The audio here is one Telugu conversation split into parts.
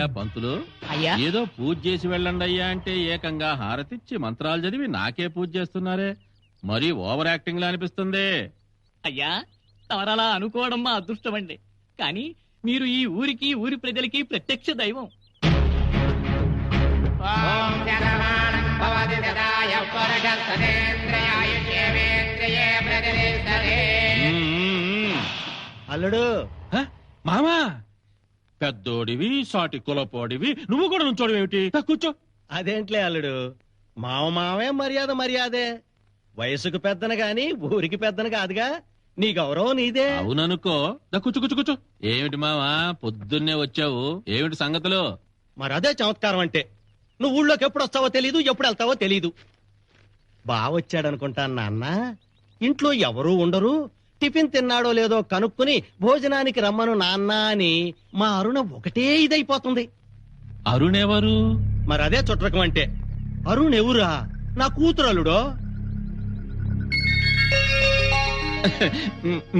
ఏంటయ్యా పంతులు, అయ్యా ఏదో పూజ చేసి వెళ్ళండి అయ్యా అంటే ఏకంగా హారతిచ్చి మంత్రాలు చదివి నాకే పూజ చేస్తున్నారే, మరీ ఓవర్ యాక్టింగ్ లా అనిపిస్తుంది. అయ్యా తమరలా అనుకోవడం మా అదృష్టం అండి. కానీ మీరు ఈ ఊరికి ఊరి ప్రజలకి ప్రత్యక్ష దైవం. అల్లుడు మామా, పెద్దోడివి సాటి కులపోడివి, నువ్వు కూడా నుంచోడు ఏమిటి? కూర్చో. అదేంట్లే అల్లుడు, మావే మర్యాద మర్యాదే. వయసుకు పెద్దన గాని ఊరికి పెద్దన కాదుగా, నీ గౌరవం నీదే. అవుననుకో. కూర్చో కూర్చో కూర్చో. ఏమిటి మామా పొద్దున్నే వచ్చావు, ఏమిటి సంగతులు? మరదే చమత్కారం అంటే. నువ్వు ఊళ్ళోకి ఎప్పుడు వస్తావో తెలీదు, ఎప్పుడు వెళ్తావో తెలీదు. బావొచ్చాడనుకుంటాను నాన్న. ఇంట్లో ఎవరూ ఉండరు, టిఫిన్ తిన్నాడో లేదో కనుక్కుని భోజనానికి రమ్మను నాన్న అని మా అరుణ ఒకటే ఇదైపోతుంది. అరుణ్ ఎవరు? మరదే చుట్టకం అంటే. అరుణ్ ఎవరా? నా కూతురు అల్లుడో.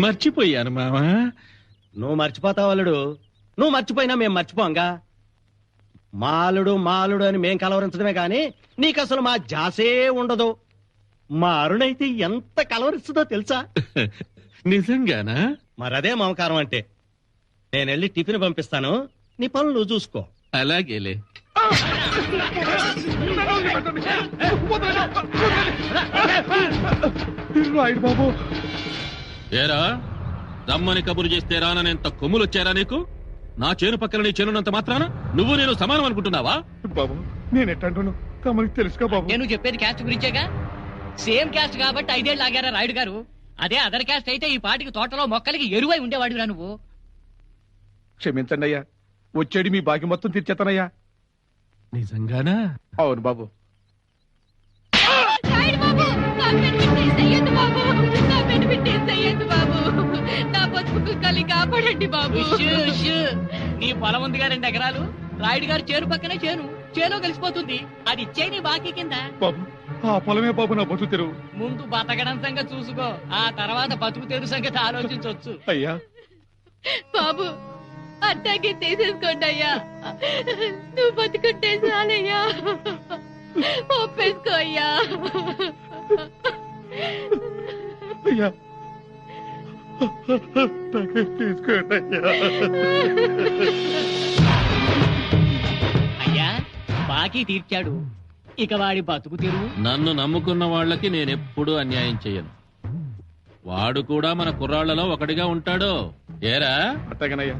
మర్చిపోయాను మామా. నువ్వు మర్చిపోతావు అల్లుడు, నువ్వు మర్చిపోయినా మేం మర్చిపోంగా. మాలుడు అని మేం కలవరించడమే గాని నీకు అసలు మా జాసే ఉండదు. మా అరుణైతే ఎంత కలవరిస్తుందో తెలుసా? నిజంగానా? మరదే మమకారం అంటే. నేనెళ్ళి టిఫిన్ పంపిస్తాను, నీ పనులు నువ్వు చూసుకో. అలాగేలే. బాబు ఏరా, రమ్మని కబురు చేస్తే రాననేంత కొమ్ములు వచ్చారా నీకు? నా చేను పక్కన నీ చేనున్నంత మాత్రాన నువ్వు నేను సమానం అనుకుంటున్నావా? బాబు నేను ఎట్టంటున్నాను తమరికి తెలుసుగా బాబు. నేను చెప్పేది క్యాస్ట్ గురించేగా. సేమ్ క్యాస్ట్ కాబట్టి 5 ఏళ్ళు ఆగారా రాయుడు గారు. అదే అదర్ క్యాస్ట్ అయితే ఈ పాటికి తోటలో మొక్కలకి ఎరువై ఉండేవాడురా నువ్వు. క్షమించండి అయ్యా, వచ్చేది మీ బాకి మొత్తం తీర్చేస్తానయ్యా. నిజంగానా? అవును బాబు. కాపాడండి బాబు. నీ పొలం ఉందిగా 2 ఎకరాలు, రాయుడు గారు చేను పక్కనే చేలో కలిసిపోతుంది. అది ఇచ్చే నీ బాకీ కింద. బాబు ఆ పొలమే బాబు నా బతుకు తెరువు. ముందు బతకడం సంగతి చూసుకో, ఆ తర్వాత బతుకు తెరు సంగతి ఆలోచించవచ్చు. అయ్యా బాబు అట్టాగే తీసేసుకోండి అయ్యా. నువ్వు బతుకుంటే చాలయ్యా. ఒప్పేసుకో అయ్యా. అయ్యా తీసుకోండి అయ్యా. అయ్యా బాకీ తీర్చాడు, ఇక వాడి బతుకు తెరువు. నన్ను నమ్ముకున్న వాళ్ళకి నేనెప్పుడూ అన్యాయం చెయ్యను. వాడు కూడా మన కుర్రాళ్లలో ఒకటిగా ఉంటాడు. ఏరా? అట్టగనయ్యా.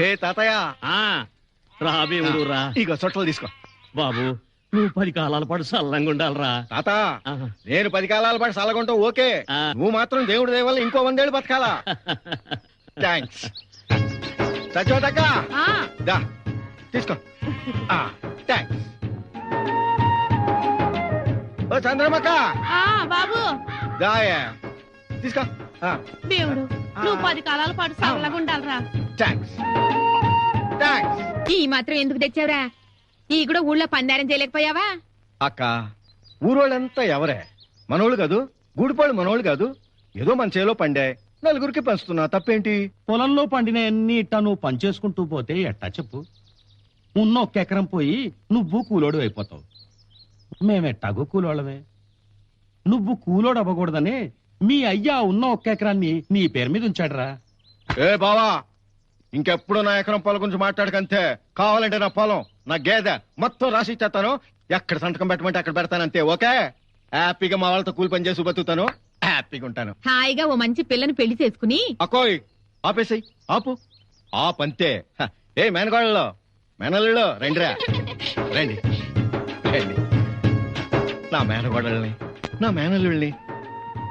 ఏ తాతయ్య, రాబేవుడు రా. ఇక సొట్టలు తీసుకో. బాబు నువ్వు 10 కాలాల పాటు సల్లంగా ఉండాలరా. తాత నేను 10 కాలాల పాటు సలగొంటావు ఓకే, నువ్వు మాత్రం దేవుడి దయ వల్ల ఇంకో 100 ఏళ్ళు బతకాలా. థ్యాంక్స్. సత్యవతక్క దా తీసుకో. థ్యాంక్స్. ఓ చంద్రమక్క బాబు దాయా తీసుకో. దేవుడు నువ్వు 10 కాలాల పాటు సల్లగా ఉండాలరా. Thanks thanks. ఈ మాత్రం ఎందుకు తెచ్చావురా? ఈ కూడా ఊళ్ళో పందారం చేయలేకపోయావా? అక్క ఊరోళ్ళంతా ఎవరే? మనోళ్ళు కాదు, గూడిపాళ్ళు మనోళ్ళు కాదు. ఏదో మన చేలో పండే, నలుగురికి పంచుతున్నా, తప్పేంటి? పొలంలో పండిన ఎన్ని ఇట్టా నువ్వు పనిచేసుకుంటూ పోతే ఎట్టా చెప్పు? ఉన్న 1 ఎకరం పోయి నువ్వు కూలోడు అయిపోతావు. మేమెట్టాగో కూలోళ్ళమే. నువ్వు కూలోడు అవ్వకూడదని మీ అయ్యా ఉన్న 1 ఎకరాన్ని నీ పేరు మీద ఉంచాడురా. ఏ బావా, ఇంకెప్పుడు నా ఎకరం పొలం గురించి మాట్లాడకంతే. కావాలంటే నా పొలం, నా గేదె మొత్తం రాసి ఇచ్చేస్తాను. ఎక్కడ సంతకం పెట్టమంటే అక్కడ పెడతానంతే. ఓకే? హ్యాపీగా మా వాళ్ళతో కూలి పని చేసి బతుకుతాను, హ్యాపీగా ఉంటాను. హాయిగా ఓ మంచి పిల్లని పెళ్లి చేసుకుని. అకోయ్ ఆపేసాయి, ఆపు ఆపంతే. ఏ మేనగాళ్ళలో మేనల్లులో రండిరా, రండి రండి. నా మేనగోడల్ని నా మేనల్లుల్ని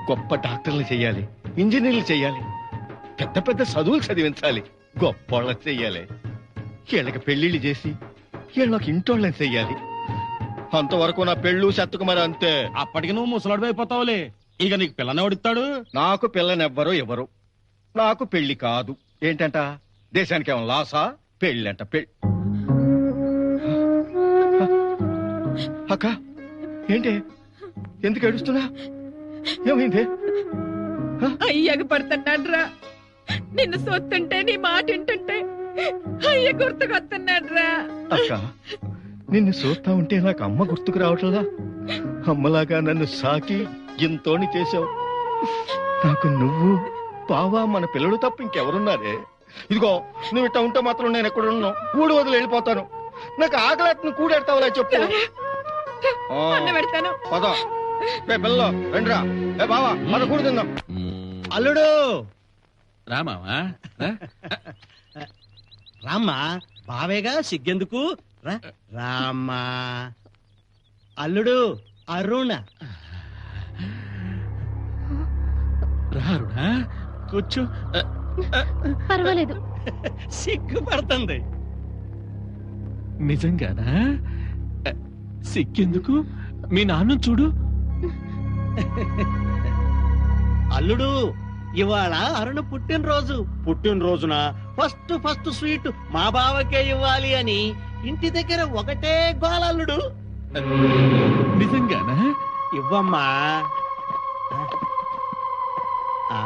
గొప్ప డాక్టర్లు చెయ్యాలి, ఇంజనీర్లు చెయ్యాలి, పెద్ద పెద్ద చదువులు చదివించాలి, గొప్పోళ్ళని చెయ్యాలి. వీళ్ళకి పెళ్లిళ్ళు చేసి వీళ్ళకి ఇంటోళ్ళని చెయ్యాలి. అంతవరకు నా పెళ్ళు చెత్తకు మరి అంతే. అప్పటికి నువ్వు ముసలాడు అయిపోతావులే. ఇక నీకు పిల్లని ఎవడిస్తాడు? నాకు పిల్లనెవ్వరు ఎవరు, నాకు పెళ్లి కాదు. ఏంటంట దేశానికి ఏమో లాసా? పెళ్ళంట పెళ్ళి. అక్క ఏంటి ఎందుకు ఏడుస్తున్నా? ఏమైంది అయ్యకు పడుతున్నాడు రా. నిన్ను సొత్తుంటే నీ మాట వింటుంటే అయ్య గుర్తుకొస్తున్నాడు రా. అక్క నిన్ను చూస్తా ఉంటే నాకు అమ్మ గుర్తుకు రావట్లా. అమ్మలాగా నన్ను సాకి ఇంతోని చేసావు. నాకు నువ్వు బావా మన పిల్లలు తప్ప ఇంకెవరున్నారే? ఇదిగో నువ్వు ఇట్లా ఉంటే మాత్రం నేను ఎక్కడ ఉన్నావు కూడి వదిలి వెళ్ళిపోతాను. నాకు ఆకలి కూడెడతావులే చెప్పు. అన్న పెడతాను. పద పిల్లలు రండిరా. ఏ బావా మన కూడి తిందాం. అల్లుడు రామావా రామ్మా, బావేగా సిగ్గెందుకు రా. రామ్మా అల్లుడు అరుణ. రారుడా కూర్చో. పర్వాలేదు. సిగ్గుపడుతుంది. నిజంగానా? సిగ్గెందుకు? మీ నాన్న చూడు. అల్లుడు ఇవాళ అరుణ పుట్టినరోజు. పుట్టినరోజున ఫస్ట్ స్వీట్ మా బావకే ఇవ్వాలి అని ఇంటి దగ్గర ఒకటే గోల. అల్లుడు నిజంగానా? ఇవ్వమ్మా. ఆ.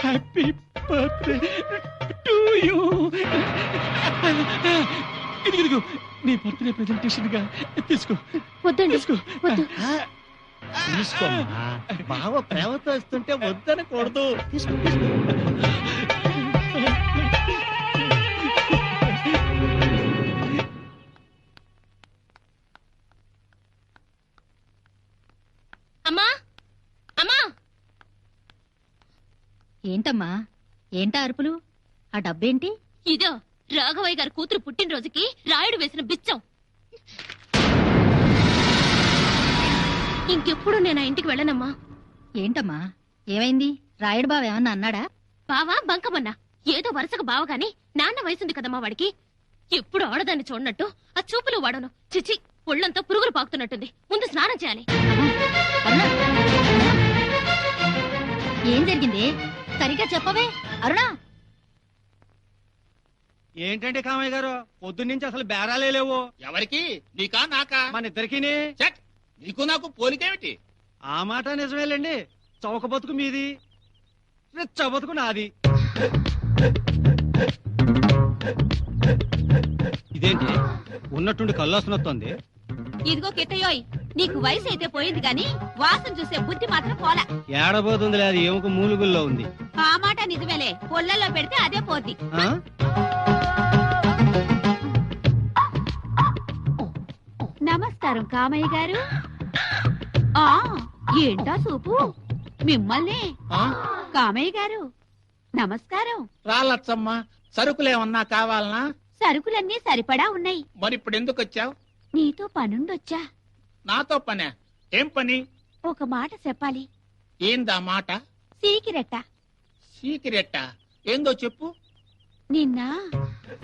Happy birthday to you. ఇదిగో నీ బర్త్డే ప్రెజెంటేషన్ గా తీసుకో. వద్దండి, తీసుకో. వద్దు. తీసుకోమ్మా. బావ ప్రేమతో ఇస్తుంటే వద్దనకూడదు. తీసుకో తీసుకో. అమ్మా, అమ్మా. ఏంటమ్మా, ఏంటా అరుపులు? ఆ డబ్బేంటి? ఇదో రాఘవయ్య గారి కూతురు పుట్టినరోజుకి రాయుడు వేసిన బిచ్చం. ఇంకెప్పుడు నేను ఆ ఇంటికి వెళ్ళనమ్మా. ఏంటమ్మా, ఏమైంది? రాయుడు బావ ఏమన్నా అన్నాడా? బావా బంకమన్నా ఏదో వరుసగా బావగాని నాన్న వయసుంది కదమ్మా వాడికి. ఎప్పుడు ఆడదాన్ని చూడనట్టు ఆ చూపులు వాడను. చిచి, ఒళ్ళంతా పురుగులు పాకుతున్నట్టుంది. ముందు స్నానం చేయాలి. అరుణ, ఏం జరిగింది? సరిగ్గా చెప్పవే అరుణ. ఏంటంటే కామయ్య గారు, పొద్దున్నుంచి అసలు బేరాలే లేవు. ఎవరికి? నీకా నాకా? మన ఇద్దరికి. చెక్. నీకు నాకు పోలికేమిటి? ఆ మాట నిజమేలేండి. చౌక బతుకు మీది, రెచ్చ బతుకు నాది. ఇదేంటి ఉన్నట్టుండి కళ్ళు వస్తున్నట్టుంది? ఇదిగో కిట్టయోయ్, నీకు వయసు అయితే పోయింది గాని వాసన చూసే బుద్ధి మాత్రం పోలా. ఏడబోతుంది లేదు, ఎముక మూలుగుల్లో ఉంది. ఆ మాట నిజమేలే, పొల్లల్లో పెడితే అదే పోద్ది. ఆ? నమస్కారం కామయ్య గారు. ఆ ఏంటా సూపు? మిమ్మల్ని ఆ? కామయ్య గారు నమస్కారం. రాలచ్చమ్మా, సరుకులేమన్నా కావాలనా? సరుకులన్నీ సరిపడా ఉన్నాయి. మరి ఇప్పుడు ఎందుకు వచ్చావు? నీతో పనుండొచ్చా? నాతో పనే? ఏం పని? ఒక మాట చెప్పాలి. ఏందా మాట? సీకిరెట్ట. సీక్రెట్టా? ఏందో చెప్పు. నిన్న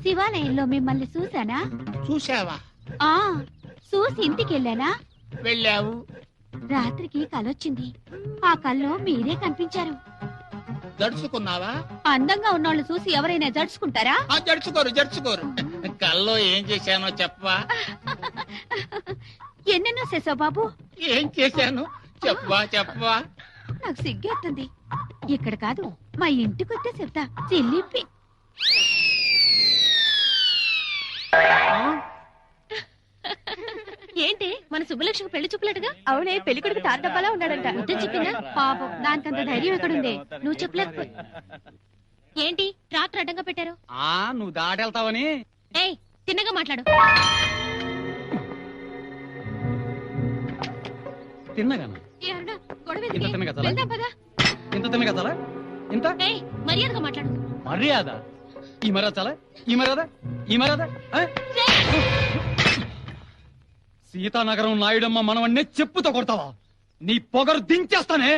శివాలయంలో మిమ్మల్ని చూసానా? చూసావా? ఆ చూసి ఇంటికెళ్ళానా? వెళ్ళావు. రాత్రికి కలొచ్చింది. ఆ కల్లో మీరే కనిపించారు. జడుచుకున్నావా? అందంగా ఉన్నోళ్ళు చూసి ఎవరైనా జడుచుకుంటారా? ఆ జడుచుకోరు. కల్లో ఏం చేశానో చెప్పవా? ఎన్నెన్నో చేసావు బాబు. ఏం చేశాను చెప్పవా? నాకు సిగ్గేస్తుంది. ఇక్కడ కాదు, మా ఇంటికొస్తే చెప్తా. చిల్లిపి. ఏంటి మన శుభలక్ష్మి పెళ్లి చూపులట్టుగా? అవునే, పెళ్లి కొడుకు తారడబ్బాలా ఉన్నాడంట. ముద్ద చెప్పిందా? పాపం, దానికంత ధైర్యం ఎక్కడుంది? నువ్వు చెప్పలేకపో. ఏంటి ట్రాక్టర్ అడ్డంగా పెట్టారు? నువ్వు దాటెళ్తావని. ఏయ్, తిన్నగా మాట్లాడు. తిన్నగాను. ఏ అరుణ, గొడవ ఇంత ఎందుకే? తిన్నగా చాలా? వెళ్దాం పద. ఇంత తిన్నగా చాలా? ఇంత ఏయ్, మర్యాదగా మాట్లాడు. మర్యాద? ఈ మర్యాద చాలా? ఈ మర్యాద? ఆ? సీతానగరం నాయుడమ్మ మనవన్నే చెప్పుతో కొడతావా? నీ పొగరు దించేస్తానే.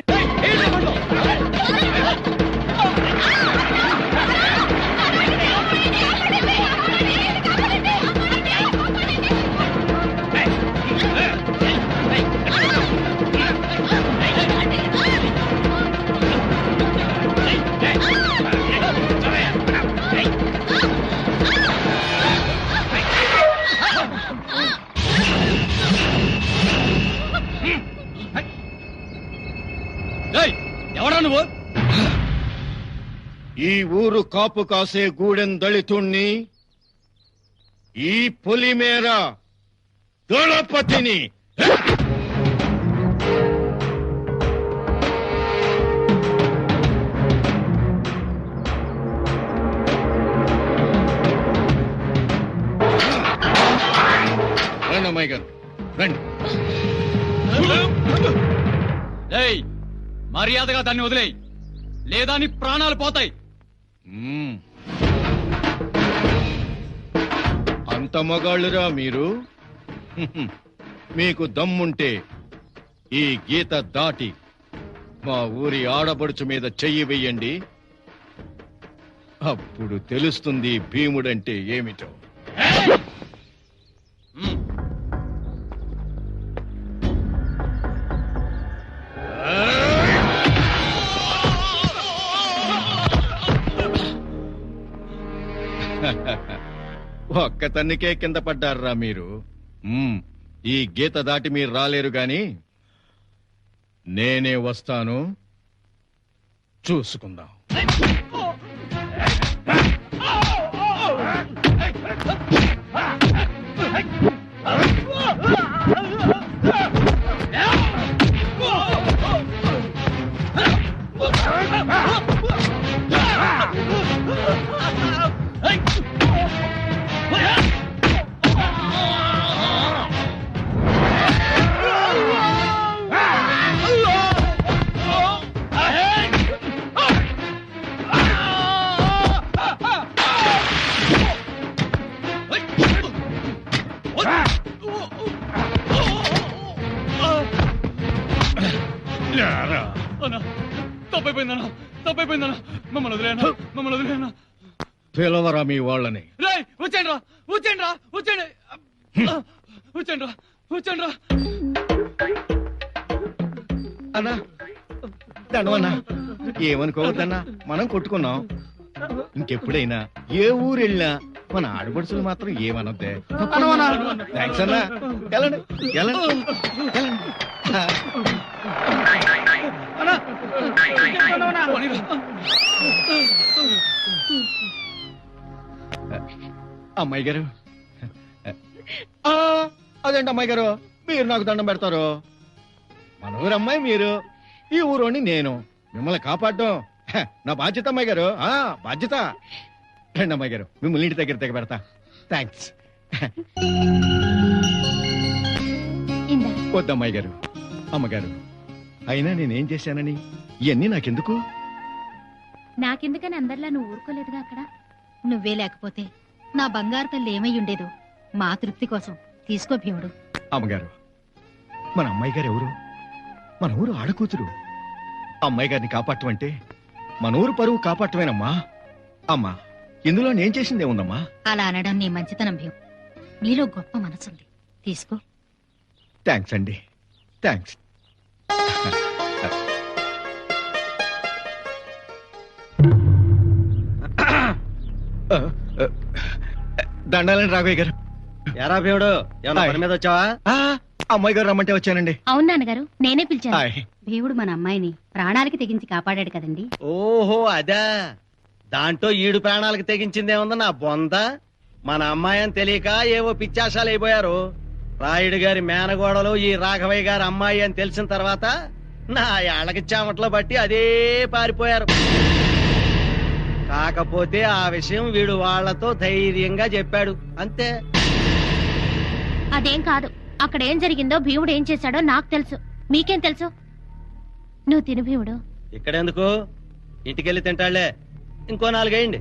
ఈ ఊరు కాపు కాసే గూడెం దళితుణ్ణి, ఈ పులిమేర దళపతిని. రండి అమ్మాయి గారు, రండి. ఏయ్, మర్యాదగా దాన్ని వదిలేయ్, లేదా నీ ప్రాణాలు పోతాయి. అంత మగాళ్ళురా మీరు? మీకు దమ్ముంటే ఈ గీత దాటి మా ఊరి ఆడపడుచు మీద చెయ్యి వెయ్యండి. అప్పుడు తెలుస్తుంది భీముడంటే ఏమిటో. ఒక్క తన్నికే కింద పడ్డారా మీరు? ఈ గీత దాటి మీరు రాలేరు గాని నేనే వస్తాను, చూసుకుందాం. తప్పైపోయిందన్నా, తప్పైపోయిందన్నా, మమ్మల్ని వదిలేనా, మమ్మల్ని వదిలేనా. పిలవరా మీ వాళ్ళని. వచ్చేయండి రా, వచ్చేయండి రా, వచ్చేయండి, వచ్చేయండి రా, వచ్చేయండి రా. అన్నా దండవన్నా, ఏమనుకోవద్దన్నా, మనం కొట్టుకున్నాం. ఇంకెప్పుడైనా ఏ ఊరు వెళ్ళినా మన ఆడపడుచులు మాత్రం ఏమనొద్దే. థ్యాంక్స్ అన్నా. వెళ్ళండి వెళ్ళండి. అమ్మాయి గారు, అదేంటి అమ్మాయి గారు మీరు నాకు దండం పెడతారు? మన ఊరు అమ్మాయి మీరు, ఈ ఊరోని నేను. మిమ్మల్ని కాపాడడం నా బాధ్యత అమ్మాయి గారు, బాధ్యత. రండి అమ్మాయి గారు, మిమ్మల్ని ఇంటి దగ్గర దగ్గర పెడతా. థ్యాంక్స్. వద్దమ్మాయి గారు. అమ్మగారు, అయినా నేనేం చేశానని ఇవన్నీ నాకెందుకు? నాకెందుకని అందరిలా నువ్వు ఊరుకోలేదుగా అక్కడ. నువ్వే లేకపోతే నా బంగారు తల్లి ఏమై ఉండేదో. మా తృప్తి కోసం తీసుకో భీముడు. అమ్మగారు, మన అమ్మాయి గారు ఎవరు? మన ఊరు ఆడకూతురు. అమ్మాయి గారిని కాపాడటం అంటే మన ఊరు పరువు కాపాడటమేనమ్మా. అమ్మా, ఇందులో నేను చేసిందే ఉందమ్మా. అలా అనడం నీ మంచితనం భీము. నీలో గొప్ప మనసుంది, తీసుకో. థ్యాంక్స్ అండి, థ్యాంక్స్. దండాలండి రాఘవయ్య గారు. ఎరా భీముడు, ఏమన్నా పని మీద వచ్చావా? అమ్మాయి గారు రమ్మంటే వచ్చానండి. అవును నాన్నగారు, నేనే పిలిచాను. హాయ్. భీముడు మన అమ్మాయిని ప్రాణాలకి తెగించి కాపాడాడు కదండి. ఓహో అదా, దాంట్లో ఈడు ప్రాణాలకు తెగించిందేముంది నా బొంద. మన అమ్మాయి అని తెలియక ఏవో పిచ్చాశాలు అయిపోయారు. రాయుడు గారి మేనగోడలు ఈ రాఘవయ్య గారి అమ్మాయి అని తెలిసిన తర్వాత నా ఏళ్ళకి చామట్లో బట్టి అదే పారిపోయారు. కాకపోతే ఆ విషయం వీడు వాళ్లతో ధైర్యంగా చెప్పాడు అంతే. అదేం కాదు, అక్కడ ఏం జరిగిందో భీముడు ఏం చేశాడో నాకు తెలుసు. మీకేం తెలుసు? నువ్వు తిను భీముడు. ఇక్కడెందుకు, ఇంటికెళ్ళి తింటాళ్లే. ఇంకో 4 వేయండి.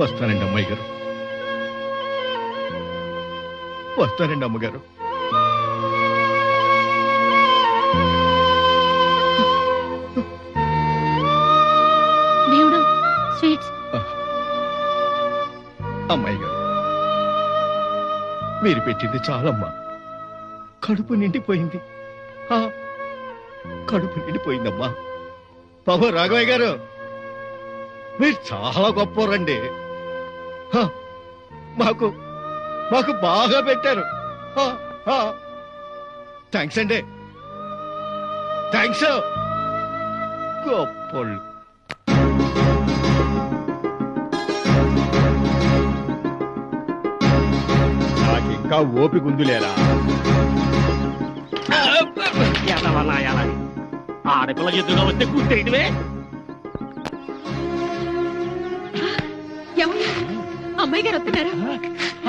వస్తానండి అమ్మాయి గారు, వస్తానండి అమ్మగారు. భీముడు, స్వీట్స్. అమ్మాయి గారు, మీరు పెట్టింది చాలమ్మా. కడుపు నిండిపోయింది, కడుపు నిండిపోయిందమ్మా. బాబు రాఘవయ్య గారు, మీరు చాలా గొప్పవారండి. మాకు మాకు బాగా పెట్టారు. థ్యాంక్స్ అండి. థ్యాంక్స్ గొప్పోళ్ళు. నాకు ఇంకా ఓపిక ఉందిలేరా. ఆడపిల్ల ఎదురుగా వస్తే కూర్చేయటమే. అమ్మాయి గారు వస్తున్నారా?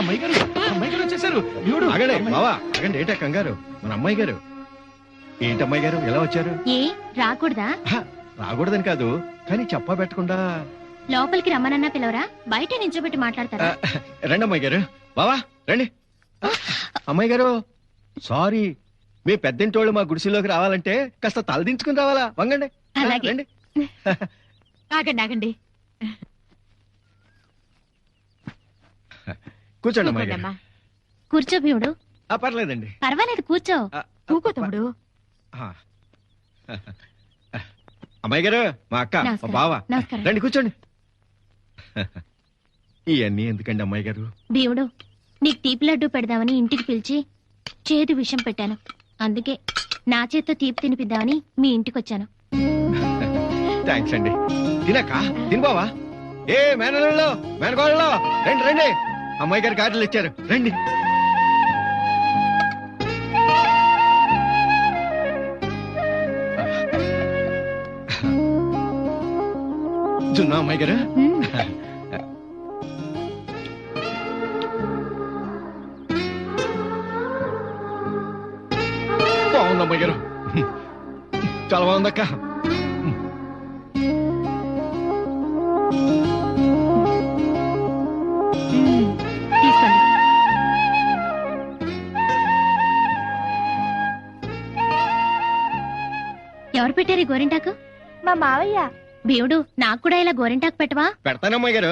అమ్మాయి గారు వచ్చేసారు. దేవుడు ఆగండి బావా, ఆగండి. ఏంటా కంగారు? మన అమ్మాయి గారు. ఏంటి అమ్మాయి గారు ఎలా వచ్చారు? ఏ రాకూడదా? రాకూడదని కాదు, కానీ చెప్పా పెట్టకుండా. లోపలికి రమ్మనన్నా పిలవరా? బయట నించోబెట్టి మాట్లాడతారా? రండి అమ్మాయి గారు. బావా రండి. అమ్మాయి గారు సారీ, మీ పెద్దింటోళ్ళు మా గుడిసెలోకి రావాలంటే కాస్త తలదించుకుని రావాలా? వంగండి. అలాగే. రండి. ఆగండి కూర్చోండి అమ్మాయి గారు. కూర్చో భీముడు. పర్లేదండి. పర్వాలేదు కూర్చో. కూకో తమ్ముడు. ఆ. అమ్మాయి గారు మా అక్క, మా నమస్కారం. బావ. నమస్కారం. రండి కూర్చోండి. ఇవన్నీ ఎందుకండి అమ్మాయి గారు? భీముడు, నీకు తీపి లడ్డు పెడదామని ఇంటికి పిలిచి చేదు విషం పెట్టాను. అందుకే నా చేత్తో తీపి తినిపిద్దామని మీ ఇంటికి వచ్చాను. థ్యాంక్స్ అండి. తినక్క తిను బావా. ఏ మేనల్లో మేనగోళ్ళలో రండి రండి. అమ్మాయి గారు కార్డులు ఇచ్చారు, రండి. జున్నా అమ్మాయి గారు. మ్మ్. బాగుంది అమ్మాయి గారు, చాలా బాగుందక్క. తీసుకోండి. ఎవరు పెట్టారు ఈ గోరింటాకు? మా మావయ్య. భీముడు, నాకు కూడా ఇలా గోరింటాకు పెట్టవా? పెడతానమ్మాయి గారు.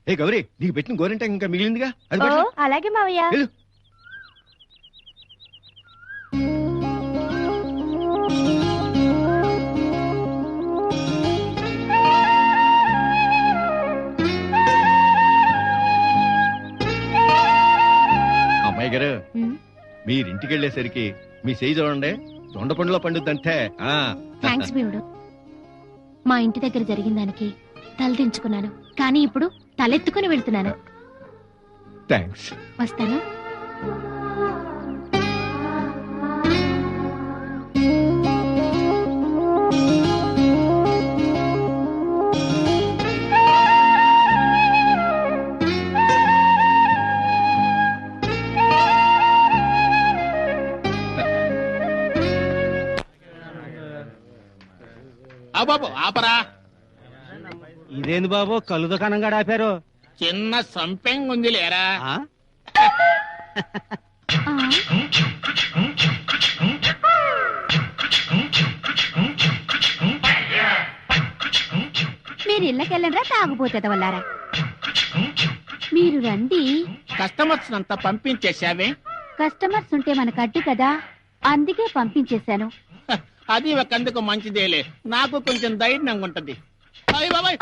ఏ గౌరీ, నీకు పెట్టిన గోరింట ఇంకా మిగిలిందిగా, అది పెట్టు. అలాగే మావయ్య. వెళ్ళు. అమ్మాయి గారు, మ్మ్. మీరింటికి వెళ్ళేసరికి మీ చేయి చూడండి, దొండ పండులో పండుద్దంటే. థ్యాంక్స్ భీముడు. మా ఇంటి దగ్గర జరిగిన దానికి తలదించుకున్నాను, కానీ ఇప్పుడు తలెత్తుకుని వెళ్తున్నాను. థ్యాంక్స్. వస్తాను. బాబు ఆపరా. ఇదేంది బాబు కళ్ళు దుకాణంగా ఆపారు? చిన్న సంపెంగ్ ఉంది లేరా. ఆ, మీరు ఇళ్ళకెళ్ళరా తాగుపోతే వల్లారా? మీరు రండి. కస్టమర్స్ అంతా పంపించేశావే. కస్టమర్స్ ఉంటే మనకు అడ్డు కదా, అందుకే పంపించేశాను. అది ఒకందుకు మంచిదేలే, నాకు కొంచెం ధైర్యంగా ఉంటది. అయ్ బాబాయ్,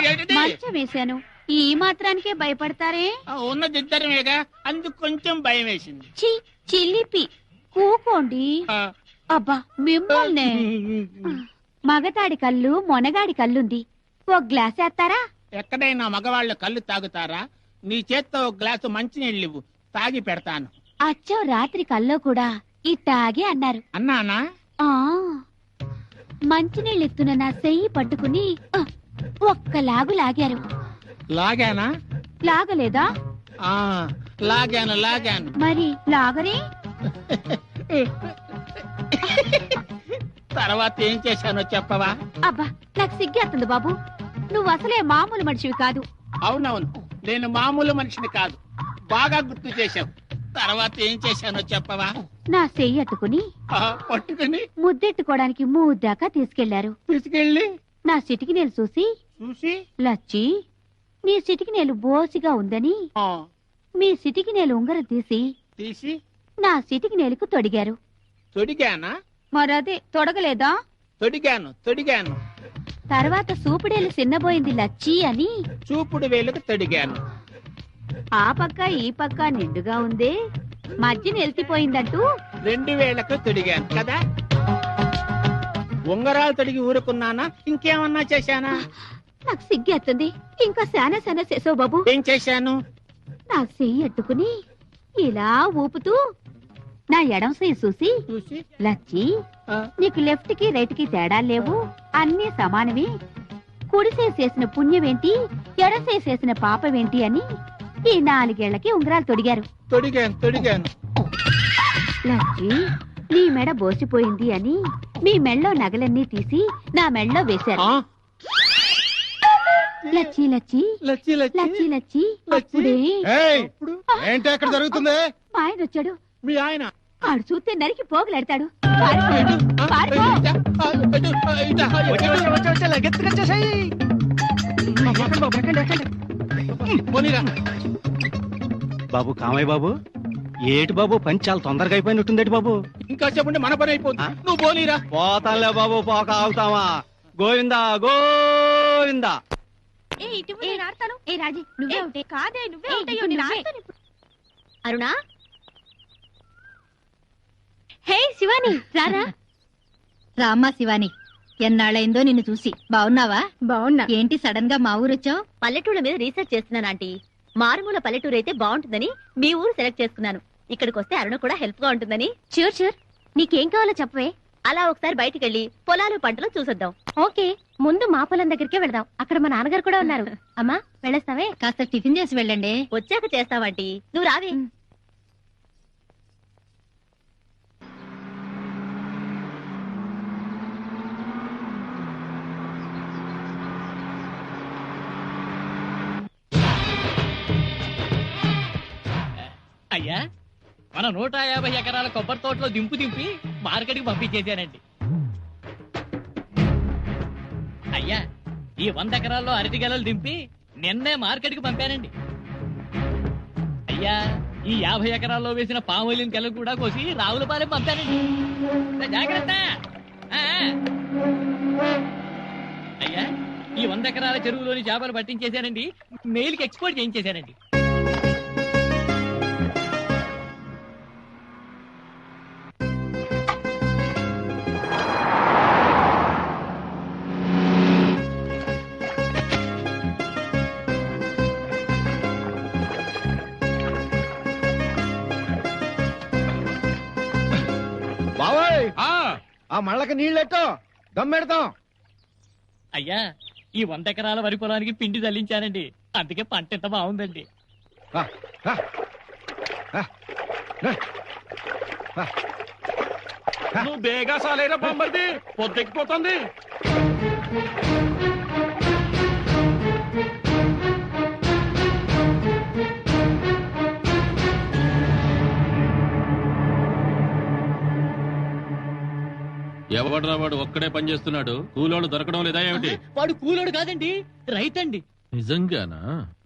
ఏంటిది? మంచం వేశాను, ఈ మాత్రానికే భయపడతారే? ఉన్నది ఇద్దరమేగా, అందుకు కొంచెం భయం వేసింది. చి చిల్లిపి కూకోండి. ఆ, అబ్బా మిమ్మల్నే. మగతాడి కళ్ళు మొనగాడి కళ్ళుంది, ఓ గ్లాస్ వేస్తారా? ఎక్కడైనా మగవాళ్ళు కళ్ళు తాగుతారా? నీ చేత్తో ఒక గ్లాసు మంచినీళ్ళు ఇవ్వు, తాగి పెడతాను. అచ్చో రాత్రి కల్లో కూడా ఇట్టాగే అన్నారు. అన్నానా? ఆ మంచినీళ్ళెత్తున నా చెయ్యి పట్టుకుని ఒక్క లాగు లాగారు. లాగానా? లాగలేదా? ఆ లాగాను. మరి లాగరే? తర్వాత ఏం చేశానో చెప్పవా? అబ్బా నాకు సిగ్గేస్తుంది బాబు, నువ్వు అసలే మామూలు మనిషివి కాదు. అవునవును, నేను మామూలు మనిషిని కాదు, బాగా గుర్తు చేశావు. తర్వాత ఏం చేశానో చెప్పవా? నా చెయ్యి అట్టుకుని పట్టుకుని ముద్దెట్టుకోవడానికి మూద్దాకా తీసుకెళ్లారు. తీసుకెళ్ళి నా సిటికి నేలు చూసి, లచ్చి నీ సిటికి నేలు బోసిగా ఉందని మీ సిటికి నేలు ఉంగరం తీసి నా సిటికి నేలకు తొడిగారు. తొడిగానా? మరదే తొడగలేదా? తొడిగాను. తర్వాత సూపుడేలు చిన్నబోయింది లచ్చి అని చూపుడు వేలుకు తొడిగాను. ఆ పక్క ఈ పక్క నిండుగా ఉందే, మధ్య నిలిచిపోయిందంటూ 2 వేలకు తొడిగాను కదా. ఉంగరాలు తొడిగి ఊరుకున్నానా ఇంకేమన్నా చేశానా? నాకు సిగ్గేస్తుంది. ఇంకా శానా చేసావు బాబు. ఏం చేశాను? నా చెయ్యి అట్టుకుని ఇలా ఊపుతూ నా ఎడం చెయ్యి చూసి, చూసి లచ్చి ఆ, నీకు లెఫ్ట్ కి రైట్ కి తేడా లేవు, అన్నీ సమానవి, కుడి చేసిన పుణ్యమేంటి, ఎడం చేసిన పాపమేంటి అని ఈ 4 ఏళ్లకి ఉంగరాలు తొడిగారు. తొడిగాను. లచ్చి నీ మెడ బోసిపోయింది అని మీ మెళ్ళో నగలన్నీ తీసి నా మెళ్ళో వేశారు. ఆ, లచ్చి లచ్చి లచ్చి లచ్చి లచ్చి లచ్చి అప్పుడే ఏయ్, ఏంటి అక్కడ జరుగుతుంది? మా ఆయన వచ్చాడు. మీ ఆయన ఆడు చూస్తే నరికి పోగులాడతాడు. పారిపో, పారిపో. పోనీరా. బాబు కామయ్య బాబు, ఏటి బాబు పని చాలా తొందరగా అయిపోయినట్టుందేటి బాబు. ఇంకా చెప్పండి మన పని అయిపోతుంది. నువ్వు పోనీరా. పోతాంలే బాబు, పోక ఆగుతావా? గోవిందా గోవిందా. అరుణా, హే శివాని, రారా. రామ్మా శివాని, ఎన్నాళ్ళైందో నిన్ను చూసి. బాగున్నావా? బాగున్నా. ఏంటి సడన్ గా మా ఊరొచ్చావు? పల్లెటూళ్ళ మీద రీసెర్చ్ చేస్తున్నాను ఆంటీ. మారుమూల పల్లెటూరు అయితే బాగుంటుందని మీ ఊరు సెలెక్ట్ చేసుకున్నాను. ఇక్కడికి వస్తే అరుణ కూడా హెల్ప్ గా ఉంటుందని. షూర్, నీకేం కావాలో చెప్పవే. అలా ఒకసారి బయటికి వెళ్ళి పొలాలు పంటలు చూసొద్దాం. ఓకే, ముందు మా పొలం దగ్గరికే వెళ్దాం. అక్కడ మా నాన్నగారు కూడా ఉన్నారు. అమ్మా వెళ్ళేస్తావే? కాస్త టిఫిన్ చేసి వెళ్ళండి. వచ్చాక చేస్తావంటీ, నువ్వు రావే. అయ్యా, మన 150 ఎకరాల కొబ్బరి తోటలో దింపి మార్కెట్కి పంపించేశానండి. అయ్యా, ఈ 100 ఎకరాల్లో అరటి గెలలు దింపి నిన్నే మార్కెట్కి పంపానండి. అయ్యా, ఈ 50 ఎకరాల్లో వేసిన పామోలిన్ గెలలు కూడా కోసి రావులపాలెం పంపానండి. జాగ్రత్త. ఆ, అయ్యా, ఈ 100 ఎకరాల చెరువులోని చేపలు పట్టించేశానండి. మెయిల్కి ఎక్స్పోర్ట్ చేయించేశానండి. బావోయ్, ఆ ఆ మళ్ళకి నీళ్ళెట్టో దమ్మెడతాం. అయ్యా, ఈ 100 ఎకరాల వరి పొలానికి పిండి చల్లించానండి. అందుకే పంట ఎంత బాగుందండి. రా, రా, రా, రా, రా. నువ్వు బేగా సాలేరా బొమ్మది, పొద్దెక్కిపోతుంది. ఎవడరా వాడు ఒక్కడే పని చేస్తున్నాడు, కూలోళ్ళు దొరకడం లేదా ఏమిటి? వాడు కూలోడు కాదండి, రైతండి. నిజంగానా?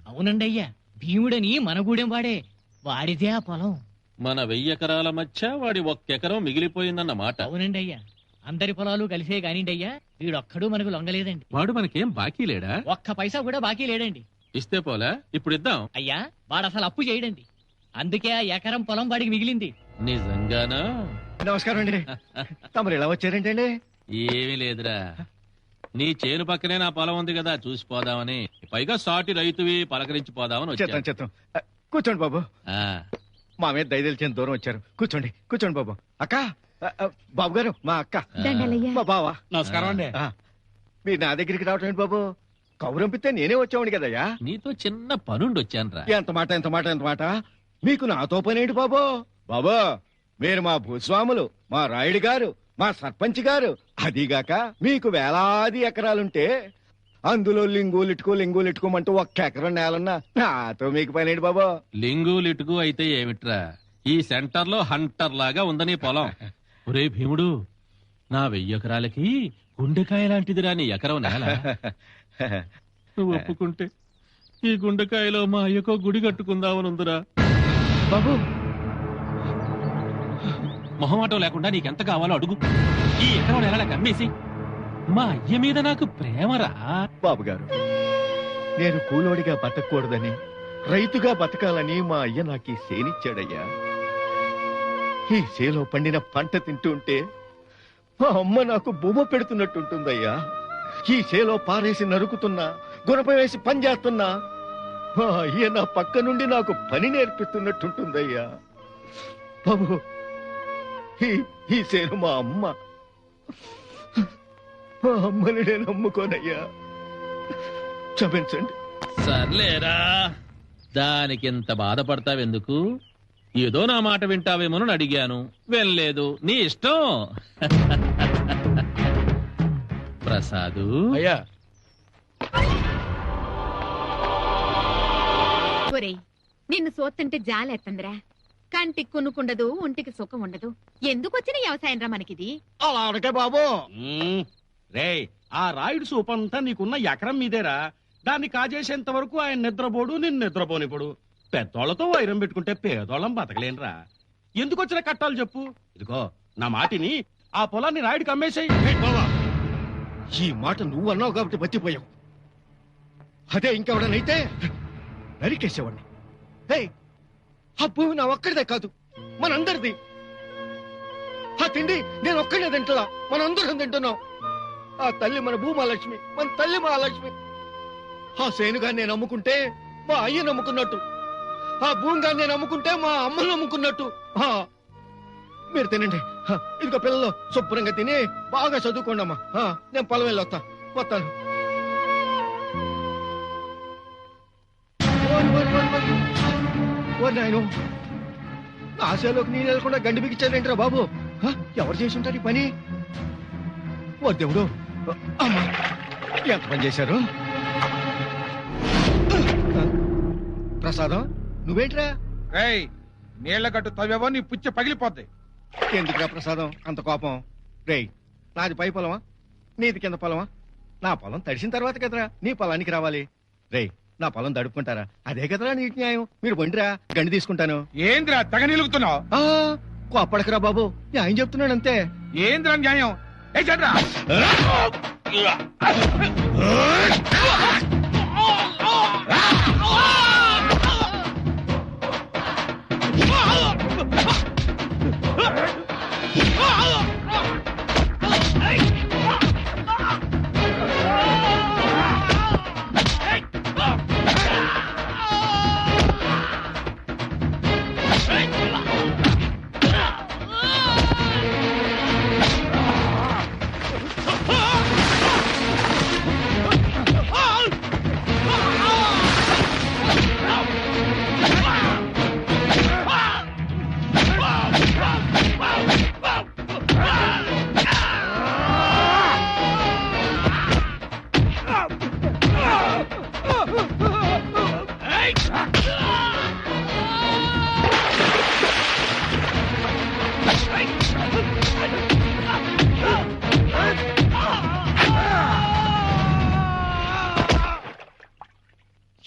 అవునండి అయ్యా, భీముడని మన గూడెం వాడే. వాడిదే ఆ పొలం. మన 1000 ఎకరాల మధ్య వాడి 1 ఎకరం మిగిలిపోయిందన్న మాట. అవునండి అయ్యా, అందరి పొలాలు కలిసే కానిండి అయ్యా, వీడొక్కడు మనకు లొంగలేదండి. వాడు మనకేం బాకీ లేడా? ఒక్క పైసా కూడా బాకీ లేడండి. ఇస్తే పోలా, ఇప్పుడు ఇద్దాం. అయ్యా, వాడు అసలు అప్పు చేయడండి. అందుకే ఆ ఎకరం పొలం వాడికి మిగిలింది. నిజంగానా? నమస్కారం అండి. తమరు ఎలా వచ్చారేంటండి? ఏమీ లేదురా, నీ చేను పక్కనే నా పొలం ఉంది కదా, చూసిపోదామని. పైగా సాటి రైతువి, పలకరించి పోదామని చెత్తం వచ్చాను. చెత్తం. కూర్చోండి బాబు. ఆ, మా మీద దయదలిచిన దూరం వచ్చారు. కూర్చోండి, కూర్చోండి బాబు. అక్క, బాబు గారు, మా అక్క, మా బావా. నమస్కారం అండి. ఆ, మీరు నా దగ్గరికి రావటం ఏంటి బాబు? కౌరంపిస్తే నేనే వచ్చావుని కదయ్యా. నీతో చిన్న పనుండి వచ్చానురా. ఎంత మాట, ఎంత మాట, ఎంత మాట. మీకు నాతో పనేంటి బాబు? బాబు, మీరు మా భూస్వాములు, మా రాయుడు గారు, మా సర్పంచ్ గారు. అదిగాక మీకు వేలాది ఎకరాలుంటే అందులో లింగులిట్టుకోమంటూ 1 ఎకరం నేలన్నా నాతో మీకు పనేంటి బాబు? లింగు లిటుకు అయితే ఏమిట్రా, ఈ సెంటర్ లో హంటర్ లాగా ఉందని పొలం. ఒరే భీముడు, నా 1000 ఎకరాలకి గుండెకాయ లాంటిదిరా నీ ఎకరం నేల. నువ్వు ఒప్పుకుంటే ఈ గుండెకాయలో మా అయ్యకో గుడి కట్టుకుందామనుందిరా. బాబు, మొహమాటం లేకుండా నీకెంత కావాలో అడుగు. ఈ ఎకరం నేల కమ్మేసి మా అయ్య మీద నాకు ప్రేమరా. బాబు గారు, నేను కూలోడిగా బతకూడదని, రైతుగా బతకాలని మా అయ్య నాకు ఈ సేనిచ్చాడయ్యా. ఈ సేలో పండిన పంట తింటుంటే మా అమ్మ నాకు బొమ్మ పెడుతున్నట్టుంటుందయ్యా. ఈ చేలో పారేసి నరుకుతున్నా, గుణప వేసి పని చేస్తున్నా మా అయ్య నా పక్క నుండి నాకు పని నేర్పిస్తున్నట్టుంటుందయ్యా. బాబు, ఈ చేను మా అమ్మ. మా అమ్మని నేను నమ్ముకోనయ్యా, క్షమించండి. సర్లేరా, దానికింత బాధపడతావెందుకు? ఏదో నా మాట వింటావేమోనని అడిగాను, వినలేదు, నీ ఇష్టం. ప్రసాదు, అయ్యా ఒరేయ్, నిన్ను సోత్తంటే జాలేత్తందిరా. కంటికి కొనుక్కుండదు, ఒంటికి సుఖం ఉండదు. ఎందుకు వచ్చిన వ్యవసాయం రా మనకిది? అలా అనకే బాబు. రేయ్, ఆ రాయుడు సూపంతా నీకున్న ఎకరం మీదేరా. దాన్ని కాజేసేంత వరకు ఆయన నిద్రపోడు, నిన్ను నిద్రపోనిప్పుడు. పెద్దోళ్లతో వైరం పెట్టుకుంటే పేదోళ్ళం బతకలేనురా. ఎందుకు వచ్చిన కట్టాలు చెప్పు. ఇదిగో నా మాటిని, ఆ పొలాన్ని రాయుడికి అమ్మేసాయి. బావా, ఈ మాట నువ్వు అన్నావు కాబట్టి బతిపోయావు. అదే ఇంకెవడనైతే నరికేసేవాడిని. ఆ భూమి నా ఒక్కడిదే కాదు, మనందరిది. ఆ తిండి నేను ఒక్కడే తింటున్నా, మనందరం తింటున్నాం. ఆ తల్లి మన భూమాలక్ష్మి, మన తల్లి మహాలక్ష్మి. ఆ సేనుగా నేను అమ్ముకుంటే మా అయ్య నమ్ముకున్నట్టు, ఆ భూమిగా నేను అమ్ముకుంటే మా అమ్మ నమ్ముకున్నట్టు. మీరు తినండి. ఇదిగో పిల్లలు శుభ్రంగా తిని బాగా చదువుకోండి అమ్మా. నేను పొలం వెళ్ళి వస్తాను. నాయన, ఆశలోకి నేను వెళ్ళకుండా గండి బిగించారేంట్రా బాబు? ఎవరు చేసి ఉంటారు ఈ పని? ఓ దేవుడు, అమ్మా ఎంత పని చేశారు? ప్రసాదం, నువ్వేంట్రా? నీళ్ల గట్టు తవ్వేవో నీ పుచ్చ పగిలిపోద్ది. ఎందుకురా ప్రసాదం అంత కోపం? రేయ్, నాది పై పొలమా, నీది కింద పొలమా? నా పొలం తడిసిన తర్వాత కదరా నీ పొలానికి రావాలి. రేయ్, నా పొలం తడుపుకుంటారా? అదే కదరా నీటి న్యాయం. మీరు బండిరా, గండి తీసుకుంటాను. ఏంద్రా తెగ నిలుగుతున్నావు? కోప్పడకరా బాబు, న్యాయం చెప్తున్నాడు అంతే. ఏంద్రా న్యాయం? ఏ చెడ్రా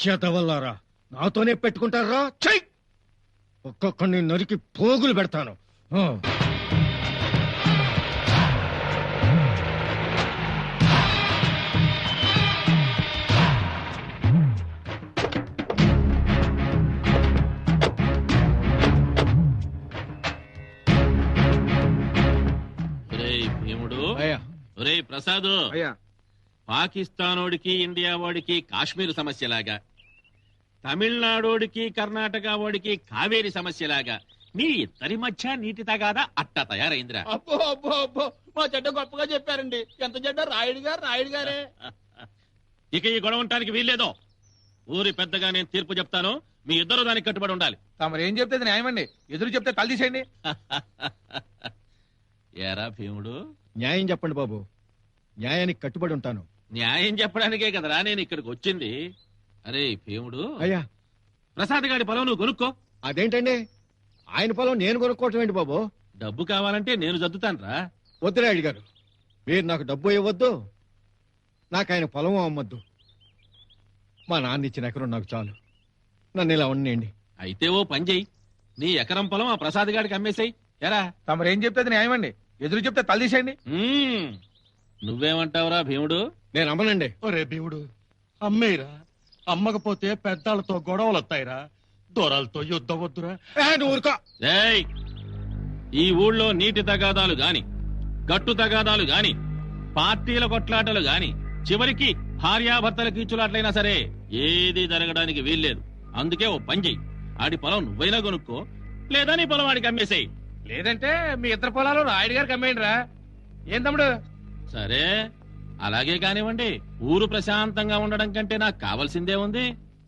చేతవల్లారా, నాతోనే పెట్టుకుంటారా? చెయ్, ఒక్కొక్కడిని నరికి పోగులు పెడతాను. భీముడు, అయ్యా. ఒరే ప్రసాదు, అయ్యా, పాకిస్తానోడికి ఇండియా వాడికి కాశ్మీర్ సమస్యలాగా, తమిళనాడోడికి కర్ణాటక వాడికి కావేరి సమస్యలాగా మీ ఇద్దరి మధ్య నీటి తగాదా అట్టా తయారైందిరా. అబ్బో అబ్బో అబ్బో, మా చెడ్డ గొప్పగా చెప్పారండి. ఎంత చెడ్డ రాయుడు గారే. ఇక ఈ గొడవ ఉండటానికి వీల్లేదో. ఊరి పెద్దగా నేను తీర్పు చెప్తాను, మీ ఇద్దరు దానికి కట్టుబడి ఉండాలి. తమరేం చెప్తే న్యాయమండి, ఎదురు చెప్తే తల తీసేయండి. ఏరా భీముడు, న్యాయం చెప్పండి బాబు, న్యాయానికి కట్టుబడి ఉంటాను. న్యాయం చెప్పడానికే కదరా నేను ఇక్కడికి వచ్చింది. అరే భీముడు, అయ్యా, ప్రసాద్ గారి పొలం నువ్వు కొనుక్కో. అదేంటండి, ఆయన పొలం నేను కొనుక్కోవటం ఏంటి బాబు? డబ్బు కావాలంటే నేను చదువుతానురా. వద్దురాయుడు గారు, మీరు నాకు డబ్బు ఇవ్వద్దు, నాకు ఆయన పొలం అమ్మొద్దు. మా నాన్న ఇచ్చిన ఎకరం నాకు చాలు, నన్ను ఇలా ఉండేయండి. అయితే ఓ పని చెయ్యి, నీ ఎకరం పొలం ఆ ప్రసాద్ గారికి అమ్మేసాయి. ఎరా, తమరేం చెప్తే న్యాయమండి, ఎదురు చెప్తే తల తీసేయండి. నువ్వేమంటావురా భీముడు? నేను అమ్మనండి. ఒరే భీముడు, అమ్మేరా. అమ్మకపోతే పెద్దాళ్ళతో గొడవలు వస్తాయిరా, దొరలతో యుద్ధం వద్దురా. నువ్వు ఊరుకో. ఏయ్, ఈ ఊళ్ళో నీటి తగాదాలు గాని గట్టు తగాదాలు గాని పార్టీల కొట్లాటలు గాని చివరికి భార్యాభర్తల కీచులాట్లయినా సరే ఏది జరగడానికి వీల్లేదు. అందుకే ఓ పని చెయ్యి, ఆడి పొలం నువ్వైనా కొనుక్కో, లేదా నీ పొలం ఆడికి అమ్మేసేయి. లేదంటే మీ ఇద్దరు పొలాలు రాయుడు గారికి అమ్మేయండి రా. ఏం తమ్ముడు? సరే అలాగే కానివ్వండి. ఊరు ప్రశాంతంగా ఉండడం కంటే నాకు కావాల్సిందే ఉంది.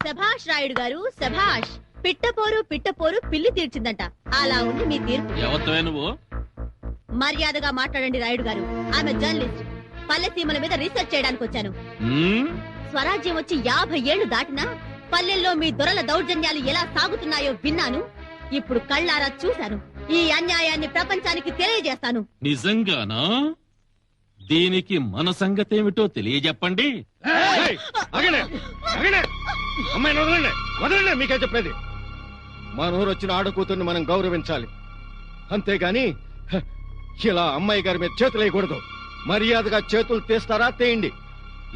శభాష్ రాయుడు గారు, శభాష్. పిట్టపోరు పిట్టపోరు పిల్లి తీర్చిందంట. అలా ఉంది మీ తీర్పు. ఎవరితోవే నువ్వు? మర్యాదగా మాట్లాడండి రాయుడు గారు. ఆమె జర్నలిస్ట్. పల్లె సీమల మీద రీసెర్చ్ చేయడానికి వచ్చాను. స్వరాజ్యం వచ్చి 50 ఏళ్లు దాటినా పల్లెల్లో మీ దొరల దౌర్జన్యాలు ఎలా సాగుతున్నాయో విన్నాను. ఇప్పుడు కళ్ళారా చూశాను. ఈ అన్యాయాన్ని ప్రపంచానికి తెలియజేస్తాను. నిజంగానా? దీనికి మన సంగతేమిటో తెలియజెప్పండి. అమ్మాయిని వదలండి, వదలండి. మీకే చెప్పేది, మన ఊరు వచ్చిన ఆడకూతుర్ని మనం గౌరవించాలి. అంతేగాని ఇలా అమ్మాయి గారి మీద చేతులు వేయకూడదు. మర్యాదగా చేతులు తీస్తారా తేయండి,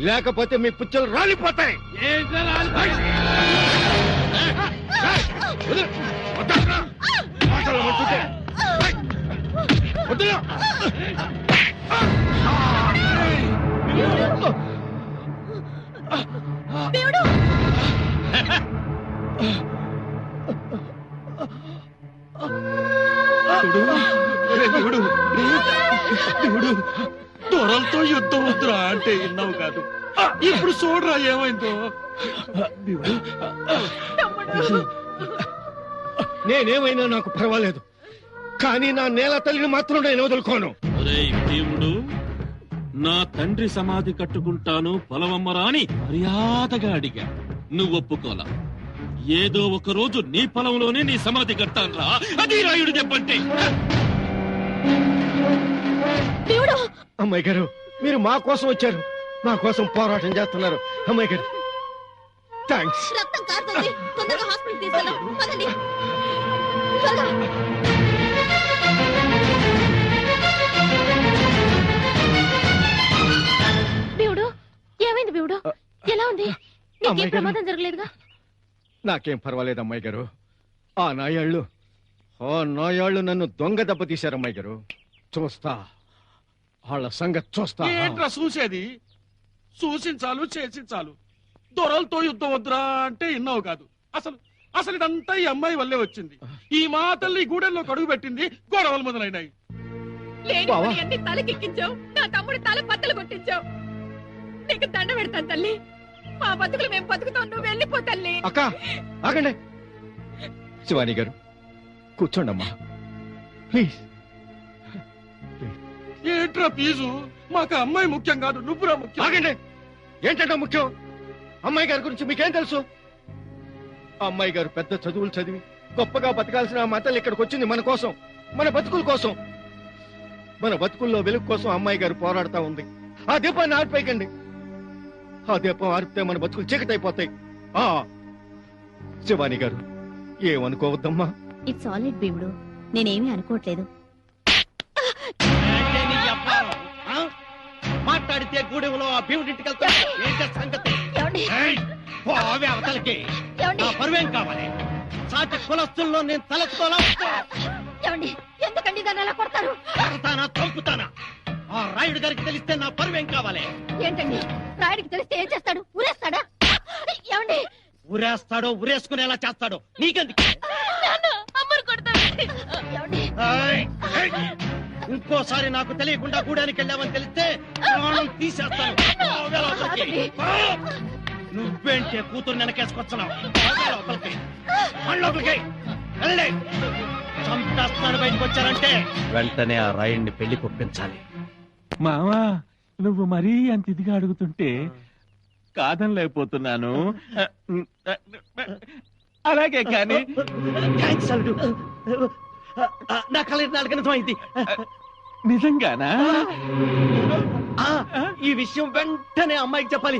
లేకపోతే మీ పుచ్చలు రాలిపోతాయి. దేవుడు! దేవుడు, దొరలతో యుద్ధం వద్దురా అంటే విన్నావు కాదు. ఇప్పుడు చూడరా ఏమైందో. నేనేమైనా నాకు పర్వాలేదు, కానీ నా నేల తల్లిని మాత్రం నేను వదులుకోను. ఒరేయ్ భీముడు, నా తండ్రి సమాధి కట్టుకుంటాను పొలమమ్మరా అని మర్యాదగా అడిగా. నువ్వు ఒప్పుకోలా. ఏదో ఒక రోజు నీ పొలంలోనే నీ సమాధి కట్టాను రా. అది రాయుడు చెప్పంటే. అమ్మాయి గారు, మీరు మా కోసం వచ్చారు, మా కోసం పోరాటం చేస్తున్నారు. అమ్మాయి గారు థ్యాంక్స్. రక్తం కారుతోంది. తొందరగా హాస్పిటల్ తీసుకెళ్దాం. పదండి. త్వరగా. దేవుడు, ఏమైంది దేవుడు? ఎలా ఉంది? నీకేం ప్రమాదం జరగలేదుగా? నాకేం పర్వాలేదు అమ్మాయి గారు. ఆ నాయాళ్ళు నన్ను దొంగ దెబ్బతీశారు అమ్మాయి గారు. చూస్తా, వాళ్ళ సంగతి చూస్తా. ఏంట్రా చూసేది? చూసించాలు చేసించాలు. దొరలతో యుద్ధం వద్దురా అంటే విన్నావు కాదు. అసలు ఇదంతా ఈ అమ్మాయి వల్లే వచ్చింది. ఈ మా తల్లి గూడెల్లో కడుగు పెట్టింది, గొడవలు మొదలైనాయి. అన్ని తలకెక్కించావు, నా తమ్ముడి తల పత్తలు కొట్టించావు. నీకు దండ పెడతాను తల్లి. మా బతుకులు మేము బతుకుతాం, నువ్వు వెళ్ళిపో తల్లి. అక్క ఆగండి. శివాని గారు కూర్చోండి అమ్మా, ప్లీజ్. ఏంట్రా ఫీజు? మాకు అమ్మాయి ముఖ్యం కాదు, నువ్వురా ముఖ్యం. ఆగండి. ఏంటంటే ముఖ్యం? అమ్మాయి గారి గురించి మీకేం తెలుసు? అమ్మాయి గారు పెద్ద చదువులు చదివి గొప్పగా బతకాల్సిన మా తల్లి ఇక్కడికి వచ్చింది మన కోసం, మన బతుకుల కోసం. మన బతుకుల్లో వెలుగు కోసం అమ్మాయి గారు పోరాడుతా ఉంది. ఆ దీపాన్ని ఆర్పేయకండి. ఆ దీపం ఆర్పితే మన బతుకులు చీకటైపోతాయి. శివాని గారు ఏమనుకోవద్దమ్మా. ఇట్స్ ఆల్ రైట్ భీముడు, నేనేమీ అనుకోవట్లేదు. మాట్లాడితే గూడెంలో ఆ భీముడింటికి వెళ్తా సంగతి. అవతలకి నా పరువేం కావాలి? సాటి కులస్తుల్లో నేను తలెత్తుకోలా. ఎందుకండి దాన్ని అలా కొడతారు? కొడతానా, చంపుతానా? ఆ రాయుడు గారికి తెలిస్తే నా పరువేం కావాలి? ఏంటండి, రాయుడికి తెలిస్తే ఏం చేస్తాడు? ఊరేస్తాడా? ఏమండి, ఊరేస్తాడో ఊరేసుకునేలా చేస్తాడో నీకెందుకు? ఇంకోసారి నాకు తెలియకుండా గూడానికి వెళ్ళామని తెలిస్తే ప్రాణం తీసేస్తాను. నువ్వేంటే కూతురు వెనకేసుకొచ్చున్నావు? చంపేస్తాను. బయటకు వచ్చారంటే వెంటనే ఆ రాయుడిని పెళ్లి కొప్పించాలి. మావా, నువ్వు మరీ అంత ఇదిగా అడుగుతుంటే కాదనలేకపోతున్నాను. అలాగే కానీ నా కళ నాలుగు నిజమైంది. నిజంగానా? ఈ విషయం వెంటనే అమ్మాయికి చెప్పాలి.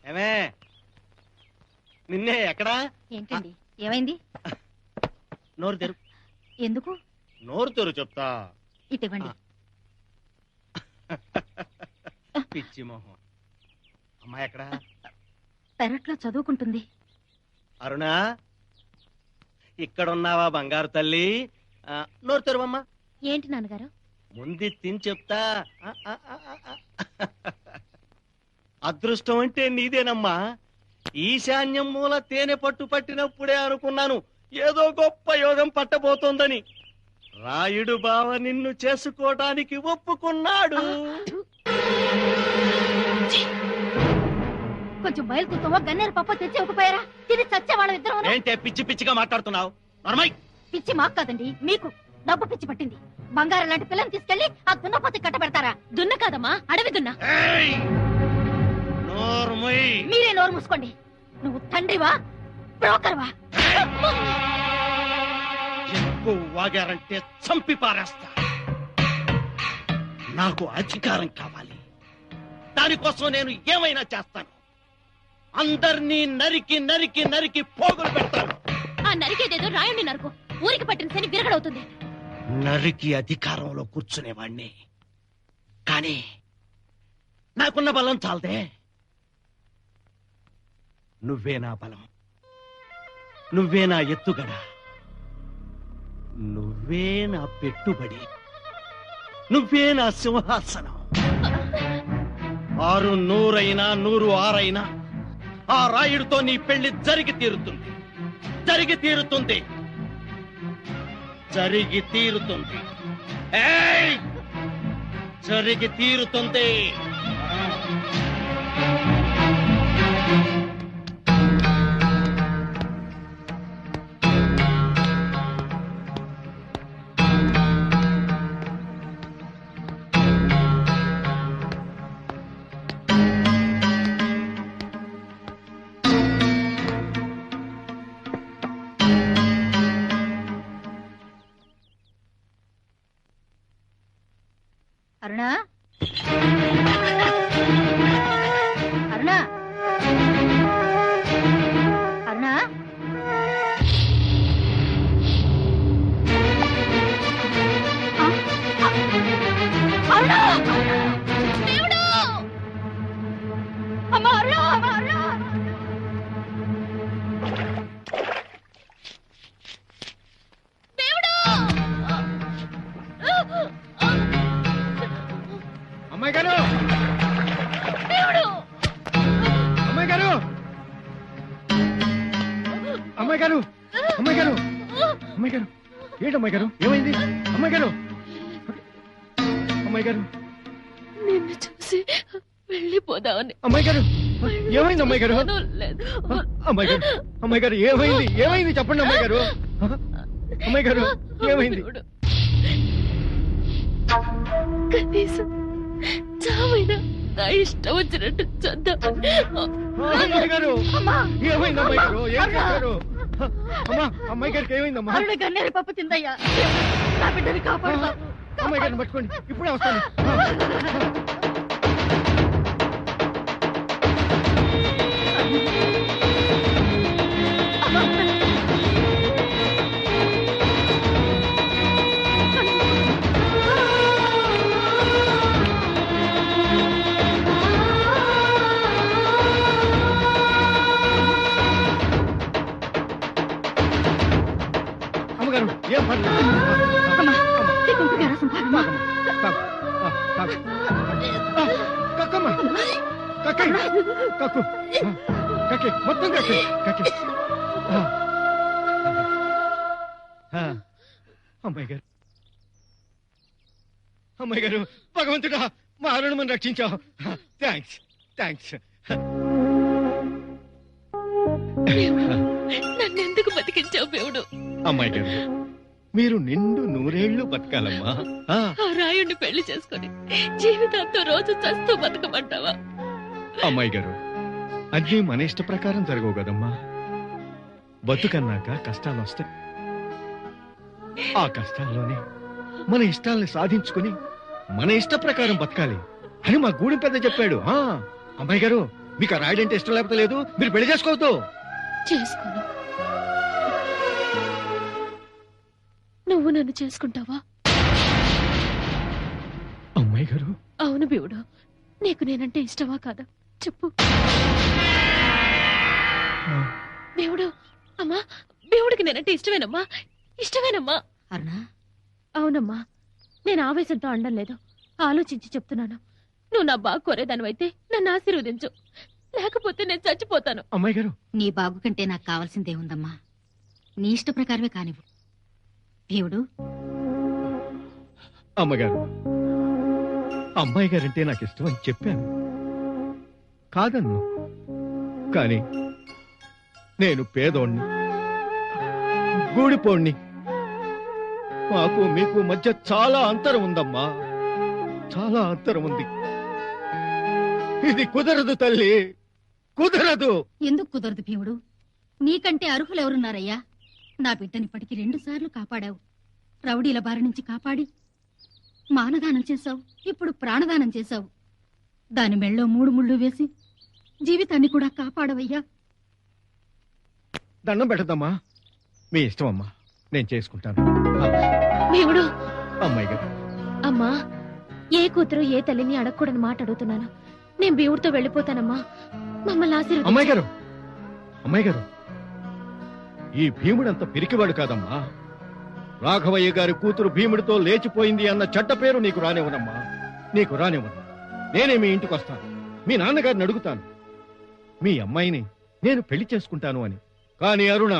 ఏమే నిన్నే ఎక్కడా? ఏంటండి, ఏమైంది? నోరు తెరు. ఎందుకు? నోరు తెరు చెప్తా. ఇవ్వండి. పిచ్చి మొహం. అమ్మాయి ఎక్కడా? పెరట్లో చదువుకుంటుంది. అరుణా, ఇక్కడున్నావా బంగారు తల్లి? నోరు తెరువమ్మా. ఏంటి నాన్నగారు? ముందు తిని చెప్తా. అదృష్టం అంటే నీదేనమ్మా. ఈశాన్యం మూల తేనె పట్టు పట్టినప్పుడే అనుకున్నాను ఏదో గొప్ప యోగం పట్టబోతోందని. రాయుడు బావ నిన్ను చేసుకోవటానికి ఒప్పుకున్నాడు. కొంచెం బయలుకుతావా? గన్నేరు పప్ప తెచ్చి ఒకపోయారా? తిని చచ్చే వాళ్ళ ఇద్దరు. ఏంటే పిచ్చి పిచ్చిగా మాట్లాడుతున్నావు? నర్మయ్, పిచ్చి మాకు కాదండి, మీకు డబ్బు పిచ్చి పట్టింది. బంగారం లాంటి పిల్లని తీసుకెళ్లి ఆ దున్నపోతే కట్టబెడతారా? దున్న కాదమ్మా, అడవి దున్న. మీరే నోరు మూసుకోండి. నువ్వు తండ్రివా బ్రోకర్వా? ఎక్కువ వాగారంటే చంపి పారేస్తా. నాకు అధికారం కావాలి, దానికోసం నేను ఏమైనా చేస్తాను. అందరినీ నరికి నరికి నరికి పోగులు పెడతాను. ఆ నరికేదేదో రాయుడిని నరుకు, ఊరికి పట్టిన శని విరగడవుతుంది. నరికి అధికారంలో కూర్చునేవాణ్ణి, కానీ నాకున్న బలం చాలదే. నువ్వే నా బలం, నువ్వే నా ఎత్తుగడ, నువ్వే నా పెట్టుబడి, నువ్వే నా సింహాసనం. 6 100 100 6 ఆ రాయుడితో నీ పెళ్లి జరిగి తీరుతుంది, జరిగి తీరుతుంది, జరిగి తీరుతుంది, జరిగి తీరుతుంది. అరుణా, అరుణా, అరుణా, అరుణా, దేవుడు! అమ్మ అరుణా, అమ్మ అరుణా! దేవుడు! అమ్మాయి గారు, దేవుడు! అమ్మాయి గారు, అమ్మాయి గారు, అమ్మాయి గారు, అమ్మాయి గారు, ఏంటి అమ్మాయి గారు, ఏమైంది అమ్మాయి గారు? అమ్మాయి గారు, నిన్ను చూసి వెళ్ళిపోదామని. అమ్మాయి గారు, ఏమైంది అమ్మాయి గారు? లేదు. అమ్మాయి గారు, అమ్మాయి గారు, ఏమైంది, ఏమైంది చెప్పండి అమ్మాయి గారు. అమ్మాయి గారు, ఏమైంది? కనీసం చావైనా నా ఇష్టం వచ్చినట్టు చద్దామని. అమ్మాయి గారు, ఏమైంది అమ్మాయి గారు? ఏం చేశారు? అమ్మా, అమ్మాయి గారికి ఏమైందమ్మా? అరుణ గన్నేరు పప్పు తిందయ్యా, నా బిడ్డని కాపాడు. అమ్మాయి గారిని పట్టుకోండి, ఇప్పుడే వస్తాను. అమ్మగారు, ఏం పర్లేదు. కక్కమ్మ, కక్కి, కక్కు, కక్కి, మొత్తం కక్కి, కక్కి. అమ్మాయి గారు, అమ్మాయి గారు, భగవంతుడా, మా అరుణమని రక్షించావు. Thanks, thanks. నన్నెందుకు బతికించావు దేవుడు? అమ్మాయి గారు, మీరు నిండు 100 ఏళ్ళు బతకాలమ్మా. ఆ రాయుడిని పెళ్లి చేసుకుని జీవితాంతో రోజు చస్తూ బతకమంటావా? అమ్మాయి గారు, అన్నీ మన ఇష్ట ప్రకారం జరగవు కదమ్మా. బతుకన్నాక కష్టాలు వస్తాయి. ఆ కష్టాల్లోనే మన ఇష్టాల్ని సాధించుకుని మన ఇష్ట ప్రకారం బతకాలి అని మా గూడెం పెద్ద చెప్పాడు. అమ్మాయి గారు, మీకు ఆ రాయుడంటే ఇష్టం లేకపోతే లేదు, మీరు పెళ్లి చేసుకోవద్దు. చేసుకోను. నువ్వు నన్ను చేసుకుంటావా? అమ్మాయి గారు, అవును దేవుడు, నీకు నేనంటే ఇష్టమా కాదా చెప్పు. దేవుడు, అమ్మా, దేవుడికి నేనంటే ఇష్టమేనమ్మా, ఇష్టమేనమ్మా. అరుణా, అవునమ్మా, నేను ఆవేశంతో అనడం లేదు, ఆలోచించి చెప్తున్నాను. నువ్వు నా బాగు కోరేదానివైతే నన్ను ఆశీర్వదించు, లేకపోతే నేను చచ్చిపోతాను. అమ్మాయి గారు, నీ బాగు కంటే నాకు కావాల్సిందేముందమ్మా, నీ ఇష్ట ప్రకారమే కానివ్వు. దేవుడు, అమ్మగారు, అమ్మాయి గారంటే నాకు ఇష్టం అని చెప్పాను, కాదన్ను. కానీ నేను పేదోణ్ణి, గూడిపోణ్ణి. మాకు మీకు మధ్య చాలా అంతరం ఉందమ్మా, చాలా అంతరం ఉంది. ఇది కుదరదు తల్లి, కుదరదు. ఎందుకు కుదరదు భీముడు? నీకంటే అర్హులెవరున్నారయ్యా? నా బిడ్డనిప్పటికి 2 సార్లు కాపాడావు. రౌడీల బారి నుంచి కాపాడి మానదానం చేశావు, ఇప్పుడు ప్రాణదానం చేశావు. దాని మెళ్ళో 3 ముళ్ళు వేసి జీవితాన్ని కూడా కాపాడవయ్యా. దండం పెట్టదమ్మా, మీ ఇష్టం అమ్మా, నేను చేసుకుంటాను. దేవుడు, అమ్మాయి గారు, అమ్మా, ఏ కూతురు ఏ తల్లిని అడగకూడని మాట అడుగుతున్నాను. నేను దేవుడితో వెళ్ళిపోతానమ్మా, మమ్మల్ని ఆశీర్వదించు. అమ్మాయి గారు, అమ్మాయి గారు, ఈ భీముడంత పిరికివాడు కాదమ్మా. రాఘవయ్య గారి కూతురు భీముడితో లేచిపోయింది అన్న చెడ్డ పేరు నీకు రానివ్వనమ్మా, నీకు రానివ్వను. నేనే మీ ఇంటికి వస్తాను, మీ నాన్నగారిని అడుగుతాను, మీ అమ్మాయిని నేను పెళ్లి చేసుకుంటాను అని. కానీ అరుణ,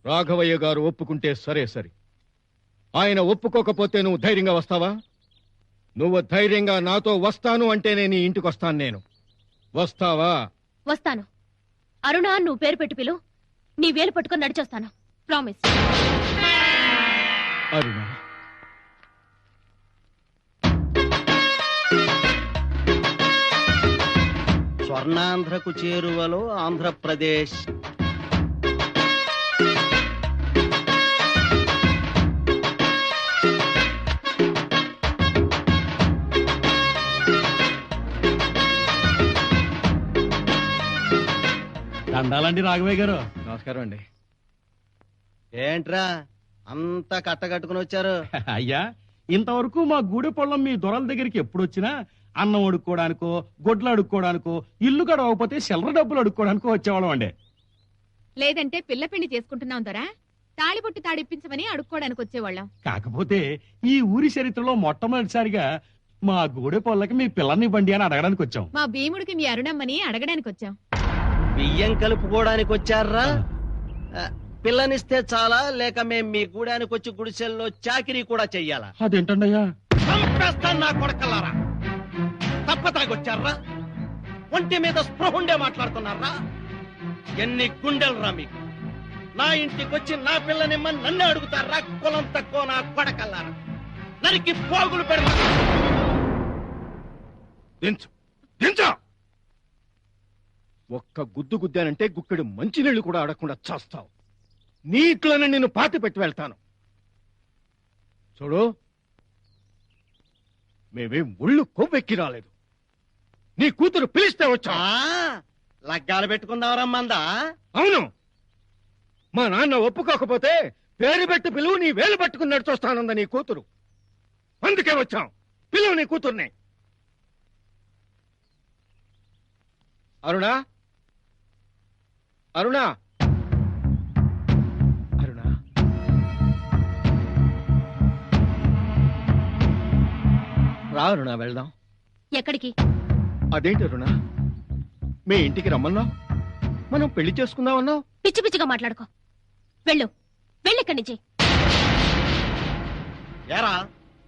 రాఘవయ్య గారు ఒప్పుకుంటే సరే సరి, ఆయన ఒప్పుకోకపోతే నువ్వు ధైర్యంగా వస్తావా? నువ్వు ధైర్యంగా నాతో వస్తాను అంటేనే నీ ఇంటికి వస్తాను నేను. వస్తావా? వస్తాను. అరుణ, నువ్వు పేరు పెట్టి పిలు, నీ వేలు పట్టుకొని నడిచొస్తాను. ప్రామిస్. అరుణ, స్వర్ణాంధ్రకు చేరువలో ఆంధ్రప్రదేశ్. దండాలండి రాఘవయ్య గారు. నమస్కారం అండి. ఏంట్రా అంతా కట్టకట్టుకుని వచ్చారు? అయ్యా, ఇంతవరకు మా గూడె పొలం మీ దొరల దగ్గరికి ఎప్పుడు వచ్చినా అన్నం అడుక్కోవడానికో, గొడ్లు అడుక్కోవడానికో, ఇల్లు గడవకపోతే చిల్లర డబ్బులు అడుక్కోవడానికో వచ్చేవాళ్ళం అండి. లేదంటే పిల్ల పెళ్లి చేసుకుంటున్నాం దొరా, తాళిబొట్టు తాడిప్పించమని అడుక్కోవడానికి వచ్చేవాళ్ళం. కాకపోతే ఈ ఊరి చరిత్రలో మొట్టమొదటిసారిగా మా గూడె పొల్లకి మీ పిల్లల్ని బండి అని అడగడానికి వచ్చాం. మా భీముడికి మీ అరుణమ్మని అడగడానికి వచ్చాం. బియ్యం కలుపుకోవడానికి వచ్చారా? పిల్లనిస్తే చాలా, లేక మేం మీ గూడానికి వచ్చి గుడిసెల్లో చాకిరీ కూడా చెయ్యాలా? అదేంటండయ్యా? చంపేస్తాను నా కొడకల్లారా! తప్పతాగొచ్చారా? ఒంటి మీద స్పృహుండే మాట్లాడుతున్నారా? ఎన్ని గుండెలరా మీకు? నా ఇంటికొచ్చి నా పిల్లనిమ్మని నన్ను అడుగుతారా? కులం తక్కువ నా కొడకల్లారా! నరికి పోగులు పెడతా. దించు, దించు. ఒక్క గుద్దు గుద్దానంటే గుక్కడి మంచినీళ్లు కూడా అడగకుండా చేస్తావు. నీట్లోనే నిన్ను పాతి పెట్టి వెళ్తాను. చూడు, మేమేం ఒళ్ళు కొవ్వెక్కి రాలేదు. నీ కూతురు పిలిస్తే వచ్చా. లగ్గాలు పెట్టుకుందావరమ్మందా? అవును, మా నాన్న ఒప్పుకోకపోతే పేరు పెట్టి పిలువు, నీ వేలు పట్టుకుని నడిచొస్తానంద నీ కూతురు. అందుకే వచ్చాం. పిలువు నీ కూతుర్ని. అరుణా, అరుణా, అరుణా. రా అరుణా, వెళ్దాం. ఎక్కడికి? అదేంటి అరుణా, మీ ఇంటికి రమ్మన్నావు, మనం పెళ్లి చేసుకుందామన్నావు. పిచ్చి పిచ్చిగా మాట్లాడుకో. వెళ్ళు, వెళ్ళిక్కడి నుంచి. ఏరా,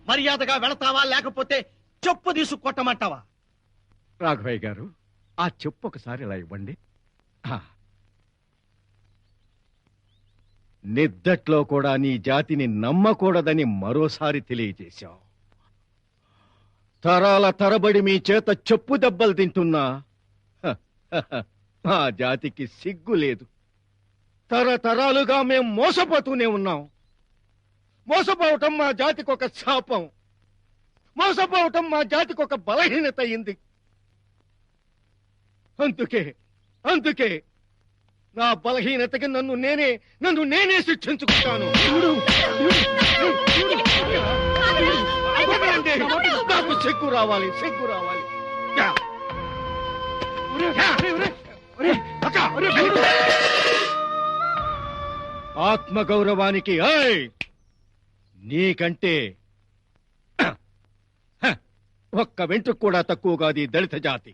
మర్యాదగా వెళతావా లేకపోతే చెప్పు తీసుకొట్టమంటావా? రాఘవయ్య గారు, ఆ చెప్పు ఒకసారి ఇలా ఇవ్వండి. నిద్దట్లో కూడా నీ జాతిని నమ్మకూడదని మరోసారి తెలియజేశావు. తరాల తరబడి మీ చేత చెప్పు దెబ్బలు తింటున్నా మా జాతికి సిగ్గు లేదు. తరతరాలుగా మేం మోసపోతూనే ఉన్నాం. మోసపోవటం మా జాతికి ఒక శాపం. మోసపోవటం మా జాతికి ఒక బలహీనత అయింది. అందుకే నా బలహీనతకి నన్ను నేనే శిక్షించుకుంటాను. నాకు సిగ్గు రావాలి, సిగ్గు రావాలి. ఆత్మగౌరవానికి నీకంటే ఒక్క వెంట్రుకు కూడా తక్కువ కాదు ఈ దళిత జాతి.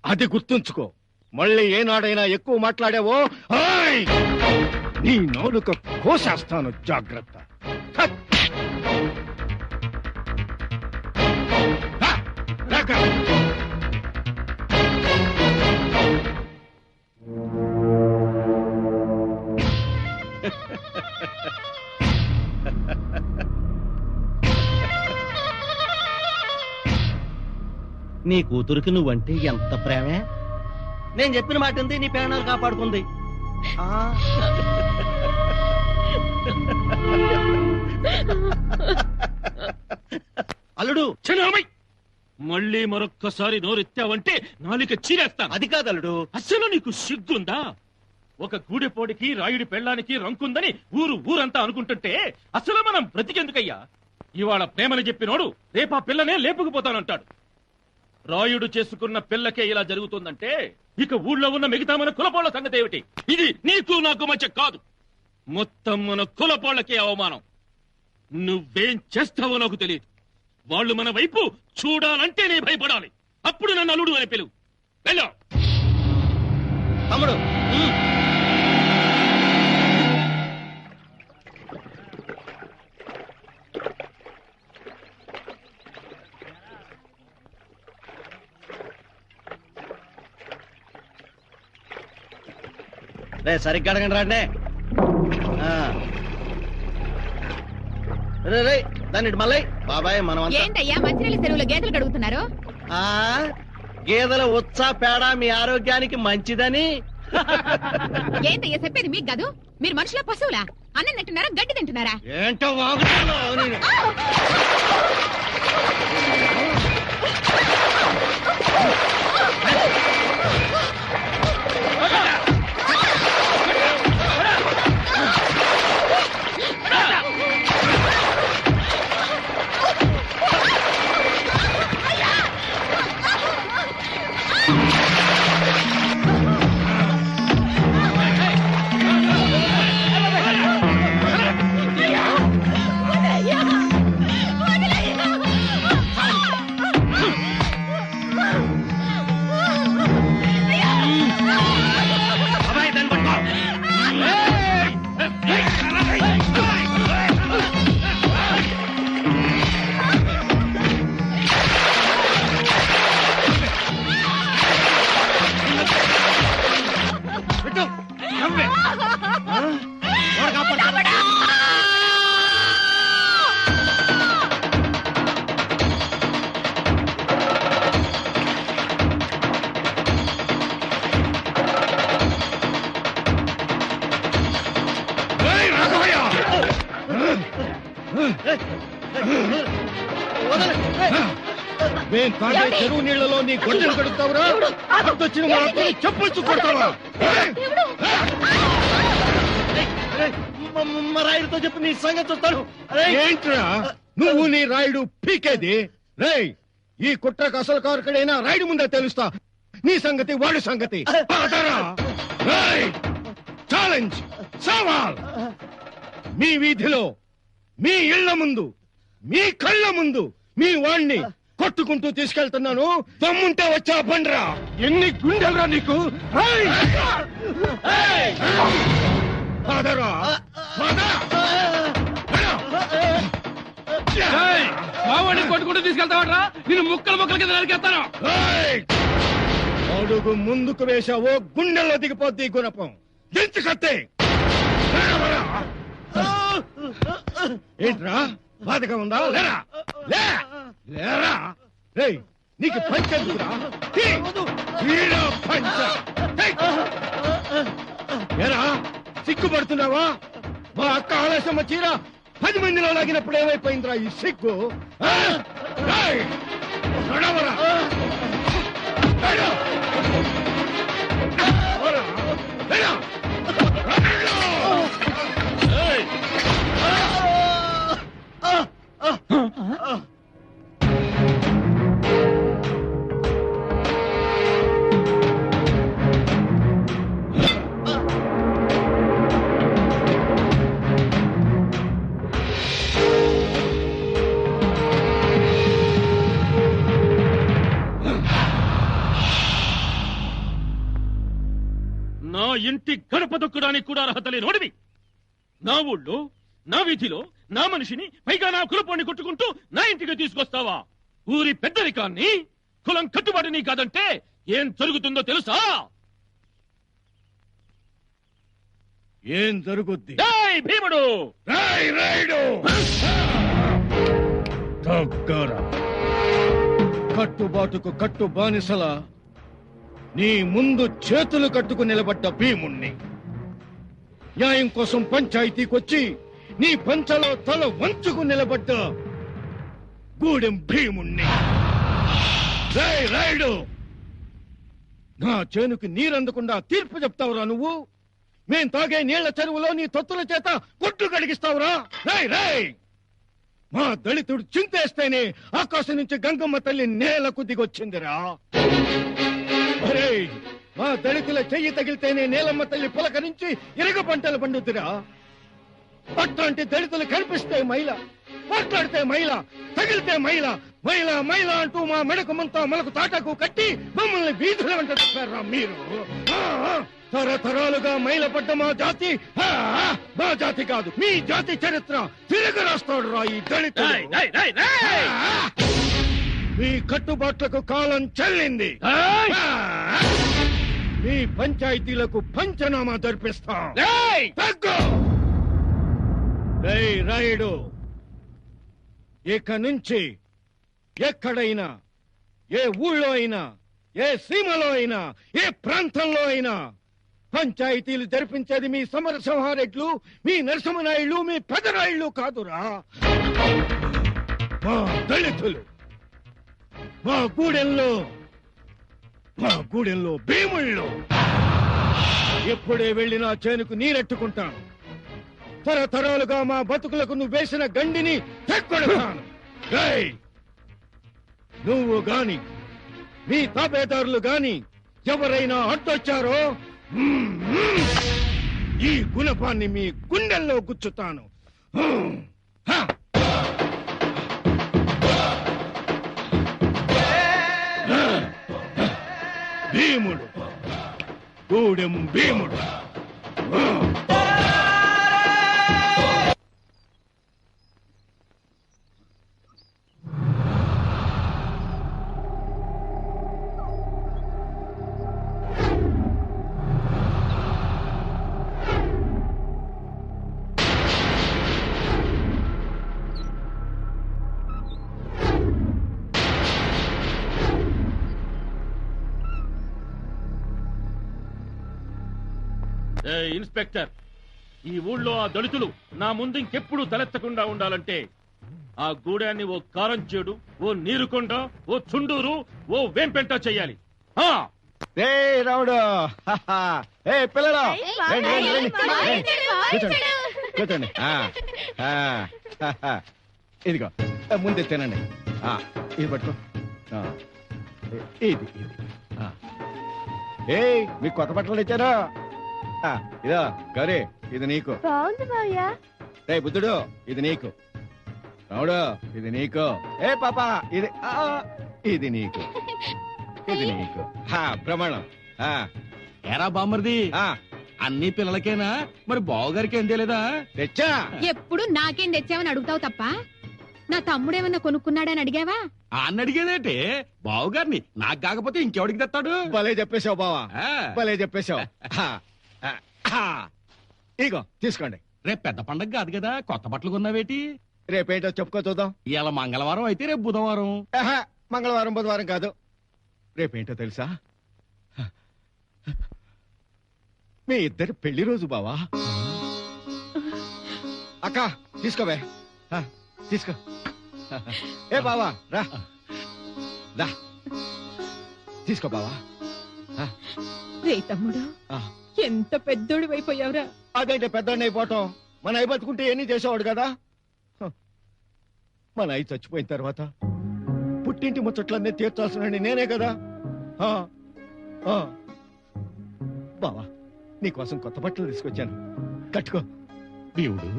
అది గుర్తుంచుకో. మళ్ళీ ఏనాడైనా ఎక్కువ మాట్లాడావో ఆయ్! నీ నాలుక కోసేస్తాను, జాగ్రత్త. కట్! రాక! నీ కూతురికి నువ్వంటే ఎంత ప్రేమే. నేను చెప్పిన మాట ఉంది, నీ ప్రాణాలు కాపాడుకుంది. ఆ. అల్లుడు, చిన్నమ్మాయి, మళ్ళీ మరొక్కసారి నోరెత్తావంటే నాలిక చీరేస్తాను. అది కాదు అల్లుడు. అసలు నీకు సిగ్గుందా? ఒక గూడెపోడికి రాయుడి పెళ్ళానికి రంకుందని ఊరంతా అనుకుంటుంటే అసలు మనం బ్రతికెందుకయ్యా? ఇవాళ ప్రేమని చెప్పినోడు రేపా పిల్లనే లేపుకుపోతానంటాడు. రాయుడు చేసుకున్న పిల్లకే ఇలా జరుగుతుందంటే ఇక ఊళ్ళో ఉన్న మిగతా మన కులపోళ్ల సంగతి ఏమిటి? ఇది నీకు నాకు మధ్య కాదు, మొత్తం మన కులపోళ్లకే అవమానం. నువ్వేం చేస్తావో నాకు తెలియదు. వాళ్ళు మన వైపు చూడాలంటేనే భయపడాలి. అప్పుడు నన్ను అల్లుడు అని పిలువు. వెళ్ళు తమ్ముడు. రే సరిగ్గా అడగండి రాండి. రే దాన్ని మళ్ళీ బాబాయ్ మనం ఏంటయ్యా మంచినీళ్ళ చెరువులో గేదెలు కడుగుతున్నారు? గేదెల ఉత్సా పేడ మీ ఆరోగ్యానికి మంచిదని. ఏంటయ్యా చెప్పేది మీకు కాదు? మీరు మనుషుల పశువులా? అన్నం తింటున్నారా, గడ్డి తింటున్నారా? ఏంటో మేం తాగే చెరువు నీళ్లలో నీ గొడ్డలు కడుగుతావురా? అడ్డొచ్చిన వాళ్ళతో చెప్పులు కొడతావా? రాయుడితో చెప్పి నీ సంగతి చూస్తాను. ఏంట్రా నువ్వు నీ రాయుడు పీకేది? రేయ్, ఈ కుట్రకు అసలు కారుకడైనా రాయుడు ముందే తెలుస్తా. నీ సంగతి వాడి సంగతి. ఛాలెంజ్, సవాల్. మీ వీధిలో, మీ ఇళ్ల ముందు, మీ కళ్ళ ముందు మీ వాణ్ణి కొట్టుకుంటూ తీసుకెళ్తున్నాను. దమ్ముంటే వచ్చా బండ్రా. ఎన్ని గుండెలరా నీకు? మావాడిని కొట్టుకుంటూ తీసుకెళ్తావట్రా? నేను ముక్కలు ముక్కల కింద నరికేస్తాను. అడుగు ముందుకు వేశావో గుండెల్లో దిగిపోద్ది గుణపం. దించి కత్తే. ఏంట్రా బాధగా ఉందా? లేరా లేరా. రేయ్, నీకు పంచెందుకురా? పంచ ఏరా, సిగ్గుపడుతున్నావా? మా అక్క ఆలస్యమ్మ చీర 10 మందిలో లాగినప్పుడు ఏమైపోయిందిరా ఈ సిగ్గు? నడవరా. ఇంటి గడప దొక్కడానికి కూడా అర్హత లేనోడివి. నా ఊళ్ళో, నా వీధిలో, నా మనిషిని, పైగా నా కులపోని కొట్టుకుంటూ నా ఇంటికి తీసుకొస్తావా? ఊరి పెద్దరికాన్ని, కులం కట్టుబాటుని కాదంటే ఏం జరుగుతుందో తెలుసా? ఏం జరుగుద్ది? జై భీముడు! కట్టుబాటుకు కట్టు బానిసల నీ ముందు చేతులు కట్టుకు నిలబడ్డ భీముణ్ణి, న్యాయం కోసం పంచాయతీకొచ్చి నీ పంచలో తల వంచుకు నిలబడ్డ గూడెం భీముణ్ణి. రాయుడు, నా చేనుకి నీరందకుండా తీర్పు చెప్తావురా నువ్వు? మేం తాగే నీళ్ల చెరువులో నీ తొత్తుల చేత కొట్టు కడిగిస్తావురా? రాయ్, మా దళితుడు చింతేస్తేనే ఆకాశం నుంచి గంగమ్మ తల్లి నేలకు దిగొచ్చిందిరా. అరే, మా దళితుల చెయ్యి తగిలితేనే నేలమ్మ తల్లి పులక నుంచి ఇరగ పంటలు పండుతురా. అట్లాంటి దళితులు కనిపిస్తే మైల, మాట్లాడితే మైల, తగిలితే మైల, మైల మైల అంటూ మా మెడకు ముంతా మనకు తాటకు కట్టి మమ్మల్ని వీధుల వెంట చెప్పారా మీరు? తరతరాలుగా మైలపడ్డ మా జాతి, మా జాతి కాదు, మీ జాతి చరిత్ర తిరగ రాస్తాడు రా ఈ దళితుడు. మీ కట్టుబాట్లకు కాలం చెల్లింది. మీ పంచాయతీలకు పంచనామా జరిపిస్తాం. రాయుడు, ఇక నుంచి ఎక్కడైనా, ఏ ఊళ్ళో అయినా, ఏ సీమలో అయినా, ఏ ప్రాంతంలో అయినా పంచాయతీలు జరిపించేది మీ సమరసింహారెడ్లు, మీ నరసింహనాయుళ్ళు, మీ పెదరాయుళ్ళు కాదురా, మా దళితులు. మా గూడెంలో భీముళ్ళు. ఎప్పుడే వెళ్ళినా చేనుకు నీరెట్టుకుంటాను. తరతరాలుగా మా బతుకులకు నువ్వు వేసిన గండిని తెక్కొడతాను. నువ్వు గాని, మీ తాబేదారులు గాని ఎవరైనా అడ్డొచ్చారో ఈ గుణపాన్ని మీ గుండెల్లో గుచ్చుతాను. భీముడు, గూడెం భీముడు. ఇన్స్పెక్టర్, ఈ ఊళ్ళో ఆ దళితులు నా ముందు ఇంకెప్పుడు తలెత్తకుండా ఉండాలంటే ఆ గూడాన్ని ఓ కారంచేడు, ఓ నీరుకొండ, ఓ చుండూరు, ఓ వేంపెంట చెయ్యాలి. రావుడు, పిల్లలు కూర్చోండి. ఇదిగో ముందే తినండి. ఇది పట్టుకో. ఇది మీకు కొత్త బట్టలు తెచ్చారా? ఇదో గౌరీ, ఇది నీకు. రే బుద్ధుడు, ఇది నీకు. రావుడు, ఇది నీకు. పాప, ఇది నీకు. ఇది నీకు. ప్రమాణం. ఏరా బామ్మర్ది, అన్ని పిల్లలకేనా? మరి బావగారికి ఏం తెలియదా? తెచ్చా. ఎప్పుడు నాకేం తెచ్చావని అడుగుతావు తప్ప నా తమ్ముడేమన్నా కొనుక్కున్నాడని అడిగావా? అన్న అడిగేదేంటి? బావగారిని. నాకు కాకపోతే ఇంకెవడికి తెస్తాడు? భలే చెప్పేశావు బావా, భలే చెప్పేశావు. ఇగో తీసుకోండి. రేపు పెద్ద పండగ కాదు కదా, కొత్త బట్టలు కొన్నావేటి? రేపేంటో చెప్పుకో చూద్దాం. ఇలా మంగళవారం అయితే రేపు బుధవారం. మంగళవారం బుధవారం కాదు, రేపేంటో తెలుసా? మీ ఇద్దరి పెళ్లి రోజు బావా. అక్క తీసుకోవే, తీసుకో. బావా రా, తీసుకో బావా. రే తమ్ముడు, ఎంత పెద్దోడు అయిపోయావురా. అదేంటే పెద్దోడిని అయిపోవటం? మన అయి బతుకుంటే ఎన్ని చేసేవాడు కదా. మన అయి చచ్చిపోయిన తర్వాత పుట్టింటి ముచ్చట్లన్నీ తీర్చాల్సిన నేనే కదా. బావా, నీకోసం కొత్త బట్టలు తీసుకొచ్చాను, కట్టుకో. దేవుడు,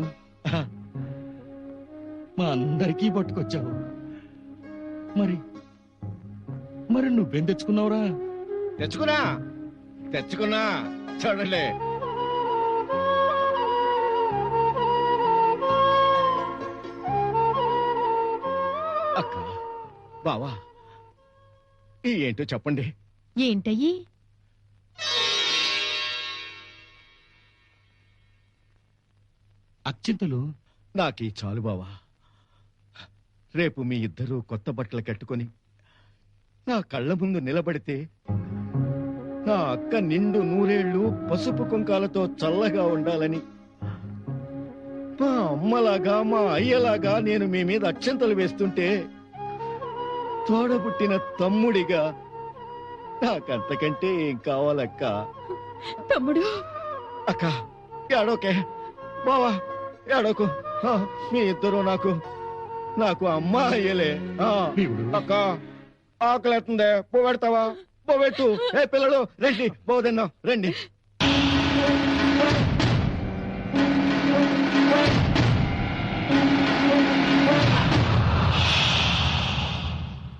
మా అందరికీ పట్టుకొచ్చావు. మరి నువ్వేం తెచ్చుకున్నావురా? తెచ్చుకున్నా చూడలే. అక్క, బావా, ఈ ఏంటో చెప్పండి. ఏంటయ్యి? అక్షింతలు నాకీ చాలు బావా. రేపు మీ ఇద్దరూ కొత్త బట్టలు కట్టుకొని నా కళ్ళ ముందు నిలబడితే నా అక్క నిండు నూరేళ్లు పసుపు కుంకాలతో చల్లగా ఉండాలని, మా అమ్మలాగా మా అయ్యలాగా నేను మీ మీద అక్షంతలు వేస్తుంటే తోడబుట్టిన తమ్ముడిగా నాకంతకంటే ఏం కావాలక్క? తమ్ముడు, అక్క ఏడోకే బావా, ఏడోకు. మీ ఇద్దరు నాకు అమ్మ అయ్యలే. అక్క ఆకలేస్తుందే, పోగెడతావా? పోగెట్టు. ఏ పిల్లలు రండి, పోదన్నా రండి.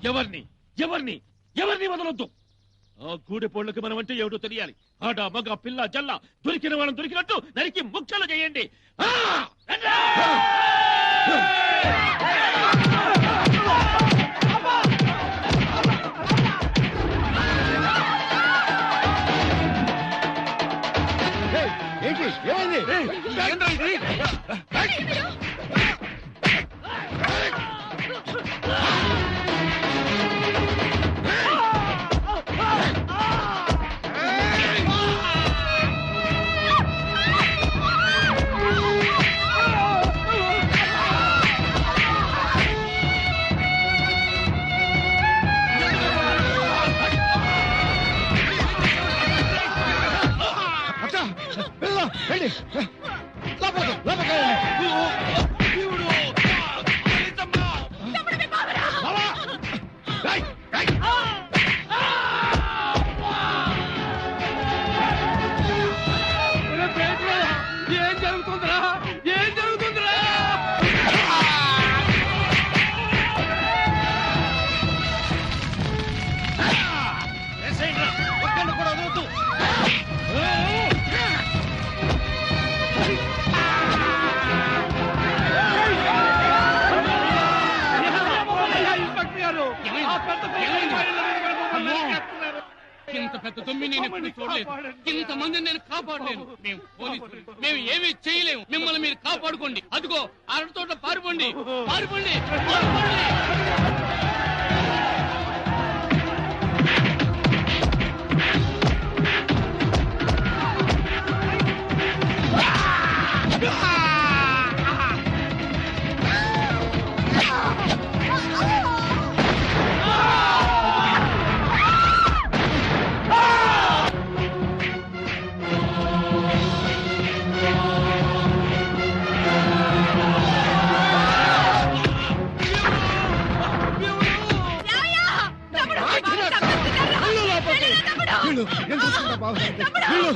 ఎవరిని ఎవరిని ఎవరిని వదలొద్దు. ఆ గూడెపోళ్ళకి మనం అంటే ఏమిటో తెలియాలి. ఆడ మగ పిల్ల జల్ల దొరికిన వాళ్ళని దొరికినట్టు నరికి ముక్కలు చేయండి. ఏంటి ఏమైంది? రండి, లోపలికి, లోపలికి రండి. బావా! రేయ్, రేయ్. ఏం జరుగుతుందిరా? ఏం జరుగుతుందిరా? ఒక్కడిని కూడా వదలొద్దు. ఇంత పెద్ద తొమ్మిది నేను ఎప్పుడు చూడలేదు. ఇంతమందిని నేను కాపాడలేను. మేము పోలీసులు, మేము ఏమీ చేయలేము. మిమ్మల్ని మీరు కాపాడుకోండి. అదిగో అరటి తోట పారిపోండి, పారిపోండి, పారిపోండి. వీళ్ళు, నేను చూసుకుంటా బావా. వీళ్ళు.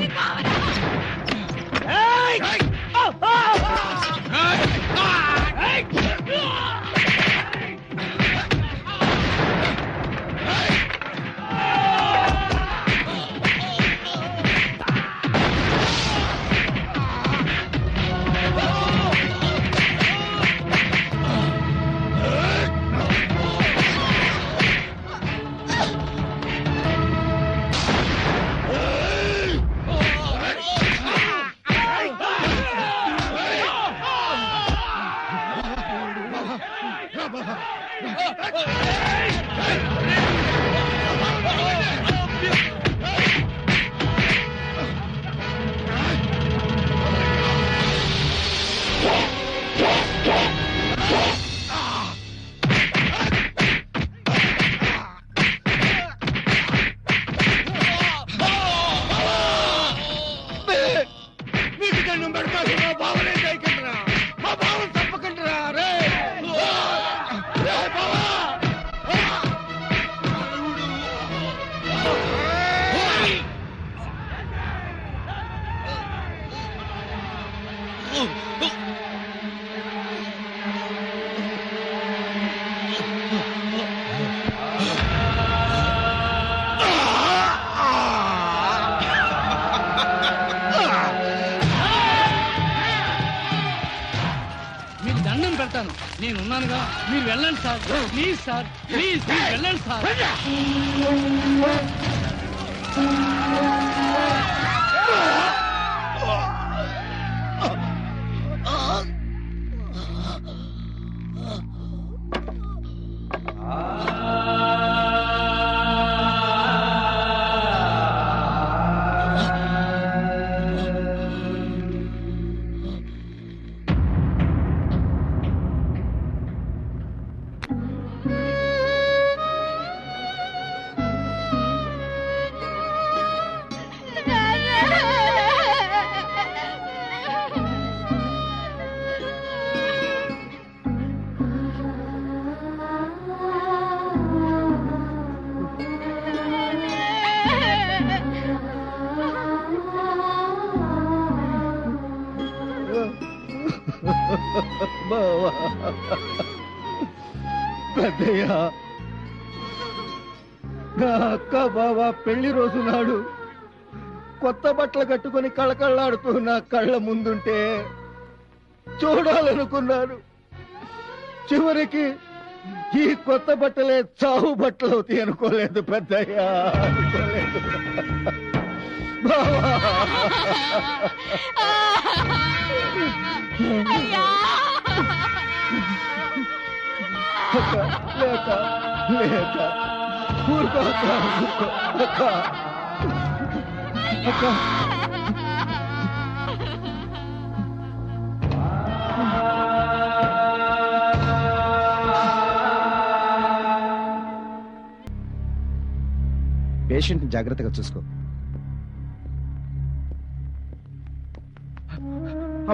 అన్నానుగా మీరు వెళ్ళండి సార్ ప్లీజ్ సార్ ప్లీజ్ మీరు వెళ్ళండి సార్ బావా పెద్దయ్య నా అక్క బావ పెళ్లి రోజు నాడు కొత్త బట్టలు కట్టుకుని కళకళ్ళాడుతూ నా కళ్ళ ముందుంటే చూడాలనుకున్నాను. చివరికి ఈ కొత్త బట్టలే చావు బట్టలు అవుతాయి అనుకోలేదు పెద్దయ్య, అనుకోలేదు. బావా లేక లేక ఊరుకో అక్క, ఊరుకో అక్క, అక్క. పేషెంట్ జాగ్రత్తగా చూసుకో.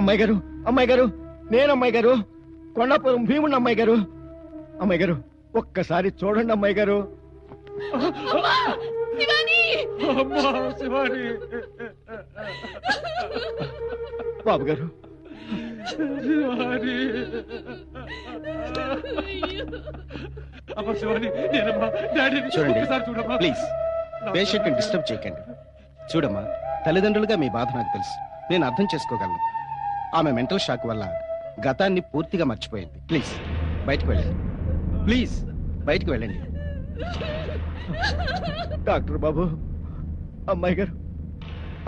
అమ్మాయి గారు, అమ్మాయి గారు, నేను అమ్మాయి గారు, కొండాపురం భీముడు అమ్మాయి గారు. అమ్మాయి గారు ఒక్కసారి చూడండి అమ్మాయి గారు. బాబు గారు చూడండి ప్లీజ్, పేషెంట్ ని డిస్టర్బ్ చేయకండి. చూడమ్మా, తల్లిదండ్రులుగా మీ బాధ నాకు తెలుసు, నేను అర్థం చేసుకోగలను. ఆమె మెంటల్ షాక్ వల్ల గతాన్ని పూర్తిగా మర్చిపోయింది. ప్లీజ్ బయటకు వెళ్ళండి, ప్లీజ్ బయటకు వెళ్ళండి. డాక్టర్ బాబు, అమ్మాయి గారు,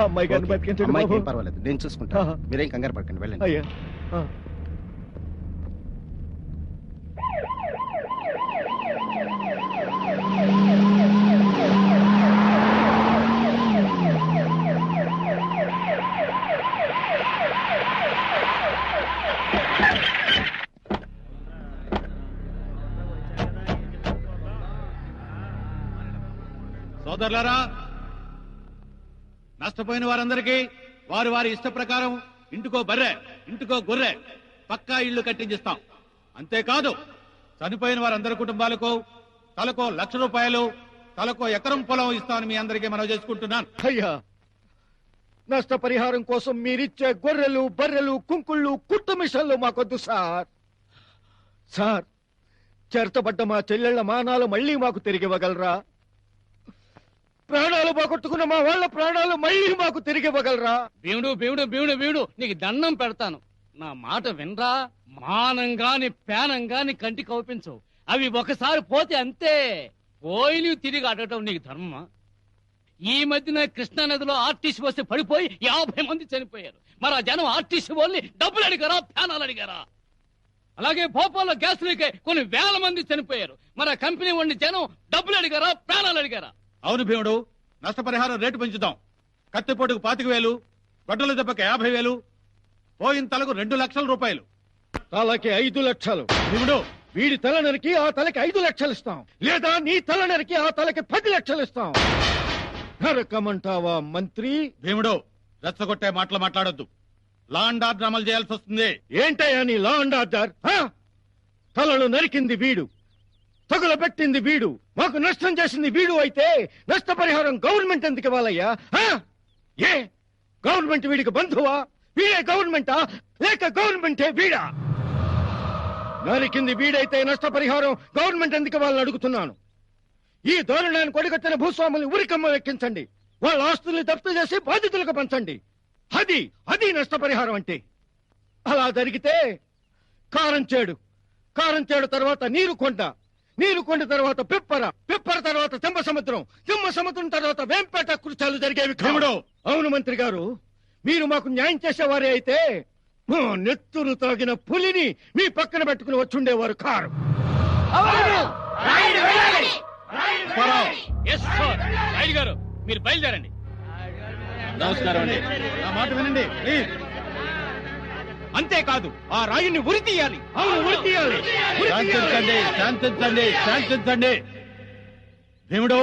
అమ్మాయి గారిని బతికించండి అమ్మాయికి బాబు. ఏం పర్వాలేదు, నేను చూసుకుంటా. మీరేం కంగారు పడకండి, వెళ్ళండి. అయ్యా సోదరులారా, నష్టపోయిన వారందరికీ వారి వారి ఇష్ట ప్రకారం ఇంటికో బర్రె, ఇంటికో గొర్రె, పక్కా ఇళ్లు కట్టించిస్తాం. అంతేకాదు, చనిపోయిన వారందరి కుటుంబాలకు తలకో 1,00,000 రూపాయలు, తలకో ఎకరం పొలం ఇస్తామని మీ అందరికీ మనవి చేసుకుంటున్నాను. అయ్యా, నష్టపరిహారం కోసం మీరిచ్చే గొర్రెలు, బర్రెలు, కుంకుళ్ళు, కుట్టు మిషన్లు మాకొద్దు సార్. సార్, చేర్చబడ్డ మా చెల్లెళ్ల మానాలు మళ్ళీ మాకు తిరిగి ఇవ్వగలరా? ప్రాణాలు పోగొట్టుకున్న మా వాళ్ళ ప్రాణాలు మళ్ళీ మాకు తిరిగి ఇవ్వగలరా? భీముడు భీముడు భీముడు భీముడు నీకు దండం పెడతాను, నా మాట వినరా. మానం గాని పేనం గాని కంటికి కౌపించవు, అవి ఒకసారి పోతే అంతే. పోయి నువ్వు తిరిగి అడగటం నీకు ధర్మమా? ఈ మధ్యన కృష్ణా నదిలో ఆర్టీసీ వస్తే పడిపోయి 50 మంది చనిపోయారు. మరి ఆ జనం ఆర్టీసీ వాళ్ళని డబ్బులు అడిగారా, ప్యానాలు అడిగారా? అలాగే భోపాల్లో గ్యాస్ లీకే కొన్ని 1,000 మంది చనిపోయారు. మరి ఆ కంపెనీ వాడిని జనం డబ్బులు అడిగారా, ప్యానాలు అడిగారా? అవును భీముడు, నష్టపరిహారం రేటు పెంచుదాం. కత్తిపోటుకు 25,000, గొడ్డల దెబ్బకి 50,000, పోయిన తలకు 2,00,000 రూపాయలు. తలకి 5 లక్షలు. భీముడు, వీడి తల నరికి ఆ తలకి 5 లక్షలు ఇస్తాం, లేదా నీ తల నరికి ఆ తలకి 10 లక్షలు ఇస్తాం. నరకమంటావా మంత్రి? భీముడు, రెచ్చగొట్టే మాటలు మాట్లాడొద్దు. లా అండ్ ఆర్డర్ అమలు చేయాల్సి వస్తుంది. ఏంటయ్యా నీ లా అండ్ ఆర్డర్? తలలు నరికింది వీడు, తగులు పెట్టింది వీడు, మాకు నష్టం చేసింది వీడు అయితే నష్టపరిహారం గవర్నమెంట్ ఎందుకు ఇవ్వాలయ్యా? ఏ గవర్నమెంట్ వీడికి బంధువా? వీడే గవర్నమెంటా, లేక గవర్నమెంటే వీడా? నరికింది వీడైతే నష్టపరిహారం గవర్నమెంట్ ఎందుకు ఇవ్వాలని అడుగుతున్నాను. ఈ దారుణాన్ని కొడగట్టిన భూస్వాముల్ని ఉరికమ్మ ఎక్కించండి, వాళ్ళ ఆస్తుల్ని జప్తు చేసి బాధితులకు పంచండి. అది నష్టపరిహారం అంటే. అలా జరిగితే కారం చేడు, కారం చేడు తర్వాత నీరు కొండ, నీరు కొండ తర్వాత పిప్పర, పిప్పర తర్వాత సింహ సముద్రం, సింహ సముద్రం తర్వాత వేంపేట కృత్యాలు జరిగేవి కాదు. అవును మంత్రి గారు, మీరు మాకు న్యాయం చేసేవారే అయితే మా నెత్తురు తాగిన పులిని మీ పక్కన పెట్టుకుని వచ్చుండేవారు కారు. రాయుడు గారు మీరు బయలుదేరండి. నమస్కారం అండి. నా మాట వినండి ప్లీజ్. అంతేకాదు ఆ రాయుని ఉరి తీయాలి. అవును, ఉరి తీయాలి. శాంతించండి, శాంతించండి, శాంతించండి. భీముడు